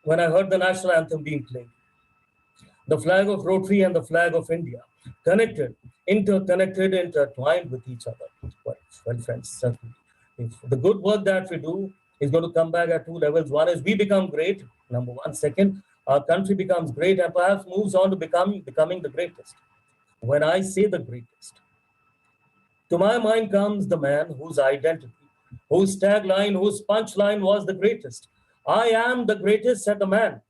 when I heard the national anthem being played. The flag of Rotary and the flag of India, connected, interconnected, intertwined with each other. Well, friends, certainly, if the good work that we do is going to come back at two levels. One is we become great, number one. Second, our country becomes great and perhaps moves on to becoming the greatest. When I say the greatest, to my mind comes the man whose identity, whose tagline, whose punchline was the greatest. I am the greatest, said the man.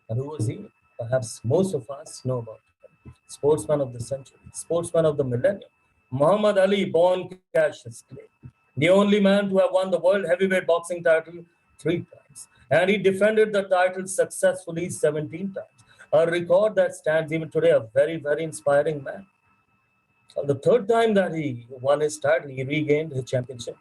And who was he? Perhaps most of us know about him. Sportsman of the century, sportsman of the millennium. Muhammad Ali, born Cassius Clay, the only man to have won the world heavyweight boxing title 3 times. And he defended the title successfully 17 times. A record that stands even today, a very, very inspiring man. The third time that he won his title, he regained his championship.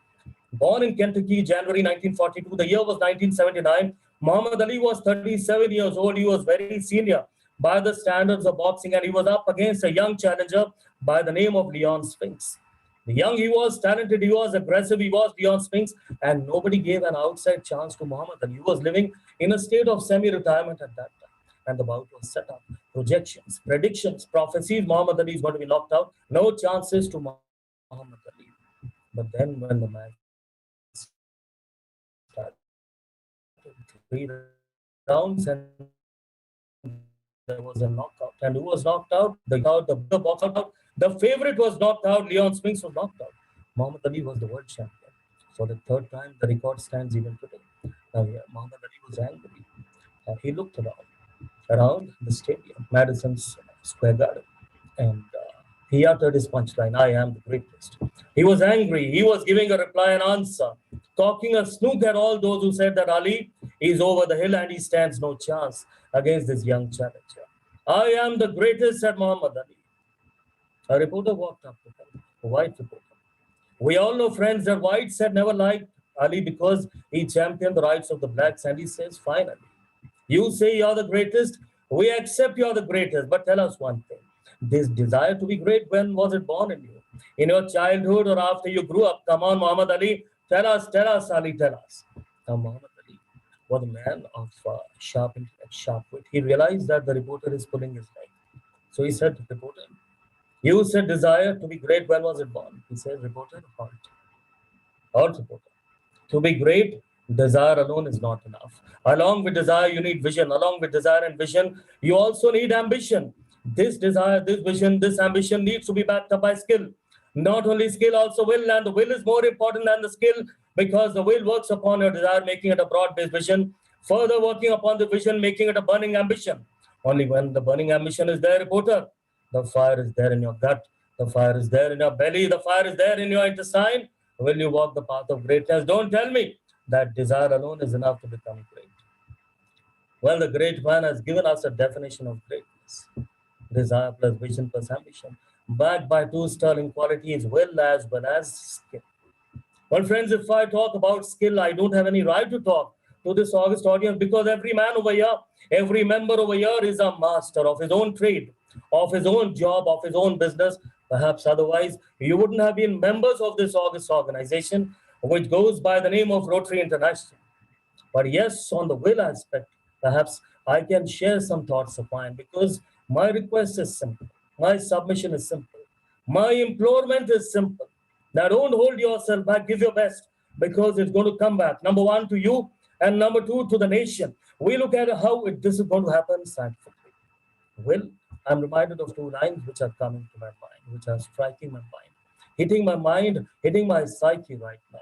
Born in Kentucky, January 1942, the year was 1979. Muhammad Ali was 37 years old. He was very senior by the standards of boxing, and he was up against a young challenger by the name of Leon Spinks. The young he was, talented he was, aggressive he was, Leon Spinks, and nobody gave an outside chance to Muhammad Ali. He was living in a state of semi-retirement at that time, and the bout was set up. Projections, predictions, prophecies, Muhammad Ali is going to be knocked out. No chances to Muhammad Ali. But then when the match started, 3 rounds and there was a knockout. And who was knocked out? The box out. The favorite was knocked out. Leon Spinks was knocked out. Muhammad Ali was the world champion. For the third time, the record stands even today. Now, yeah, Muhammad Ali was angry. He looked around the stadium, Madison Square Garden, and he uttered his punchline, I am the greatest. He was angry. He was giving a reply and answer, talking a snook at all those who said that Ali is over the hill and he stands no chance against this young challenger. I am the greatest, said Muhammad Ali. A reporter walked up to him, a white reporter. We all know, friends, that whites had never liked Ali because he championed the rights of the blacks, and he says, finally, you say you're the greatest, we accept you're the greatest, but tell us one thing. This desire to be great, when was it born in you? In your childhood or after you grew up? Come on, Muhammad Ali, tell us, Ali, tell us. Now, Muhammad Ali was a man of sharp intellect, sharp wit. He realized that the reporter is pulling his leg. So he said to the reporter, you said desire to be great, when was it born? He said, reporter, halt. Halt, reporter. To be great, desire alone is not enough. Along with desire, you need vision. Along with desire and vision, you also need ambition. This desire, this vision, this ambition needs to be backed up by skill. Not only skill, also will, and the will is more important than the skill, because the will works upon your desire, making it a broad-based vision, further working upon the vision, making it a burning ambition. Only when the burning ambition is there, reporter, the fire is there in your gut, the fire is there in your belly, the fire is there in your intestine, will you walk the path of greatness? Don't tell me that desire alone is enough to become great. Well, the great man has given us a definition of greatness. Desire plus vision plus ambition. backed by two sterling qualities, will as well as skill. Well, friends, if I talk about skill, I don't have any right to talk to this august audience because every man over here, every member over here is a master of his own trade, of his own job, of his own business. Perhaps otherwise, you wouldn't have been members of this august organization, which goes by the name of Rotary International. But yes, on the will aspect, perhaps I can share some thoughts of mine because my request is simple. My submission is simple. My implorement is simple. Now don't hold yourself back, give your best because it's going to come back. Number one, to you, and number two, to the nation. We look at how this is going to happen scientifically. Well, I'm reminded of two lines which are coming to my mind, which are striking my mind, hitting my psyche right now.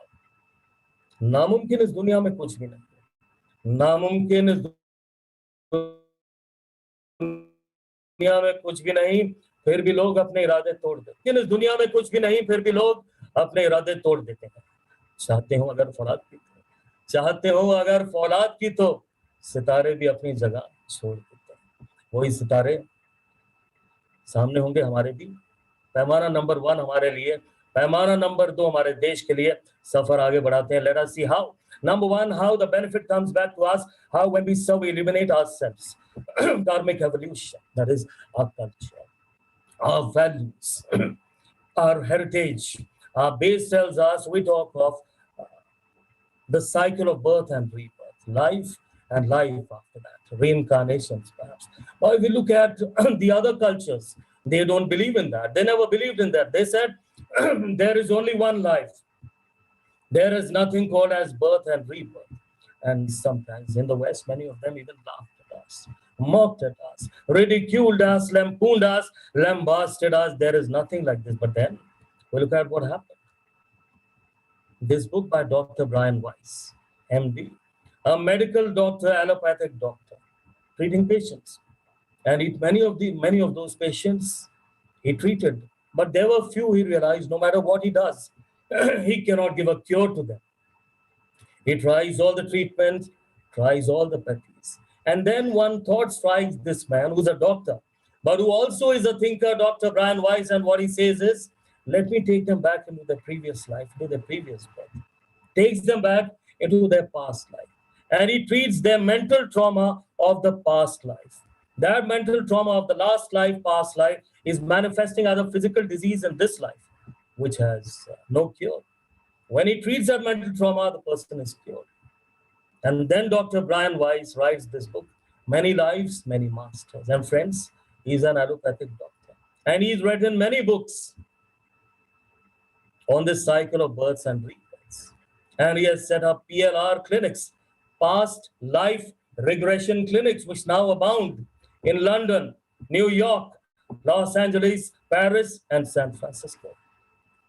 नामुमकिन इस दुनिया में कुछ भी नहीं, नामुमकिन इस दुनिया में कुछ भी नहीं, फिर भी लोग अपने इरादे तोड़ देते हैं। इस दुनिया में कुछ भी नहीं, फिर भी लोग अपने इरादे तोड़ देते हैं। चाहते हो अगर फौलाद की तो सितारे भी अपनी जगह छोड़ देते हैं। वही सितारे सामने होंगे हमारे भी। पैमाना नंबर 1 हमारे लिए, पैमाना नंबर 2 हमारे देश के लिए सफर आगे बढ़ाते हैं। Let us see how. Number 1, how the benefit comes back to us, how when we serve, we eliminate ourselves. Karmic evolution, that is our culture, our values, our heritage. Our base tells us, we talk of the cycle of birth and rebirth, life and life after that, reincarnations perhaps. Or if we look at the other cultures, they don't believe in that. They never believed in that. They said, there is only one life. There is nothing called as birth and rebirth. And sometimes in the West, many of them even laughed at us, mocked at us, ridiculed us, lampooned us, lambasted us. There is nothing like this. But then we look at what happened. This book by Dr. Brian Weiss, MD, a medical doctor, allopathic doctor, treating patients. And many of those patients he treated, but there were few he realized no matter what he does, he cannot give a cure to them. He tries all the treatments, tries all the practice. And then one thought strikes this man who's a doctor, but who also is a thinker, Dr. Brian Weiss, and what he says is, let me take them back into their previous life, into their previous birth. Takes them back into their past life. And he treats their mental trauma of the past life. That mental trauma of the last life, past life, is manifesting as a physical disease in this life, which has no cure. When he treats that mental trauma, the person is cured. And then Dr. Brian Weiss writes this book, Many Lives, Many Masters. And friends, he's an allopathic doctor. And he's written many books on this cycle of births and rebirths. And he has set up PLR clinics, past life regression clinics, which now abound in London, New York, Los Angeles, Paris, and San Francisco.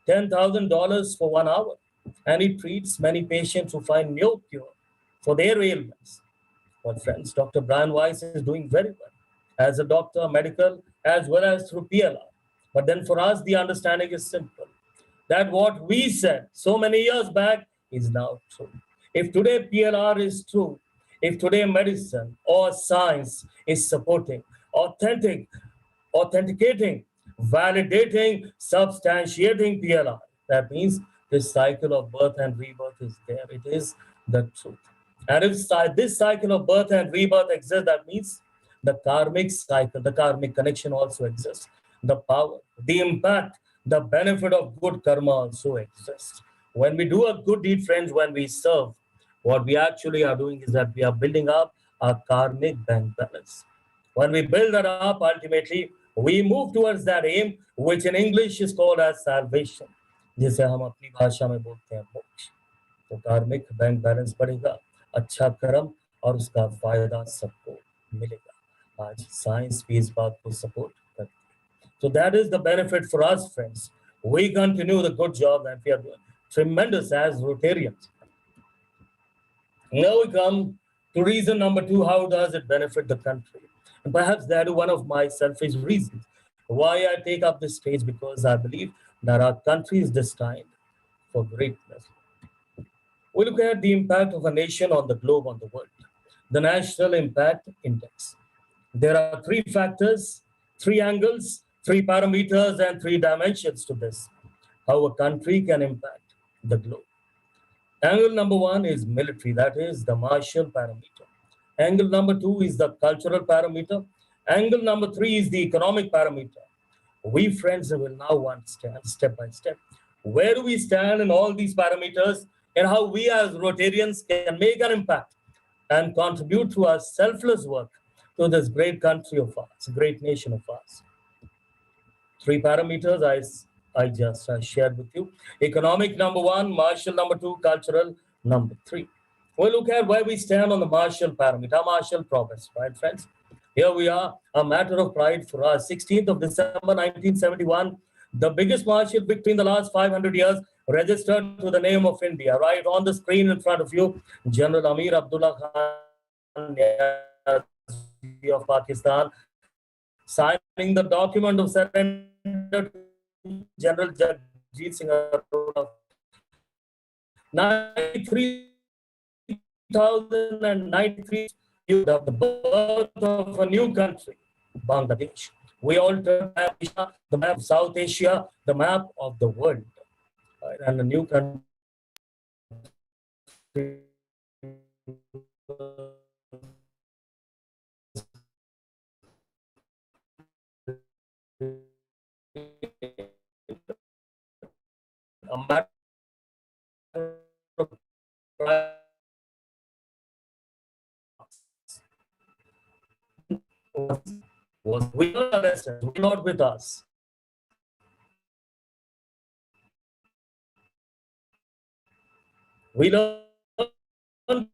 $10,000 for 1 hour. And he treats many patients who find no cure for their ailments. But friends, Dr. Brian Weiss is doing very well as a doctor, medical, as well as through PLR. But then for us, the understanding is simple, that what we said so many years back is now true. If today PLR is true, if today medicine or science is supporting, authenticating, validating, substantiating PLR, that means this cycle of birth and rebirth is there. It is the truth. And if this cycle of birth and rebirth exists, that means the karmic cycle, the karmic connection also exists. The power, the impact, the benefit of good karma also exists. When we do a good deed, friends, when we serve, what we actually are doing is that we are building up our karmic bank balance. When we build that up, ultimately, we move towards that aim, which in English is called as salvation. जिसे हम अपनी भाषा में बोलते हैं मोक्ष। तो कार्मिक बैंक बैलेंस बढ़ेगा, अच्छा कर्म और उसका फायदा सबको मिलेगा। आज साइंस भी इस बात को सपोर्ट करती है। So that is the benefit for us, friends. We continue the good job that we are doing. Tremendous as Rotarians. Now we come to reason number 2, how does it benefit the country? And perhaps that is one of my selfish reasons why I take up this stage, because I believe that our country is destined for greatness. We look at the impact of a nation on the globe, on the world. The National Impact Index. There are 3 factors, 3 angles Three parameters and three dimensions to this, how a country can impact the globe. Angle number one is military, that is the martial parameter. Angle number two is the cultural parameter. Angle number three is the economic parameter. We friends will now understand step by step where do we stand in all these parameters and how we as Rotarians can make an impact and contribute to our selfless work to this great country of ours, great nation of ours. Three parameters I just shared with you. Economic number one, martial number two, cultural number three. We'll look at where we stand on the martial parameter, martial progress, right, friends? Here we are, a matter of pride for us. 16th of December, 1971, the biggest martial victory in the last 500 years, registered to the name of India. Right on the screen in front of you, General Amir Abdullah Khan of Pakistan, signing the document of surrender to General Jagjit Singh of 93,093, the birth of a new country, Bangladesh. We all turn the map of South Asia, the map of the world, right? And a new country. A matter of pride was we are not with us. We learned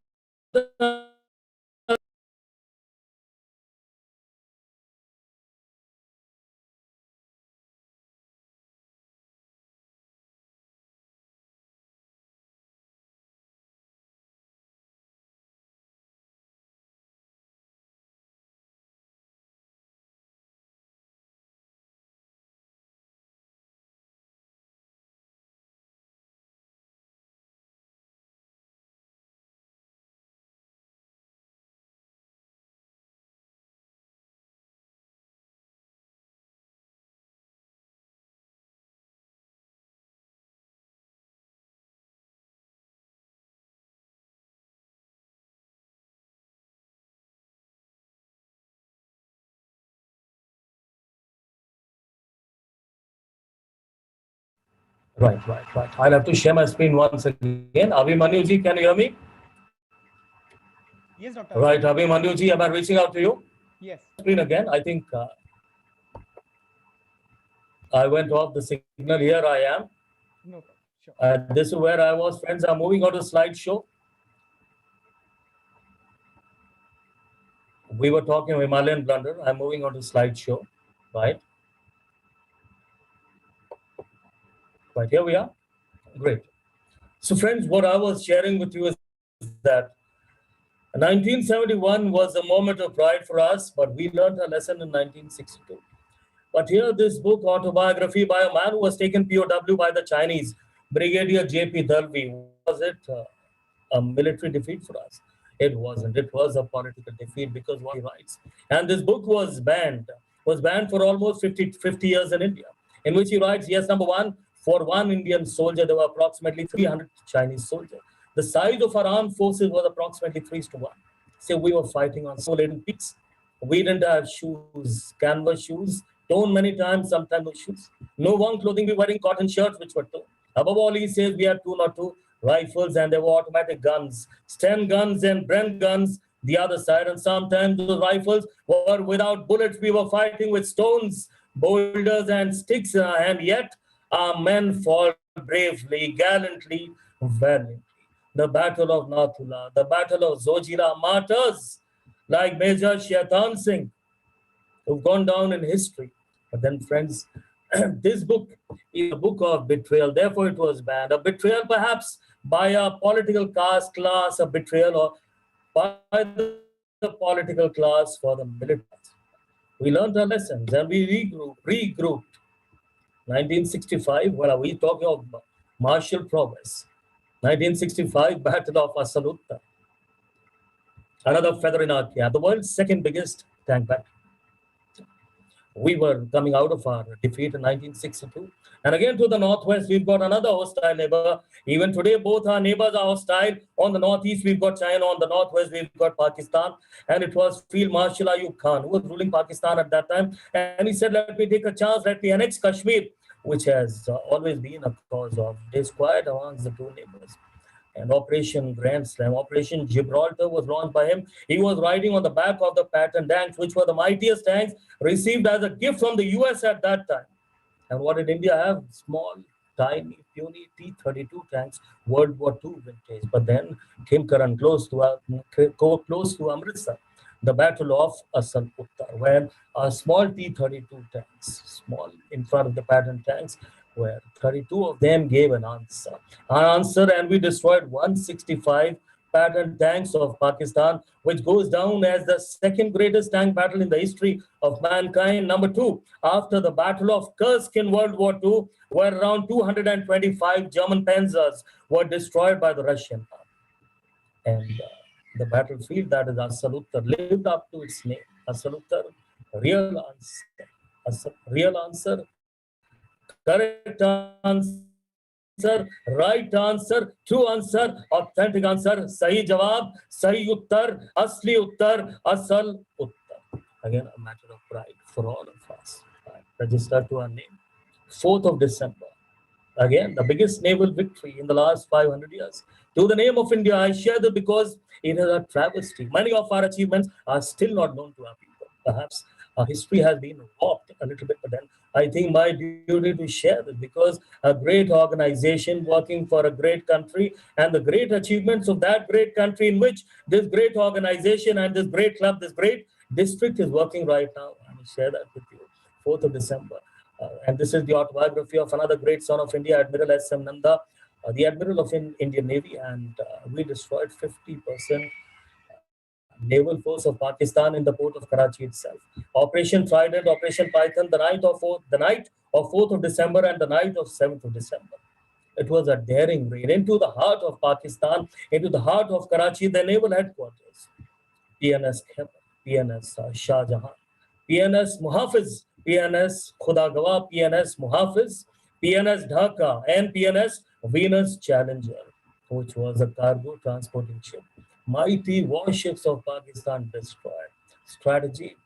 right. I'll have to share my screen once again. Abhimanyu ji, can you hear me? Yes, Dr. Right, Abhimanyu ji, am I reaching out to you? Yes. Screen again. I think I went off the signal. Here I am. No problem. Sure. This is where I was, friends. I'm moving on to slideshow. We were talking of Himalayan blunder. I'm moving on to slideshow, right? Right, here we are. Great. So, friends, what I was sharing with you is that 1971 was a moment of pride for us, but we learned a lesson in 1962. But here, this book, autobiography by a man who was taken POW by the Chinese, Brigadier J.P. Dalvi, was it a military defeat for us? It wasn't. It was a political defeat because what he writes. And this book was banned for almost 50 years in India, in which he writes, yes, number one, for one Indian soldier, there were approximately 300 Chinese soldiers. The size of our armed forces was approximately 3:1. So we were fighting on snow-laden peaks. We didn't have shoes, canvas shoes, torn many times, sometimes no shoes. No warm clothing, we were wearing cotton shirts, which were torn. Above all, he says we had 202 rifles and there were automatic guns, Sten guns and Brent guns the other side. And sometimes the rifles were without bullets. We were fighting with stones, boulders and sticks. And yet our men fought bravely, gallantly, valiantly. The Battle of Nathula, the Battle of Zojila, martyrs like Major Shaitan Singh, who've gone down in history. But then, friends, this book is a book of betrayal. Therefore, it was banned. A betrayal, perhaps, by a political caste class, a betrayal or by the political class for the military. We learned our lessons and we regrouped. 1965, what are we talking of? Martial progress. 1965, Battle of Asalutta. Another feather in our cap. The world's second biggest tank battle. We were coming out of our defeat in 1962. And again, to the northwest, we've got another hostile neighbor. Even today, both our neighbors are hostile. On the northeast, we've got China. On the northwest, we've got Pakistan. And it was Field Marshal Ayub Khan who was ruling Pakistan at that time. And he said, let me take a chance, let me annex Kashmir, which has always been a cause of disquiet amongst the two neighbors. And Operation Grand Slam, Operation Gibraltar was launched by him. He was riding on the back of the Patton tanks, which were the mightiest tanks received as a gift from the US at that time. And what did India have? Small, tiny, puny T-32 tanks, World War II vintage. But then came Karan close to Amritsar, the Battle of Asal Uttar, where a small T-32 tanks, small in front of the Patton tanks, where 32 of them gave an answer, and we destroyed 165 Patton tanks of Pakistan, which goes down as the second greatest tank battle in the history of mankind. Number two, after the Battle of Kursk in World War II, where around 225 German panzers were destroyed by the Russian army. And the battlefield, that is Asal Uttar, lived up to its name. Asal Uttar, real answer, real answer, correct answer, right answer, true answer, authentic answer, sahi jawab, sahi uttar, asli uttar, asal uttar. Again, a matter of pride for all of us. Registered to our name. 4th of December. Again, the biggest naval victory in the last 500 years. To the name of India, I share that because it is a travesty. Many of our achievements are still not known to our people. Perhaps our history has been warped a little bit, but then I think my duty to share this, because a great organization working for a great country and the great achievements of that great country in which this great organization and this great club, this great district is working right now. I will share that with you. 4th of December. And this is the autobiography of another great son of India, Admiral S.M. Nanda, the Admiral of Indian Navy, and we destroyed 50% naval force of Pakistan in the port of Karachi itself. Operation Trident, Operation Python, the night of 4th of December and the night of 7th of December. It was a daring raid into the heart of Pakistan, into the heart of Karachi, the naval headquarters. PNS Khyber, PNS Shah Jahan, PNS Muhafiz, PNS Khudagawa, PNS Muhafiz, PNS Dhaka, and PNS Venus Challenger, which was a cargo transporting ship. Mighty warships of Pakistan destroyed. Strategy,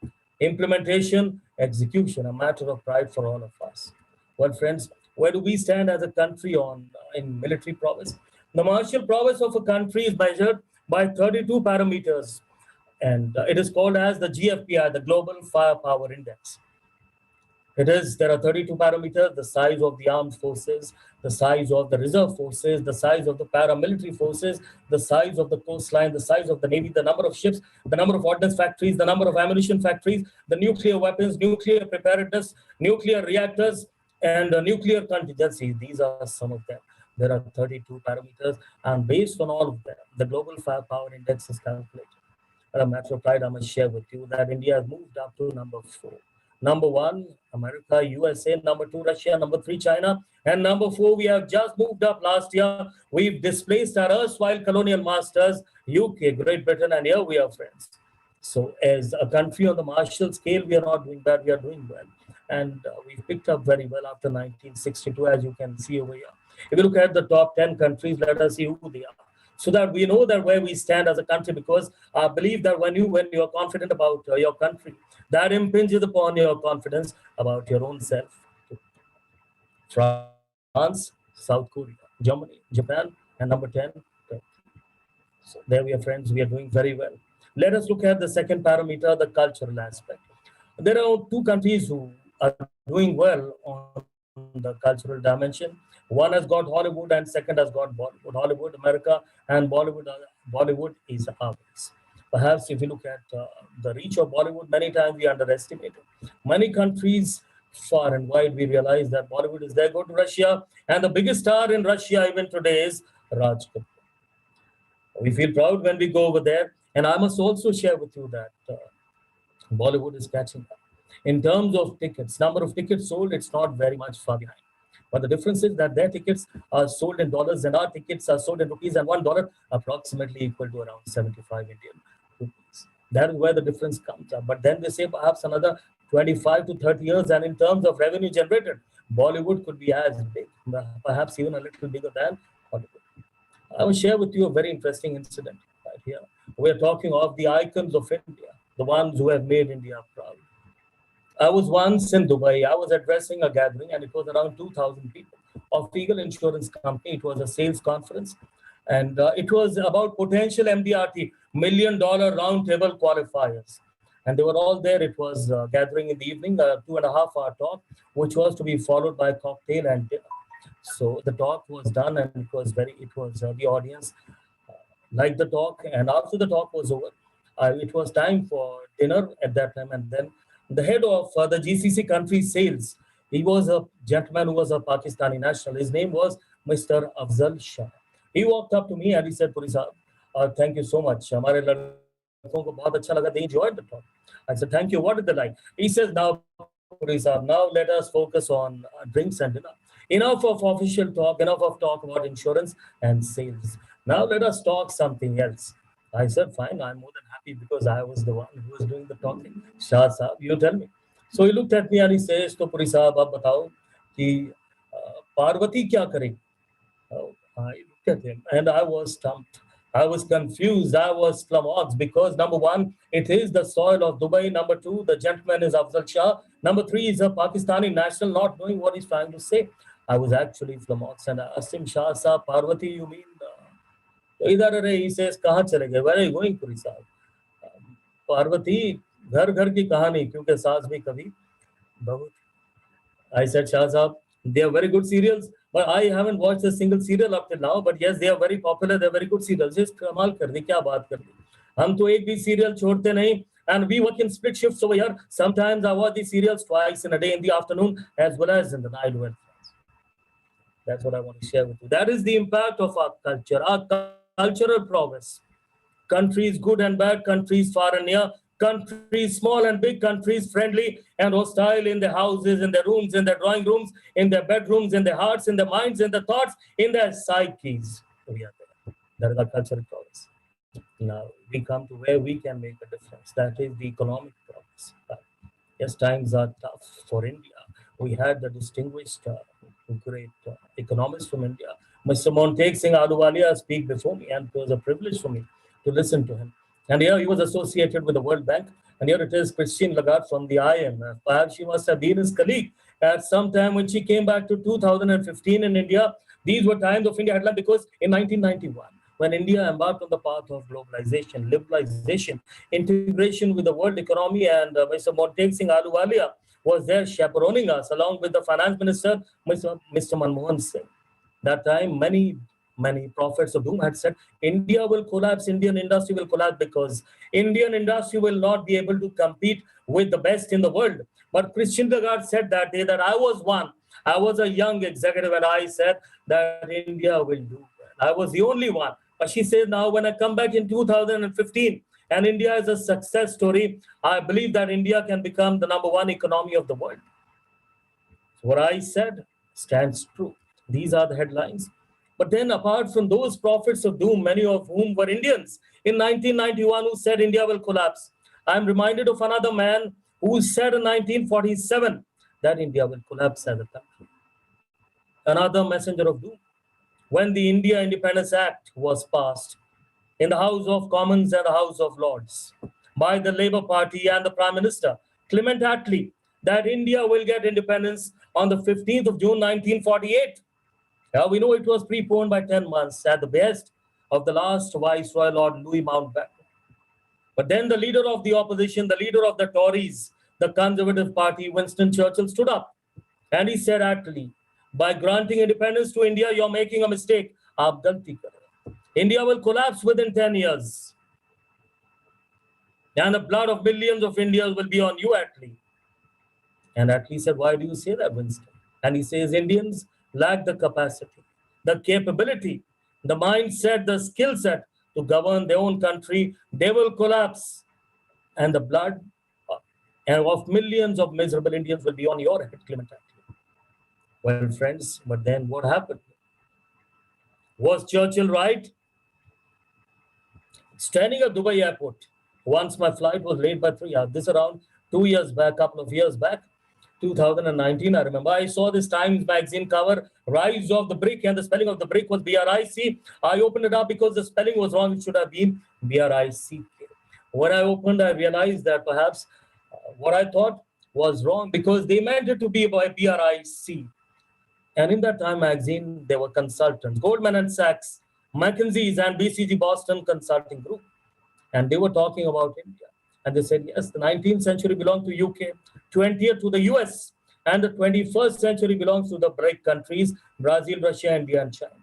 implementation, execution, a matter of pride for all of us. Well, friends, where do we stand as a country in military prowess? The martial prowess of a country is measured by 32 parameters, and it is called as the GFPI, the Global Firepower Index. There are 32 parameters: the size of the armed forces, the size of the reserve forces, the size of the paramilitary forces, the size of the coastline, the size of the navy, the number of ships, the number of ordnance factories, the number of ammunition factories, the nuclear weapons, nuclear preparedness, nuclear reactors, and nuclear contingencies. These are some of them. There are 32 parameters, and based on all of them, the Global Firepower Index is calculated. And a matter of pride, I must share with you that India has moved up to number 4. Number 1, America, USA. Number 2, Russia. Number 3, China. And number 4, we have just moved up last year. We've displaced our erstwhile colonial masters, UK, Great Britain, and here we are, friends. So as a country on the Marshall scale, we are not doing bad, we are doing well. And we've picked up very well after 1962, as you can see over here. If you look at the top 10 countries, let us see who they are, so that we know that where we stand as a country, because I believe that when you're confident about your country, that impinges upon your confidence about your own self. France, South Korea, Germany, Japan, and number 10, Turkey. So there we are, friends, we are doing very well. Let us look at the second parameter, the cultural aspect. There are 2 countries who are doing well on the cultural dimension. One has got Hollywood and second has got Bollywood. Hollywood, America, and Bollywood is ours. Perhaps if you look at the reach of Bollywood, many times we underestimate it. Many countries far and wide, we realize that Bollywood is there. Go to Russia, and the biggest star in Russia even today is Raj Kapoor. We feel proud when we go over there. And I must also share with you that Bollywood is catching up. In terms of tickets, number of tickets sold, it's not very much far behind. But the difference is that their tickets are sold in dollars and our tickets are sold in rupees, and $1 approximately equal to around 75 Indian rupees. That is where the difference comes up. But then they say perhaps another 25 to 30 years. And in terms of revenue generated, Bollywood could be as big, perhaps even a little bigger than Hollywood. I will share with you a very interesting incident right here. We're talking of the icons of India, the ones who have made India proud. I was once in Dubai. I was addressing a gathering, and it was around 2,000 people of Eagle Insurance Company. It was a sales conference, and it was about potential MDRT, $1 million roundtable qualifiers. And they were all there. It was gathering in the evening, a 2.5-hour talk, which was to be followed by a cocktail and dinner. So the talk was done, and the audience liked the talk. And after the talk was over, it was time for dinner at that time. And then the head of the GCC country sales, he was a gentleman who was a Pakistani national. His name was Mr. Afzal Shah. He walked up to me and he said, Puri Saab, thank you so much. Hamare ladkon ko bahut acha laga. They enjoyed the talk. I said, thank you. What did they like? He says, now, Puri Saab, now let us focus on drinks and dinner. Enough of official talk, enough of talk about insurance and sales. Now let us talk something else. I said, fine, I'm more than happy because I was the one who was doing the talking. Shah Saab, you tell me. So he looked at me and he says, to Puri Saab, aap batao ki Parvati kya karegi? I looked at him and I was stumped. I was confused. I was flummoxed because number one, it is the soil of Dubai. Number two, the gentleman is Afzal Shah. Number three, he's a Pakistani national, not knowing what he's trying to say. I was actually flummoxed and I asked him, Shah Saab, Parvati, you mean? He says, kahan chale gaye? Where are you going, Puri Saab? Parvati, ghar ki kahani, kyunke saas bhi kabhi bahut. I said, Shah Saab, they are very good serials, but I haven't watched a single serial up till now. But yes, they are very popular. They are very good serials. Just kamal kar di, kya baat kar di. Hum to ek bhi serial chhodte nahi, and we work in split shifts over here. Sometimes I watch the serials twice in a day, in the afternoon as well as in the night. That's what I want to share with you. That is the impact of our culture, our cultural prowess. Countries good and bad, countries far and near, countries small and big, countries friendly and hostile, in their houses, in their rooms, in their drawing rooms, in their bedrooms, in their hearts, in their minds, in their thoughts, in their psyches. We are there. That is our cultural prowess. Now we come to where we can make a difference. That is the economic prowess. Yes, times are tough for India. We had the distinguished great economist from India, Mr. Montague Singh Ahluwalia, speak before me, and it was a privilege for me to listen to him. And here he was associated with the World Bank, and here it is Christine Lagarde from the IMF. Perhaps she must have been his colleague at some time when she came back to 2015 in India. These were times of India headline because in 1991, when India embarked on the path of globalization, liberalization, integration with the world economy, and Mr. Montague Singh Ahluwalia was there chaperoning us along with the finance minister, Mr. Manmohan Singh. That time, many prophets of doom had said, India will collapse, Indian industry will collapse because Indian industry will not be able to compete with the best in the world. But Christian Lagarde said that day that I was a young executive and I said that India will do well. I was the only one. But she said now when I come back in 2015, and India is a success story, I believe that India can become the #1 economy of the world. What I said stands true. These are the headlines. But then apart from those prophets of doom, many of whom were Indians, in 1991 who said India will collapse, I'm reminded of another man who said in 1947 that India will collapse as a country. Another messenger of doom. When the India Independence Act was passed, in the House of Commons and the House of Lords by the Labour Party and the Prime Minister, Clement Attlee, that India will get independence on the 15th of June, 1948. Now, we know it was preponed by 10 months at the best of the last Viceroy, Lord Louis Mountbatten. But then the leader of the opposition, the leader of the Tories, the Conservative Party, Winston Churchill, stood up and he said, Attlee, by granting independence to India, you're making a mistake. Aap galti kar rahe. India will collapse within 10 years. And the blood of millions of Indians will be on you, Attlee. And Attlee said, why do you say that, Winston? And he says, Indians lack the capacity, the capability, the mindset, the skill set to govern their own country. They will collapse. And the blood of millions of miserable Indians will be on your head, Clement Attlee. Well, friends, but then what happened? Was Churchill right? Standing at Dubai airport, once my flight was late by 3 hours, this around 2 years back, couple of years back, 2019, I remember, I saw this Times magazine cover, Rise of the Brick, and the spelling of the brick was BRIC. I opened it up because the spelling was wrong. It should have been BRICK. When I opened, I realized that perhaps what I thought was wrong because they meant it to be by BRIC. And in that Time magazine, there were consultants, Goldman and Sachs, McKinsey's, and BCG Boston Consulting Group. And they were talking about India. And they said, yes, the 19th century belonged to UK, 20th to the US, and the 21st century belongs to the BRIC countries, Brazil, Russia, India, and China.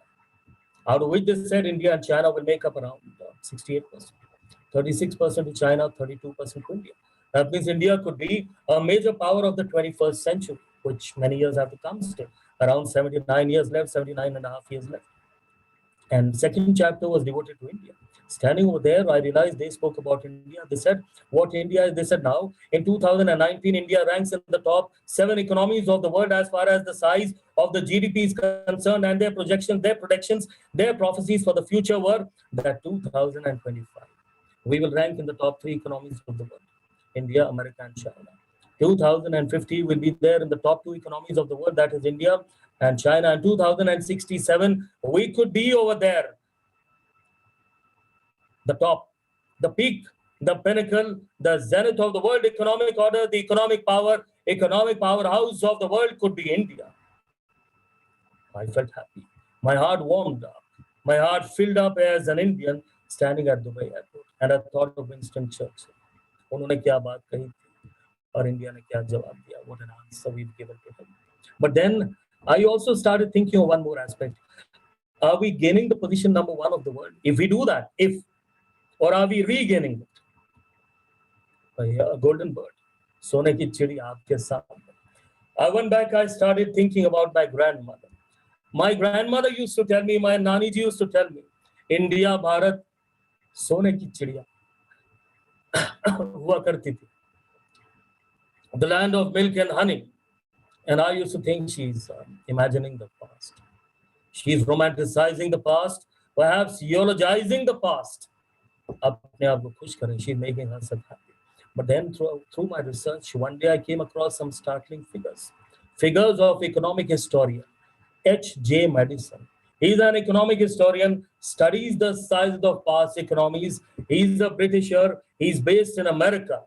Out of which they said India and China will make up around 68%, 36% to China, 32% to India. That means India could be a major power of the 21st century, which many years have to come still. Around 79 years left, 79 and a half years left. And second chapter was devoted to India. Standing over there, I realized they spoke about India. They said, what India is, they said now, in 2019, India ranks in the top 7 economies of the world as far as the size of the GDP is concerned, and their projections, their predictions, their prophecies for the future were that 2025, we will rank in the top 3 economies of the world, India, America, and China. 2050 will be there in the top 2 economies of the world, that is India and China. And 2067, we could be over there. The top, the peak, the pinnacle, the zenith of the world economic order, the economic powerhouse of the world could be India. I felt happy. My heart warmed up. My heart filled up as an Indian standing at Dubai airport. And I thought of Winston Churchill. उन्होंने क्या बात कही थी और India ने क्या जवाब दिया. What an answer we've given to him. But then I also started thinking of one more aspect. Are we gaining the position number 1 of the world? If we do that, or are we regaining it? A golden bird. Sone ki chidi aapke saamne. I went back, I started thinking about my grandmother. My grandmother used to tell me, my Nani ji used to tell me, India, Bharat, sone ki chidiya. Hua karti thi. The land of milk and honey. And I used to think she's imagining the past. She's romanticizing the past, perhaps eulogizing the past. She's making herself happy. But then through my research, one day I came across some startling figures. Figures of economic historian, H.J. Madison. He's an economic historian, studies the size of past economies. He's a Britisher. He's based in America.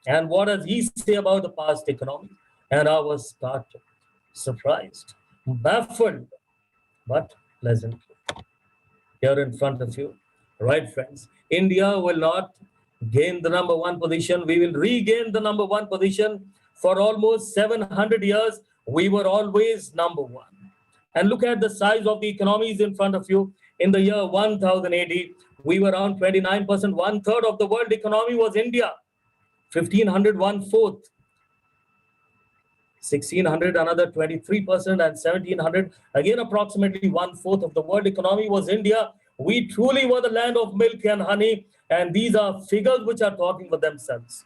And what does he say about the past economy? And I was startled, surprised, baffled, but pleasantly. Here in front of you, right, friends, India will not gain the number 1 position. We will regain the number 1 position. For almost 700 years, we were always number 1. And look at the size of the economies in front of you. In the year 1000 AD, we were around 29%. 1/3 of the world economy was India. 1500, 1/4. 1600, another 23%, and 1700, again approximately 1/4 of the world economy was India. We truly were the land of milk and honey, and these are figures which are talking for themselves.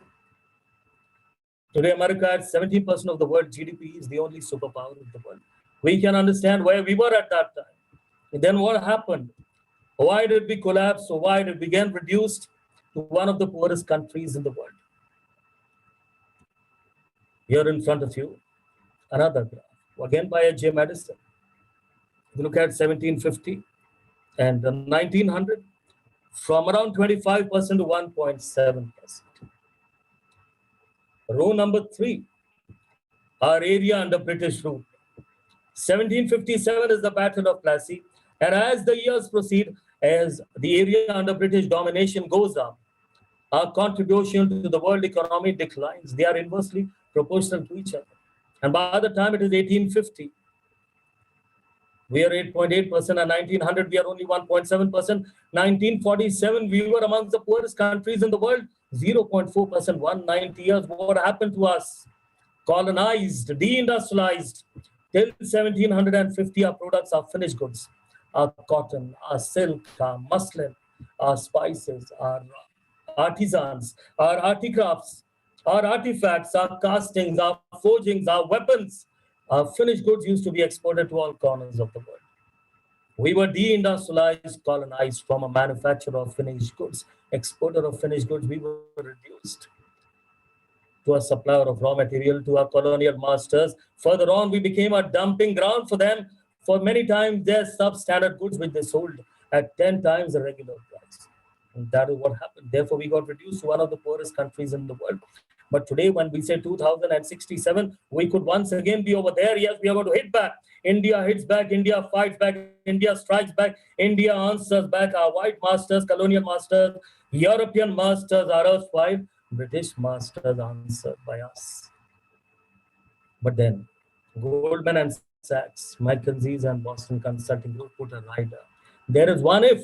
Today, America at 17% of the world GDP is the only superpower of the world. We can understand where we were at that time. And then what happened? Why did we collapse? Why did we get reduced to one of the poorest countries in the world? Here in front of you, another graph, again by H.J. Madison. If you look at 1750 and 1900, from around 25% to 1.7%. Row number 3, our area under British rule. 1757 is the Battle of Plassey, and as the years proceed, as the area under British domination goes up, our contribution to the world economy declines. They are inversely proportional to each other. And by the time it is 1850, we are 8.8%, and 1900, we are only 1.7%. 1947, we were amongst the poorest countries in the world, 0.4%, 190 years. What happened to us? Colonized, deindustrialized. Till 1750, our products are finished goods. Our cotton, our silk, our muslin, our spices, our artisans, our articrafts, our artifacts, our castings, our forgings, our weapons, our finished goods used to be exported to all corners of the world. We were deindustrialized, colonized from a manufacturer of finished goods, exporter of finished goods. We were reduced to a supplier of raw material to our colonial masters. Further on, we became a dumping ground for them. For many times, their substandard goods which they sold at 10 times the regular price. And that is what happened. Therefore, we got reduced to one of the poorest countries in the world. But today, when we say 2067, we could once again be over there. Yes, we are going to hit back. India hits back, India fights back, India strikes back, India answers back. Our white masters, colonial masters, European masters are erstwhile, British masters answered by us. But then, Goldman and Sachs, McKinsey's and Boston Consulting Group put a rider. There is one if,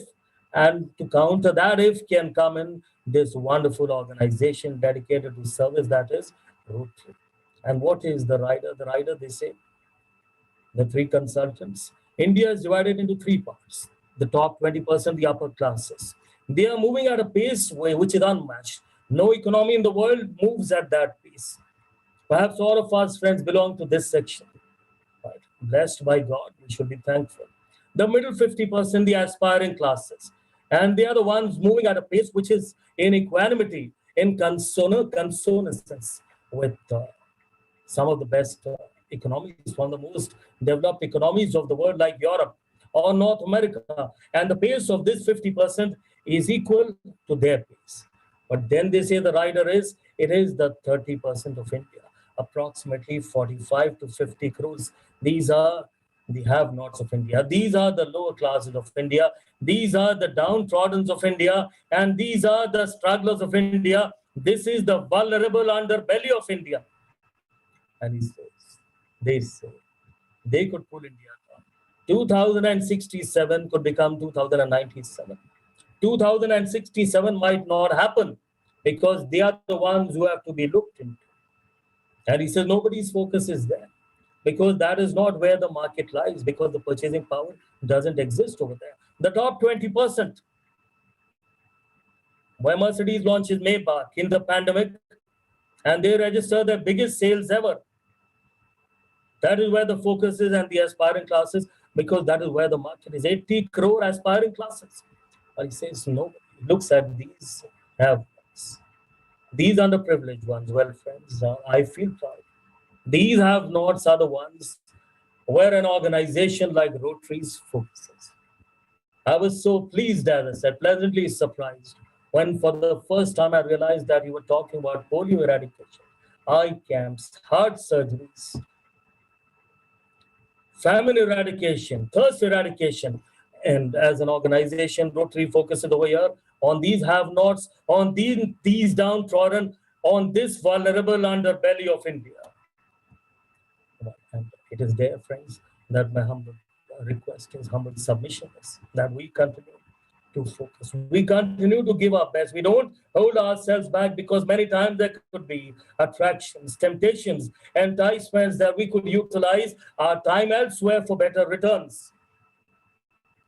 and to counter that if can come in this wonderful organization dedicated to service, that is Rotary. And what is the rider? The rider, they say, the three consultants. India is divided into three parts. The top 20%, the upper classes. They are moving at a pace which is unmatched. No economy in the world moves at that pace. Perhaps all of us friends belong to this section. Right? Blessed by God, we should be thankful. The middle 50%, the aspiring classes. And they are the ones moving at a pace which is in equanimity, in consonance with some of the best economies, one of the most developed economies of the world, like Europe or North America. And the pace of this 50% is equal to their pace. But then they say the rider is, it is the 30% of India, approximately 45 to 50 crores. These are the have-nots of India. These are the lower classes of India. These are the downtrodden of India. And these are the strugglers of India. This is the vulnerable underbelly of India. And he says, they say, they could pull India down. 2067 could become 2097. 2067 might not happen because they are the ones who have to be looked into. And he says nobody's focus is there because that is not where the market lies, because the purchasing power doesn't exist over there. The top 20%, why Mercedes launches Maybach in the pandemic and they register their biggest sales ever. That is where the focus is, and the aspiring classes, because that is where the market is. 80 crore aspiring classes. But he says nobody looks at these have-nots. These underprivileged ones, well, friends, I feel proud. These have-nots are the ones where an organization like Rotary's focuses. I was so pleased, as I said, pleasantly surprised, when for the first time I realized that you were talking about polio eradication, eye camps, heart surgeries, famine eradication, thirst eradication. And as an organization, Rotary focuses over here on these have-nots, on these downtrodden, on this vulnerable underbelly of India. And it is there, friends, that my humble request is, humble submission is, that we continue to focus. We continue to give our best. We don't hold ourselves back, because many times there could be attractions, temptations, enticements that we could utilize our time elsewhere for better returns.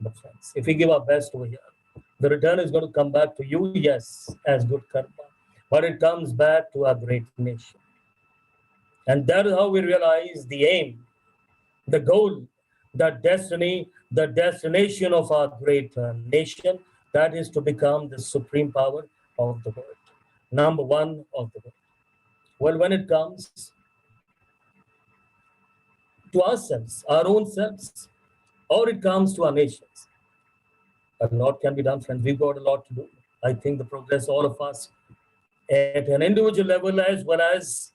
But friends, if we give our best over here, the return is going to come back to you, yes, as good karma, but it comes back to our great nation. And that is how we realize the aim, the goal, the destiny, the destination of our great nation, that is to become the supreme power of the world, number one of the world. Well, when it comes to ourselves, our own selves, or it comes to our nations, a lot can be done, friends. We've got a lot to do. I think the progress, all of us, at an individual level as well as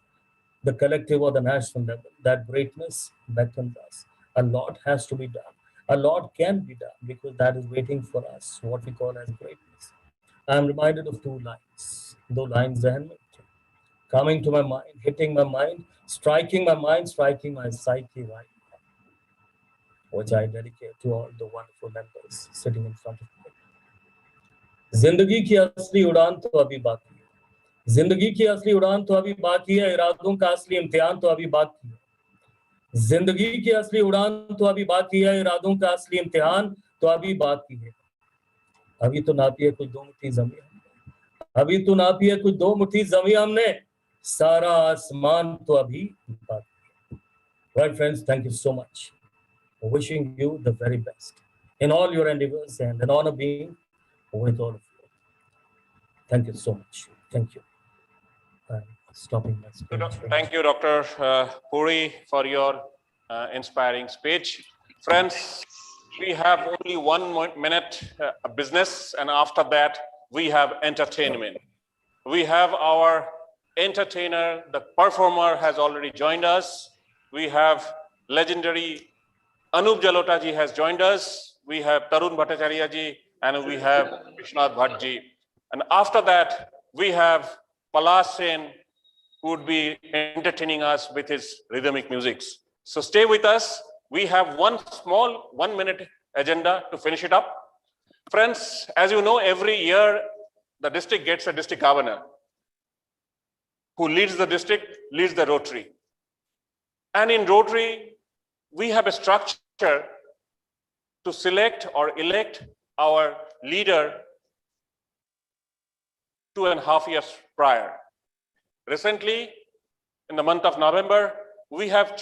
the collective or the national level, that greatness beckons us. A lot has to be done. A lot can be done, because that is waiting for us, what we call as greatness. I'm reminded of two lines, those lines coming to my mind, hitting my mind, striking my psyche right now, which I dedicate to all the wonderful members sitting in front of me. जिंदगी की असली उड़ान तो अभी बाकी है, जिंदगी की असली उड़ान तो अभी बाकी है, इरादों का असली इम्तिहान तो अभी बाकी है, जिंदगी की असली उड़ान तो अभी बाकी है, इरादों का असली इम्तिहान तो अभी बाकी है। अभी तो नापी है कुछ दो मुट्ठी जमीन हमने, अभी तो नापी है कुछ दो मुट्ठी जमीन हमने, सारा आसमान तो अभी बाकी है। Right, friends, thank you so much. Wishing you the very best in all your endeavors, and an honor being with all of you. Thank you so much. Thank you. stopping my screen. Thank you, Dr. Puri, for your inspiring speech. Friends, we have only 1 minute business, and after that, we have entertainment. We have our entertainer, the performer has already joined us. We have legendary Anup Jalota ji has joined us. We have Tarun Bhattacharya ji, and we have Vishnath Bhatt ji. And after that, we have Palas Sen, who would be entertaining us with his rhythmic musics. So stay with us. We have one small 1 minute agenda to finish it up. Friends, as you know, every year the district gets a district governor who leads the district, leads the Rotary. And in Rotary, we have a structure to select or elect our leader 2.5 years prior. Recently, in the month of November, we have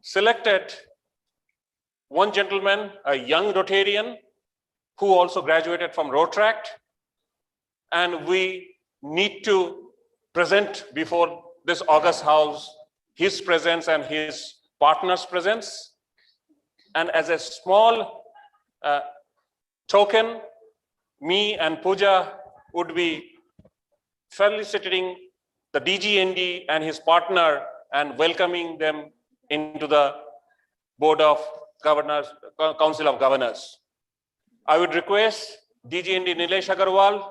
selected one gentleman, a young Rotarian, who also graduated from Rotract, and we need to present before this August House his presence and his partner's presence. And as a small token, me and Pooja would be felicitating the DGND and his partner and welcoming them into the Board of Governors, Council of Governors. I would request DGND Nilesh Agarwal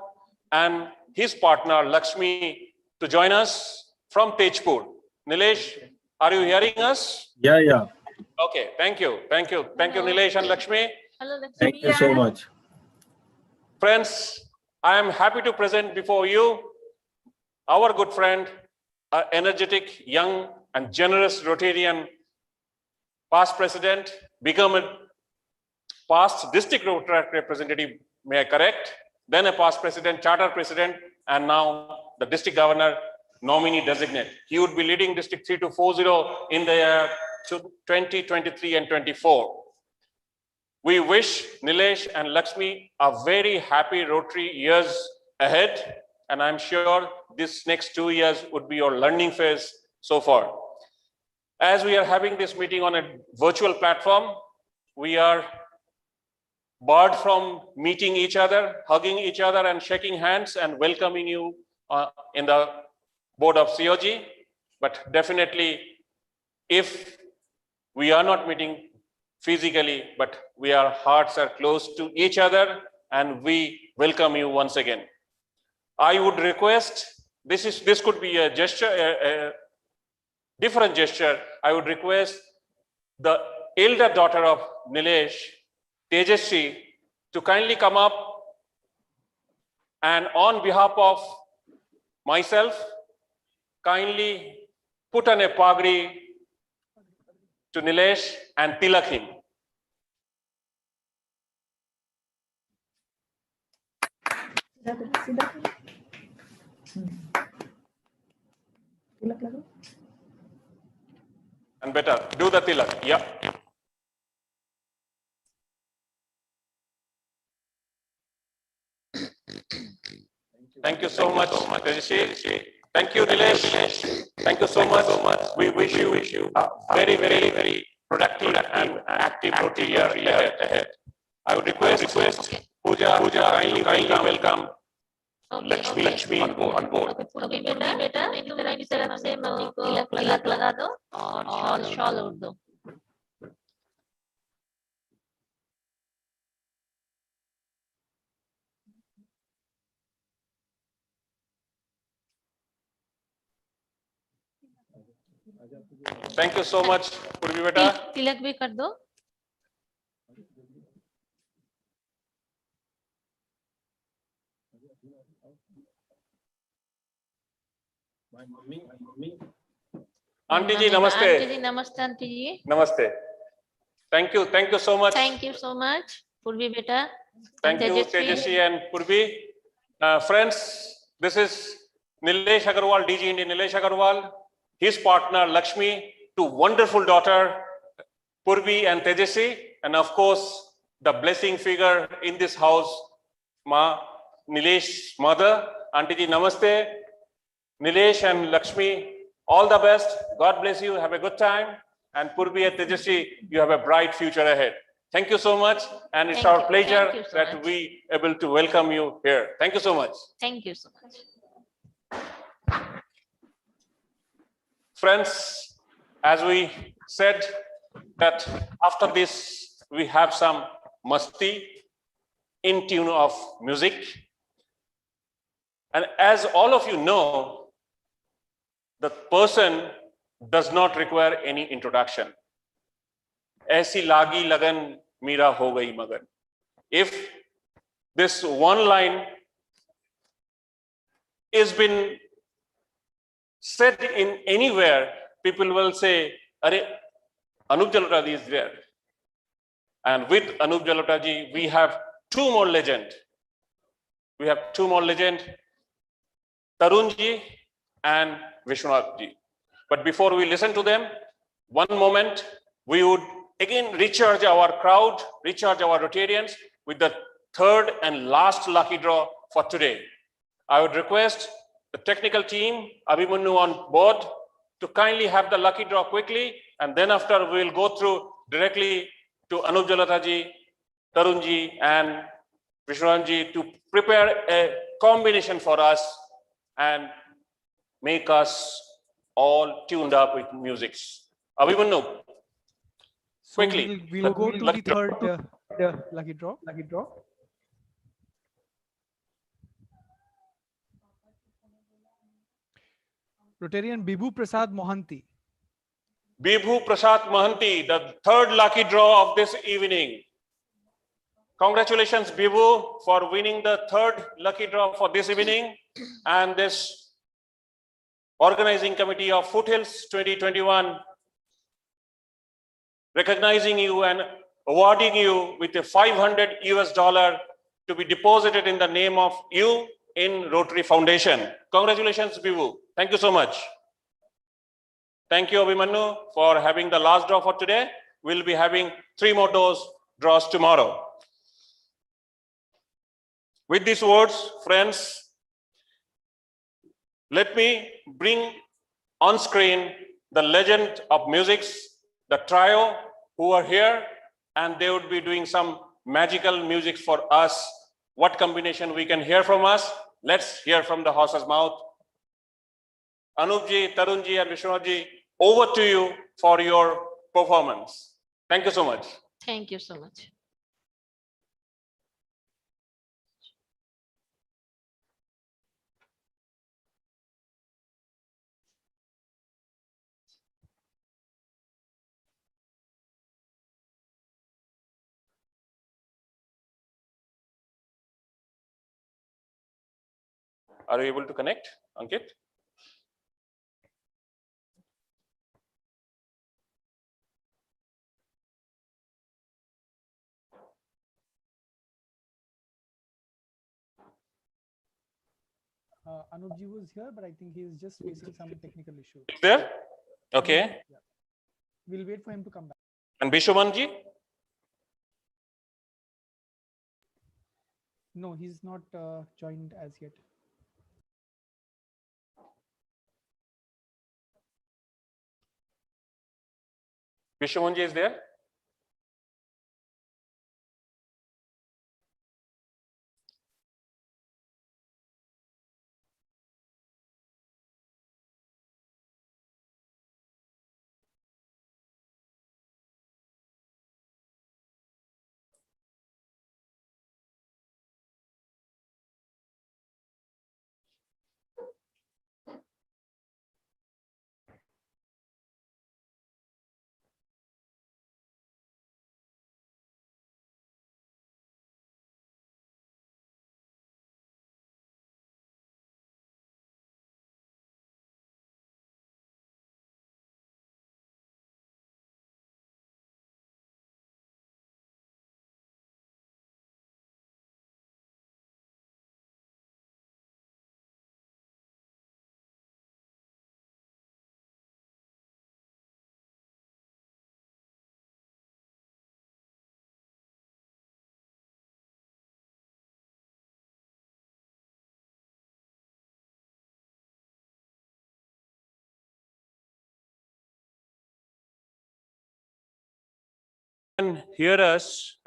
and his partner Lakshmi to join us from Tejpur. Nilesh, are you hearing us? Yeah. Okay, thank you, Nilesh and Lakshmi. Hello, Lakshmi. Thank you so much. Friends, I am happy to present before you our good friend, an energetic, young and generous Rotarian, past president, become a past district Rotary representative, may I correct, then a past president, charter president, and now the district governor nominee designate. He would be leading District 3240 in the year 2023 and 24. We wish Nilesh and Lakshmi a very happy Rotary years ahead, and I'm sure this next 2 years would be your learning phase so far. As we are having this meeting on a virtual platform, we are barred from meeting each other, hugging each other and shaking hands and welcoming you in the board of COG. But definitely, if we are not meeting physically, but our hearts are close to each other, and we welcome you once again. I would request, this could be a gesture, a different gesture. I would request the elder daughter of Nilesh, Tejaswi, to kindly come up and on behalf of myself, kindly put on a pagri to Nilesh and tilak him. And better, do the tilak, yeah. Thank you so much, Tejaswi. Thank you, Nilesh. Thank you so much. We wish you a very, very, very productive and active Rotary year ahead. I would request Pooja, kindly welcome Lakshmi on board. बेटा मेरी तरफ से mummy को तिलक लगा दो और shawl ओढ़ दो. Thank you so much, Purvi beta. तिलक भी कर दो. Auntie ji, namaste. Auntie ji, namaste, auntie ji. Namaste. Thank you so much. Thank you so much, Purvi beta. Thank you, Tejaswi and Purvi. Friends, this is Nilesh Agarwal, DGND Nilesh Agarwal, his partner Lakshmi, two wonderful daughter, Purvi and Tejaswi, and of course, the blessing figure in this house, Ma Nilesh's mother. Auntie ji, namaste. Nilesh and Lakshmi, all the best. God bless you. Have a good time. And Purvi and Tejasvi, you have a bright future ahead. Thank you so much. And it's Thank our you. pleasure Thank you so that much. we able to welcome you here. Thank you so much. Thank you so much. Friends, as we said that after this, we have some masti in tune of music. And as all of you know, the person does not require any introduction. Aisi lagi lagan mera ho gayi magan. If this one line is been said in anywhere, people will say, "Are Anup Jalota ji is there." And with Anup Jalota ji, we have two more legends. We have two more legends, Tarun ji and Vishwanath ji. But before we listen to them, one moment, we would again recharge our crowd, recharge our Rotarians with the third and last lucky draw for today. I would request the technical team, Abhimanyu on board, to kindly have the lucky draw quickly, and then after we will go through directly to Anup Jalota ji, Tarun ji, and Vishwanath ji to prepare a combination for us and make us all tuned up with music. Abhimanyu, quickly. We'll go to the third lucky draw. Rotarian Bibhu Prasad Mohanty. Bibhu Prasad Mohanty, the third lucky draw of this evening. Congratulations, Bibhu, for winning the third lucky draw for this evening and this organizing committee of Foothills 2021 recognizing you and awarding you with a $500 to be deposited in the name of you in Rotary Foundation. Congratulations, Bibhu. Thank you so much. Thank you, Abhimanyu, for having the last draw for today. We'll be having 3 more draws tomorrow. With these words, friends, let me bring on screen the legend of music, the trio who are here, and they would be doing some magical music for us. What combination we can hear from us? Let's hear from the horse's mouth. Anupji, Tarunji, and Vishwanathji, over to you for your performance. Thank you so much. Thank you so much. Are you able to connect, Ankit? Anupji was here, but I think he is just facing some technical issue. There? Okay. Yeah. We'll wait for him to come back. And Vishwamanji? No, he's not joined as yet. Vishwamanji is there? can hear us,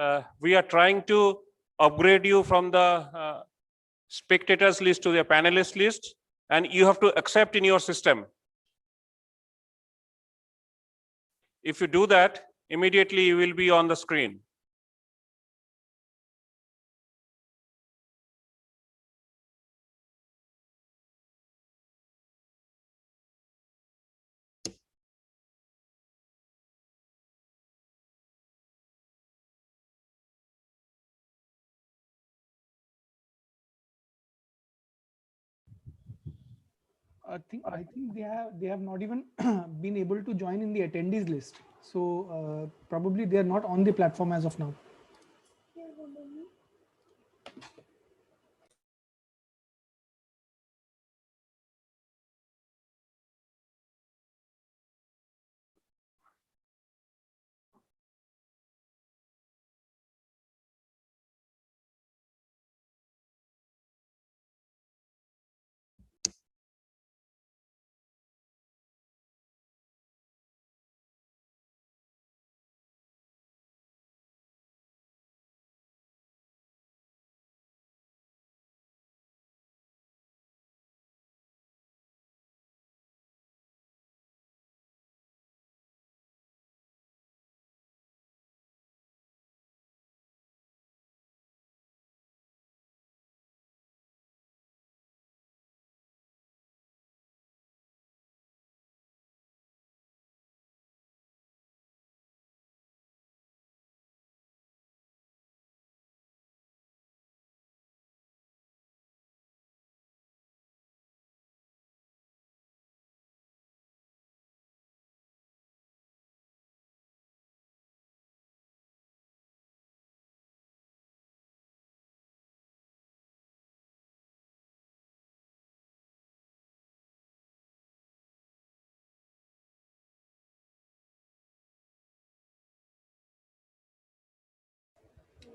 we are trying to upgrade you from the spectators list to the panelist list, and you have to accept in your system. If you do that, immediately you will be on the screen. I think they have not even been able to join in the attendees list. So probably they are not on the platform as of now.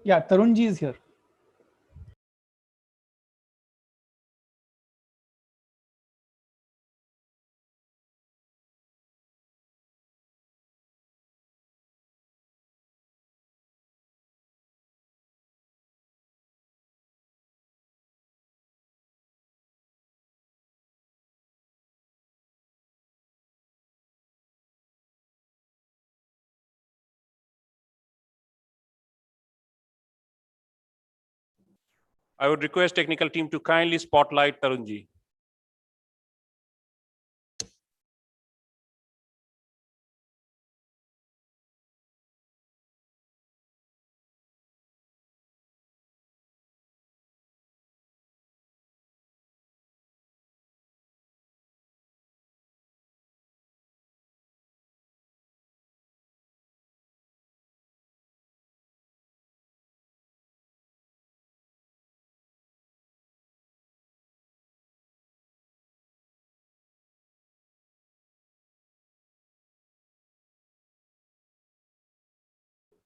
Yeah, Tarunji is here. I would request technical team to kindly spotlight Tarunji.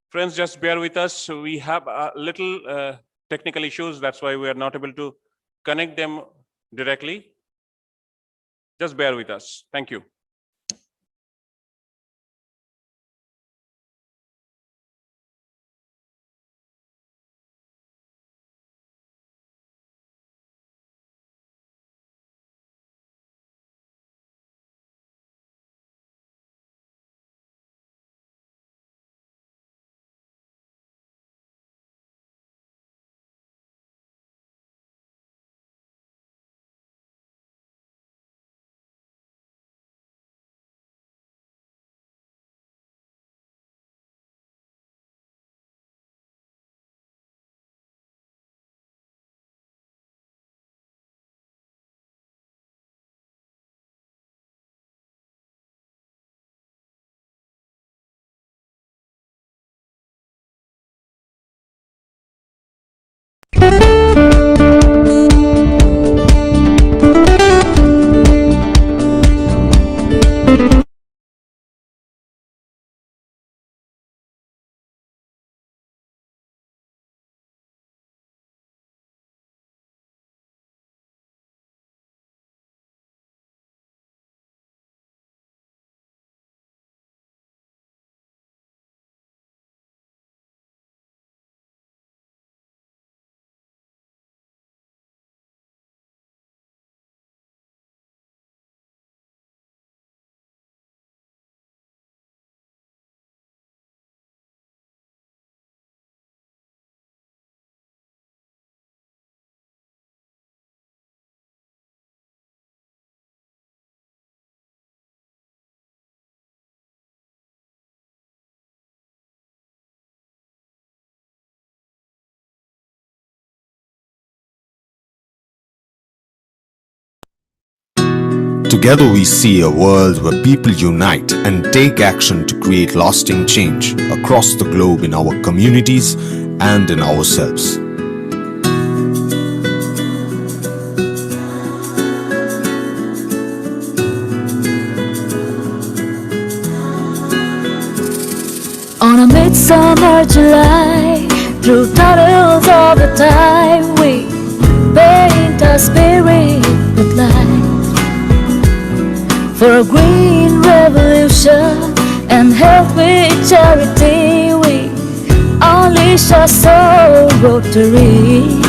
Friends, just bear with us. We have a little technical issues. That's why we are not able to connect them directly. Just bear with us. Thank you. Together we see a world where people unite and take action to create lasting change across the globe in our communities and in ourselves. On a midsummer July, through tunnels of the time, we paint our spirit with light. For a green revolution and health with charity, we unleash our soul rotary.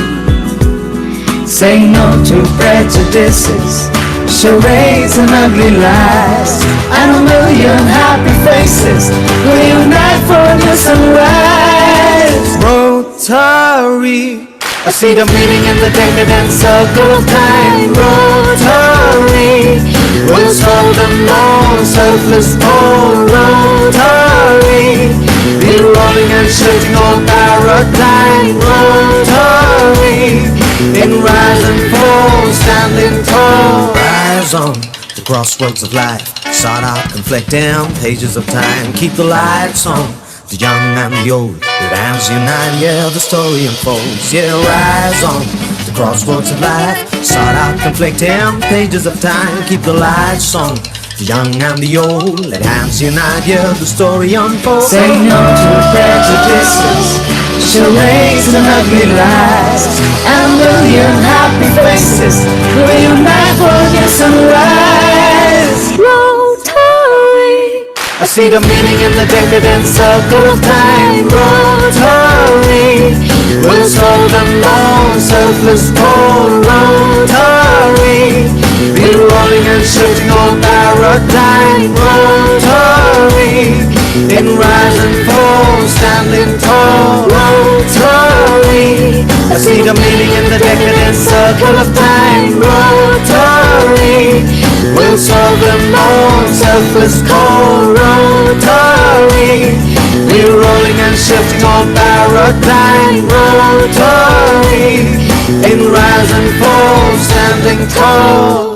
Say no to prejudices, charades and ugly lies, and a million happy faces will unite for a new sunrise. Rotary, I see the meaning in the decadent circle of time. Rotary, we'll solve the long selfless poor. Rotary, we're rolling and shifting on paradigm. Rotary, in rise and fall, standing tall. Rise on the crossroads of life, sort out conflicting pages of time. Keep the lights on, the young and the old, the hands unite, yeah, the story unfolds. Yeah, rise on the crossroads of life, sort out conflicting pages of time. Keep the lights on, the young and the old, let hands unite, yeah, the story unfolds. Say no to prejudices, charades and ugly lies, and a million happy faces will unite for a new sunrise. Rotary, I see the meaning in the decadent circle of time. Rotary, we'll solve the long selfless poor. Rotary, we're rolling and shifting on paradigm. Rotary, in rise and fall, standing tall. Rotary, I see the meaning in the decadent circle of time. Rotary, we'll solve the long selfless core. Rotary, we're rolling and shifting on paradigm. Rotary, in rise and fall, standing tall.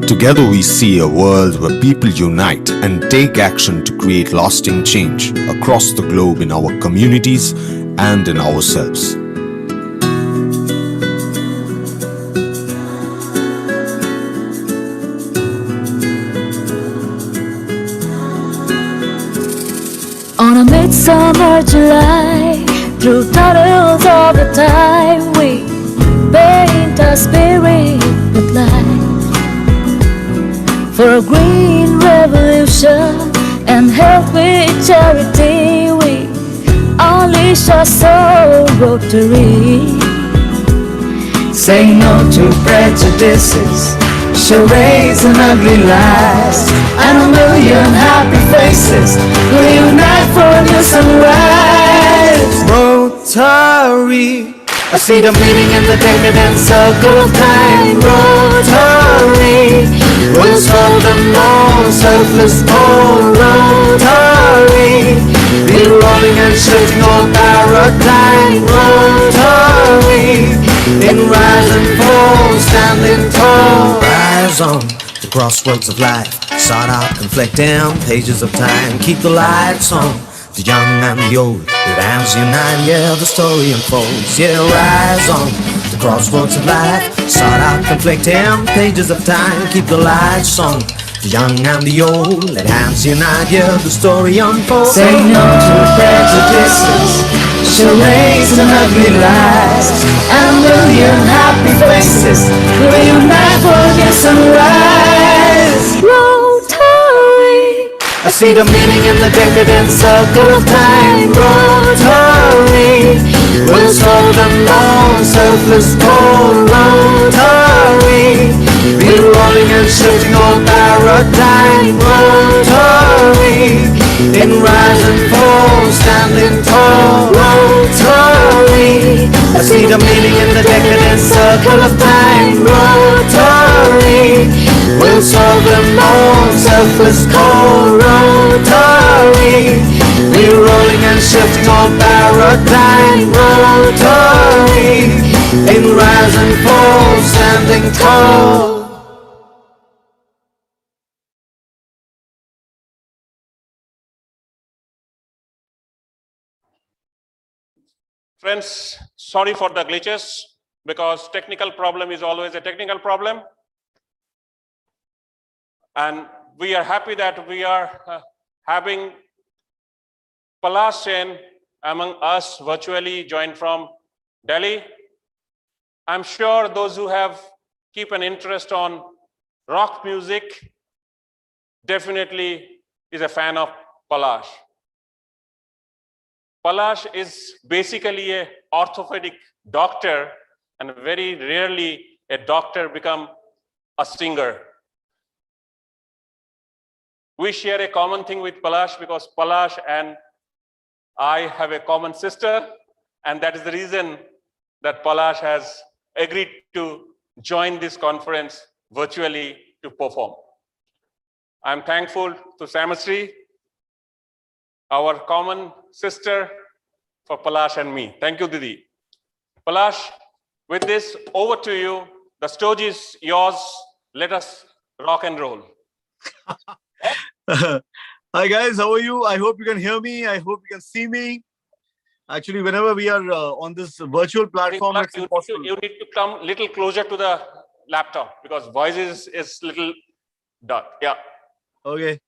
Together we see a world where people unite and take action to create lasting change across the globe in our communities and in ourselves. on a midsummer July, through tunnels of the time, we paint our spirit with light. For a green revolution and health with charity, we unleash our soul rotary. Say no to prejudices, charades and ugly lies, and a million happy faces will unite for a new sunrise. Rotary, I see the meaning in the decadent circle of time. Rotary, we'll solve the long selfless poor. Rotary, we're rolling and shifting on paradigm. Rotary, in rise on the crossroads of life. Start out conflicting pages of time. Keep the lights on, the young and the old. Your hands unite, yeah, the story unfolds. Yeah, rise on the crossroads of life. Start out conflicting pages of time. Keep the lights on, the young and the old. Let hands unite, yeah, the story unfolds. Say no to prejudices, charades and ugly lies, and a million happy faces reunite for your sunrise. Rotary, I see the meaning in the decadent circle of time. Rotary will solve the long, selfless cold. Rotary, we're rolling and shifting all paradigm. Rotary, in rise and fall, standing tall. Rotary, I see the meaning in the decadent circle of time. Rotary will solve them all, selfless cold. Rotary, we're rolling and shifting all paradigm. Rotary, in rise and fall, standing tall. Friends, sorry for the glitches, because technical problem is always a technical problem. And we are happy that we are having Palash Sen among us virtually joined from Delhi. I'm sure those who have keep an interest on rock music definitely is a fan of Palash. Palash is basically a orthopedic doctor, and very rarely a doctor become a singer. We share a common thing with Palash because Palash and I have a common sister, and that is the reason that Palash has agreed to join this conference virtually to perform. I'm thankful to Samasri, our common sister, for Palash and me. Thank you, Didi. Palash, with this, over to you. The stage is yours. Let us rock and roll. Hi guys, how are you? I hope you can hear me. I hope you can see me. Actually, whenever we are on this virtual platform, it's impossible. You need to come a little closer to the laptop because voice is little dark. Yeah. Okay.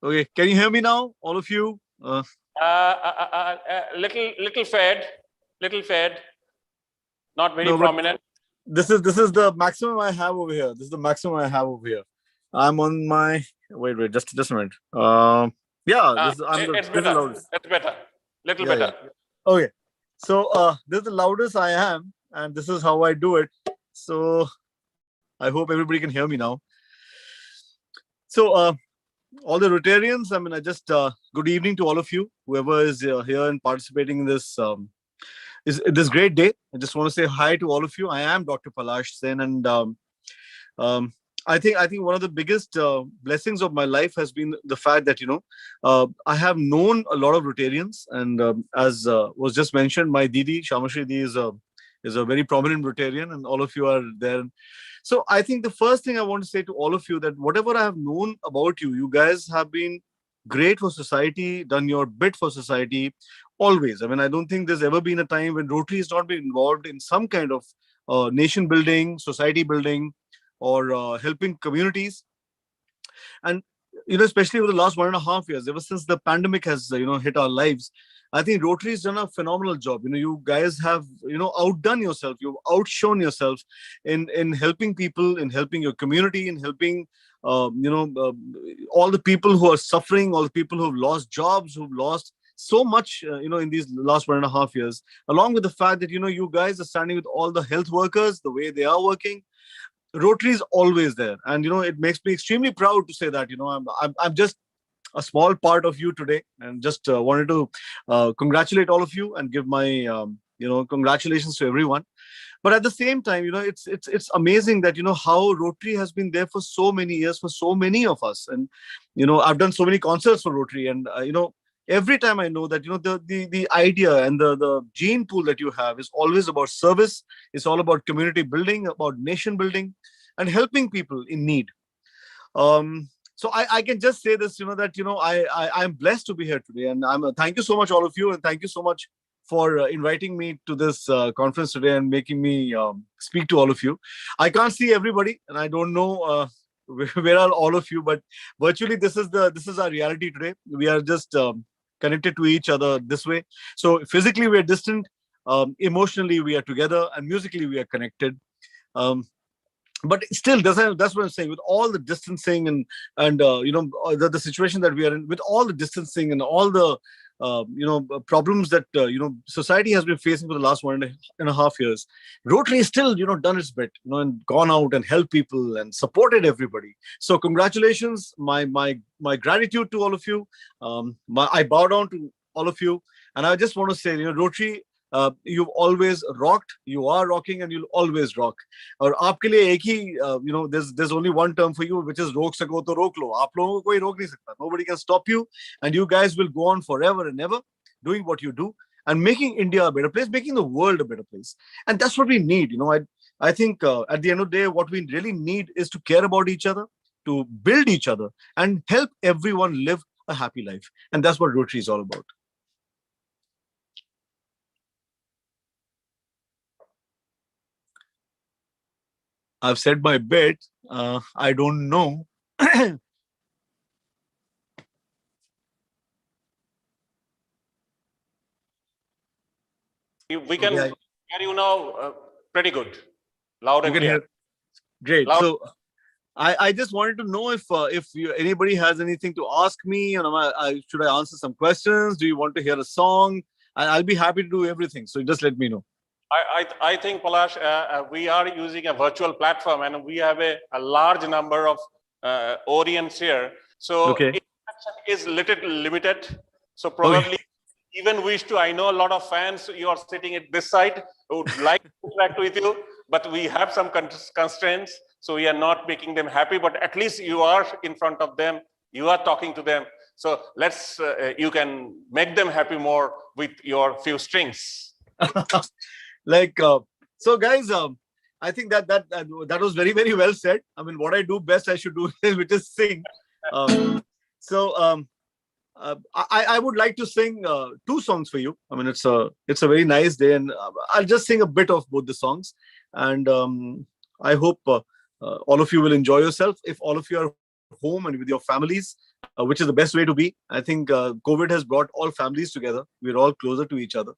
Okay. Can you hear me now, all of you? Little fed, not very No, but prominent. this is the maximum I have over here. This is the maximum I have over here. I'm on my wait, just a minute. Yeah, this is It's better. loudest. It's better. Little Yeah, better. yeah. Okay. So this is the loudest I am, and this is how I do it. So I hope everybody can hear me now. So all the Rotarians, I mean, I just good evening to all of you, whoever is here and participating in this this great day. I just want to say hi to all of you. I am Dr. Palash Sen, and I think one of the biggest blessings of my life has been the fact that I have known a lot of Rotarians, and as was just mentioned, my Didi Shamashri Di is a very prominent Rotarian, and all of you are there. So I think the first thing I want to say to all of you that whatever I have known about you, you guys have been great for society, done your bit for society, always. I mean, I don't think there's ever been a time when Rotary has not been involved in some kind of nation building, society building, or helping communities. And especially over the last 1.5 years, ever since the pandemic has hit our lives, I think Rotary has done a phenomenal job. You guys have outdone yourself, you've outshone yourself in helping people, in helping your community, in helping all the people who are suffering, all the people who've lost jobs, who've lost so much in these last 1.5 years, along with the fact that you guys are standing with all the health workers the way they are working. Rotary is always there, and it makes me extremely proud to say that I'm just a small part of you today, and just wanted to congratulate all of you and give my congratulations to everyone. But at the same time, it's amazing that how Rotary has been there for so many years for so many of us, and I've done so many concerts for Rotary, and every time I know that the idea and the gene pool that you have is always about service. It's all about community building, about nation building. and helping people in need. So I can just say this, that I'm blessed to be here today, and thank you so much, all of you, and thank you so much for inviting me to this conference today and making me speak to all of you. I can't see everybody, and I don't know where are all of you, but virtually this is our reality today. We are just connected to each other this way. So physically we are distant, emotionally we are together, and musically we are connected. But still, that's what I'm saying. With all the distancing and the situation that we are in, with all the distancing and all the problems that society has been facing for the last 1.5 years, Rotary has still done its bit, and gone out and helped people and supported everybody. So congratulations, my gratitude to all of you. I bow down to all of you, and I just want to say, Rotary, you've always rocked, you are rocking, and you'll always rock. और आपके लिए एक ही there's only one term for you, which is रोक सको तो रोक लो. आप लोगों को कोई रोक नहीं सकता. Nobody can stop you, and you guys will go on forever and ever doing what you do and making India a better place, making the world a better place. And that's what we need. I think at the end of the day, what we really need is to care about each other, to build each other, and help everyone live a happy life. And that's what Rotary is all about. I've said my bit. I don't know. We can hear you now pretty good, loud and clear. Great. Loud. So I just wanted to know if anybody has anything to ask me. Should I answer some questions? Do you want to hear a song? I'll be happy to do everything. So just let me know. I think, Palash, we are using a virtual platform, and we have a large number of audience here. So interaction is little limited. So probably even wish to, I know a lot of fans, you are sitting at this side, who would like to interact with you, but we have some constraints. So we are not making them happy, but at least you are in front of them. You are talking to them. So you can make them happy more with your few strings. So guys, I think that was very, very well said. I mean, what I do best, I should do, which is sing. I would like to sing 2 songs for you. I mean, it's a very nice day, and I'll just sing a bit of both the songs. And I hope all of you will enjoy yourself. If all of you are home and with your families, which is the best way to be. I think COVID has brought all families together. We're all closer to each other.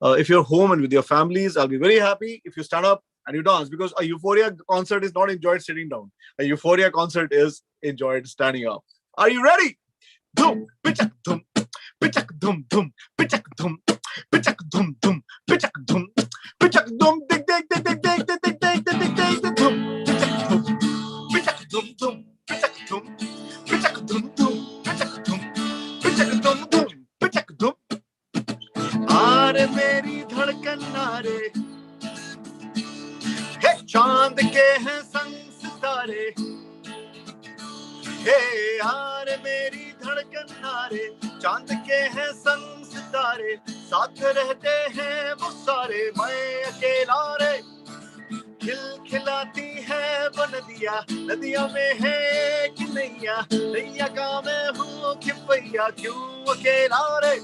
If you're home and with your families, I'll be very happy if you stand up and you dance, because a Euphoria concert is not enjoyed sitting down. A Euphoria concert is enjoyed standing up. Are you ready? Dum, pichak dum, pichak dum dum, pichak dum, pichak dum dum, pichak dum, pichak dum, dig dig dig dig dig dig dig dig dig dig dig dum, pichak dum, pichak dum dum, pichak dum, pichak dum dum, pichak dum, pichak dum dum, pichak dum. आरे मेरी धड़कन नारे, हे चांद के हैं संग सितारे, हे यार मेरी धड़कन नारे, चांद के हैं संग सितारे, साथ रहते हैं वो सारे, मैं अकेला रे, खिलखिलाती है वो नदियाँ, नदियों में है कि नैया, नैया का मैं हूँ खिपैया, क्यों अकेला रे,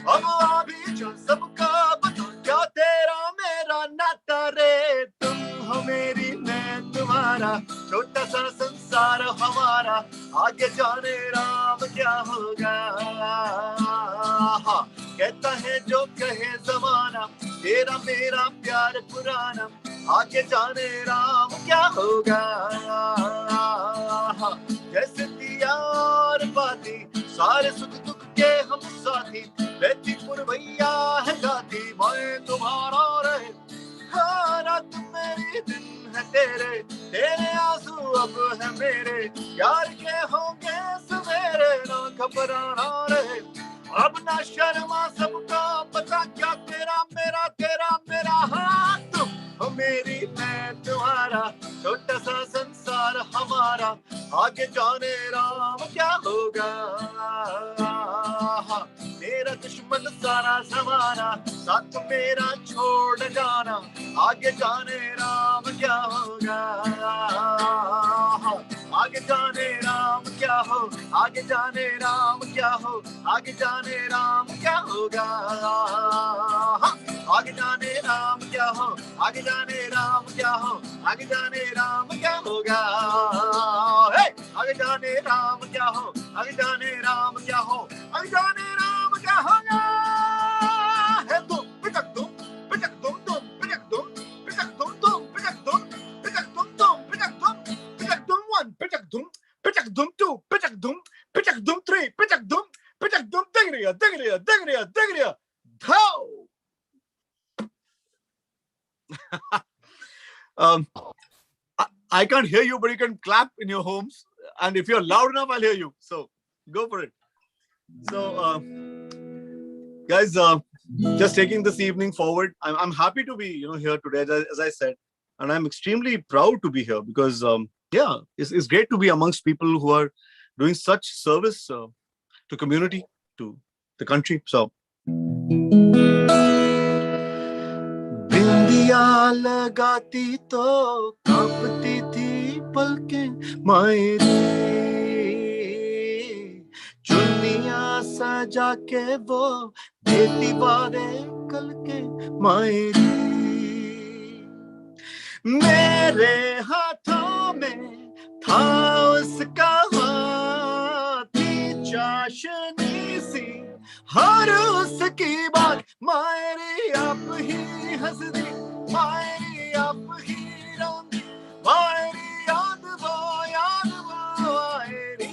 अब अभी जो सबका बता, क्या तेरा मेरा नाता रे, तुम हो मेरी मैं तुम्हारा, छोटा सा संसार हमारा, आगे जाने राम क्या होगा, कहता है जो कहे जमाना, तेरा मेरा प्यार पुराना, आगे जाने राम क्या होगा, जैसे दिया और बाती, सारे सुख दुख के हम साथी, लेती पुरवैया है गाती, मैं तुम्हारा रे, हाँ रात मेरी दिन है तेरे, तेरे आंसू अब है मेरे, यार के होंगे सवेरे, ना घबराना रे, अब ना शर्मा सबका पता, क्या तेरा मेरा हाथ, तुम हो मेरी मैं तुम्हारा, छोटा सा संसार हमारा, आगे जाने राम क्या होगा, मेरा दुश्मन सारा जमाना साथ मेरा छोड़ जाना आगे जाने राम क्या होगा आगे जाने राम क्या हो आगे जाने राम क्या हो आगे जाने राम क्या होगा आगे जाने राम क्या हो आगे जाने राम क्या हो आगे जाने राम क्या होगा आगे जाने राम क्या हो आगे जाने राम क्या हो आगे जाने राम क्या होगा है तुम पिटक तुम पिटक तुम पिटक तुम पिटक तुम पिटक तुम पिटक तुम पिटक तुम पिटक तुम 1 पिटक तुम 2 पिटक तुम 3 पिटक तुम ding riya Thou! I can't hear you, but you can clap in your homes. And if you're loud enough, I'll hear you. So go for it. So, guys, just taking this evening forward, I'm happy to be here today, as I said, and I'm extremely proud to be here because yeah, it's great to be amongst people who are doing such service to community, to the country. So. बिंदिया लगाती तो कांपती थी पलकें मायरी चुन्निया सजा के वो देती वारे कल के मायरी मेरे हाथों में था उसका हाथी चाशनी सी हर उसकी बात मायरी आप ही हंस दी मायरी आप ही रोंदी मायरी याद वो मायरी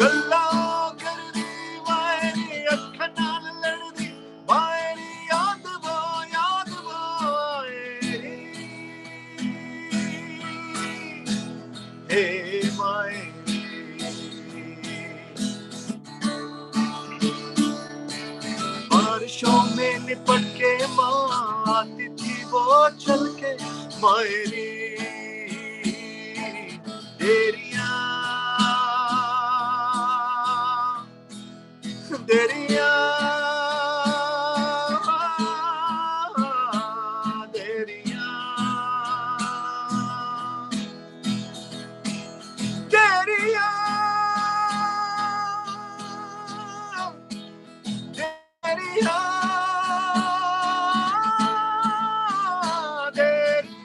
गल्ला कर दी मायरी अख नाल लड़ दी मायरी याद वो मायरी हे मायरी बारिशों में निपट के माँ आती थी वो चल के मायरी देरिया देरिया देरिया देरिया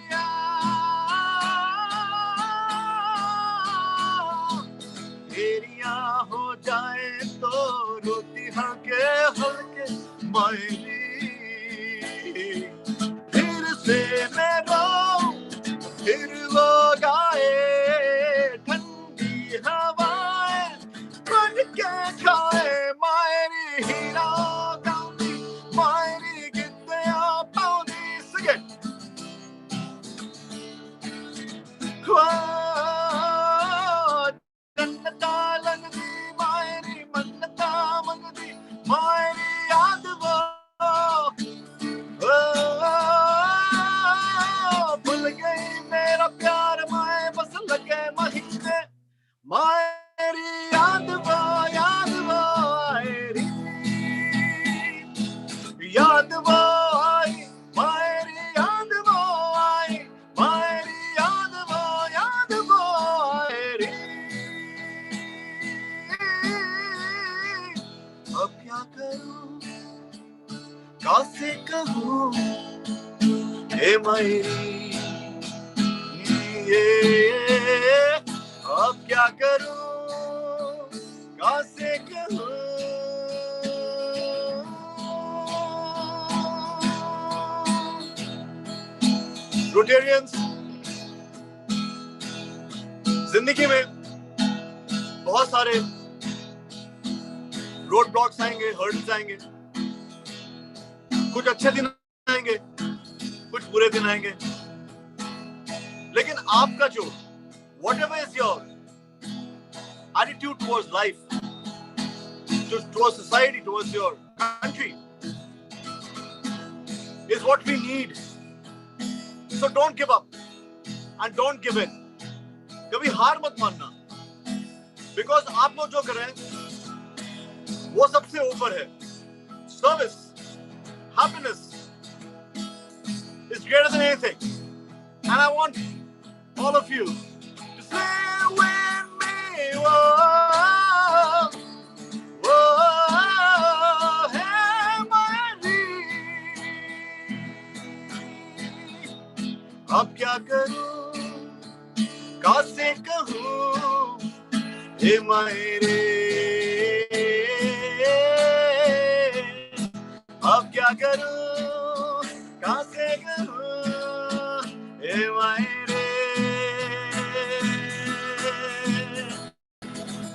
फिर से मैं रो फिर वो गाए ठंडी हवाएं बन के खाए मायरी हीरा गांधी मायरी गिद्दया पाउनी सगे जन्नता लगदी मायरी मन्नता मंगदी मायरी याद वो भूल गई मेरा प्यार माए बस लगे महीने मायरी याद वो आयरी याद वो आई मायरी याद वो आई मायरी याद वो आयरी अब क्या करूं कैसे कहूं हे मायरी अब क्या करूं कैसे कहूं रोटेरियंस जिंदगी में बहुत सारे रोड ब्लॉक्स आएंगे हर्डल्स आएंगे कुछ अच्छे दिन आएंगे कुछ बुरे दिन आएंगे लेकिन आपका जो whatever is your attitude towards life, towards society, towards your country is what we need. So don't give up and don't give in. कभी हार मत मानना because आप लोग जो कर रहे हैं वो सबसे ऊपर है. Service, happiness is greater than anything. And I want all of you to say with me, whoa, whoa, hey, अब क्या करूं, कैसे कहूं, हे मायरे, अब क्या करूं, कैसे कहूं, हे मायरे,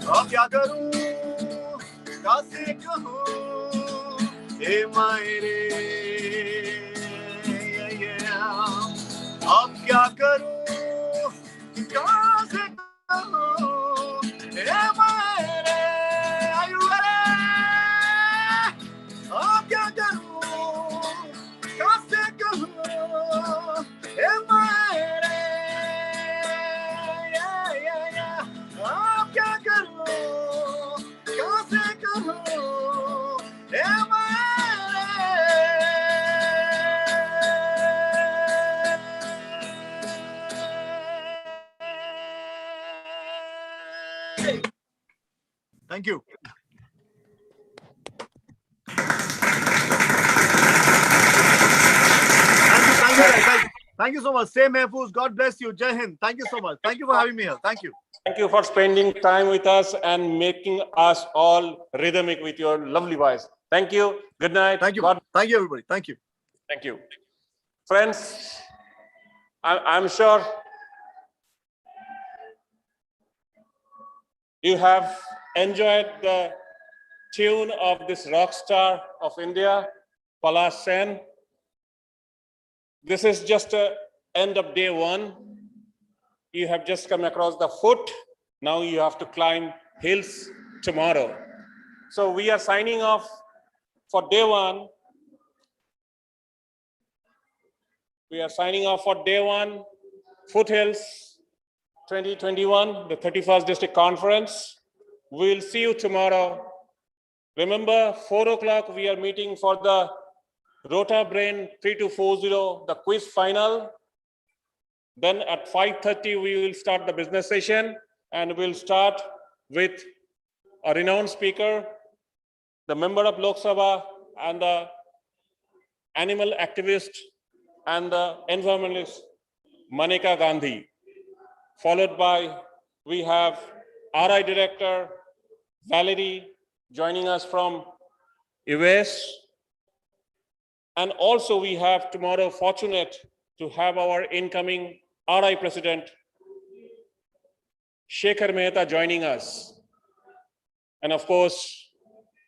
अब क्या करूं, कैसे कहूं, हे मायरे, अब क्या करूं, कैसे कहूं, हे मायरे, are you ready? अब क्या करूं, कैसे कहूं, हे मायरे, अब क्या करूं, कैसे कहूं, हे Thank you. Thank you so much. Say Mahfouz. God bless you. Jai Hind. Thank you so much. Thank you for having me here. Thank you. Thank you for spending time with us and making us all rhythmic with your lovely voice. Thank you. Good night. Thank you. God. Thank you, everybody. Thank you. Thank you. Friends, I'm sure you have enjoyed the tune of this rock star of India, Palash Sen. This is just the end of day one. You have just come across the foot. Now you have to climb hills tomorrow. So we are signing off for day one. We are signing off for day one, Foothills 2021, the 31st District Conference. We will see you tomorrow. Remember, 4 o'clock, we are meeting for the Rota Brain 3240, the quiz final. Then at 5:30, we will start the business session, and we'll start with a renowned speaker, the member of Lok Sabha and the animal activist and the environmentalist, Maneka Gandhi. Followed by, we have RI Director, Valerie, joining us from US. And also we have tomorrow fortunate to have our incoming RI President, Shekhar Mehta, joining us. And of course,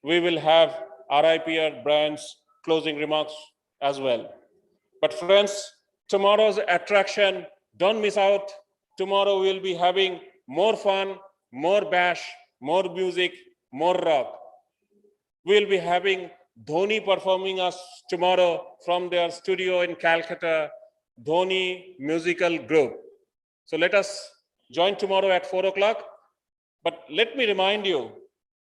we will have RIPR Brand's closing remarks as well. But friends, tomorrow's attraction, don't miss out. Tomorrow we'll be having more fun, more bash, more music, more rock. We'll be having Dhoni performing us tomorrow from their studio in Calcutta, Dhoni Musical Group. So let us join tomorrow at 4 o'clock. But let me remind you,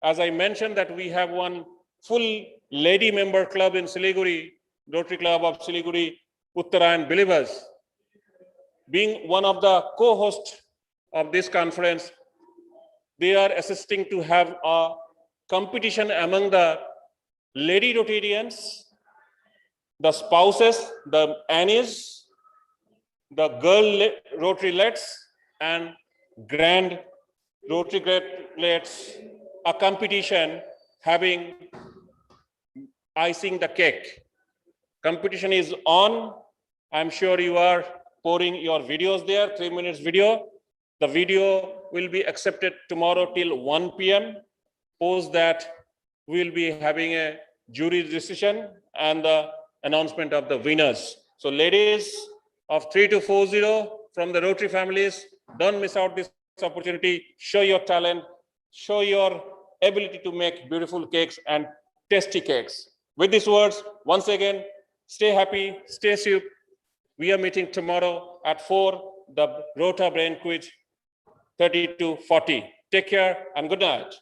as I mentioned, that we have one full lady member club in Siliguri, Rotary Club of Siliguri, Uttarayan Believers. Being one of the co-hosts of this conference, they are assisting to have a competition among the lady Rotarians, the spouses, the annies, the girl Rotarylets, and grand Rotarylets, a competition having icing the cake. Competition is on. I'm sure you are pouring your videos there, 3 minutes video. The video will be accepted tomorrow till 1 p.m. Post that, we'll be having a jury decision and the announcement of the winners. So ladies of 3240 from the Rotary families, don't miss out this opportunity. Show your talent, show your ability to make beautiful cakes and tasty cakes. With these words, once again, stay happy, stay safe. We are meeting tomorrow at 4, the Rota Brain Quiz 3240. Take care and good night.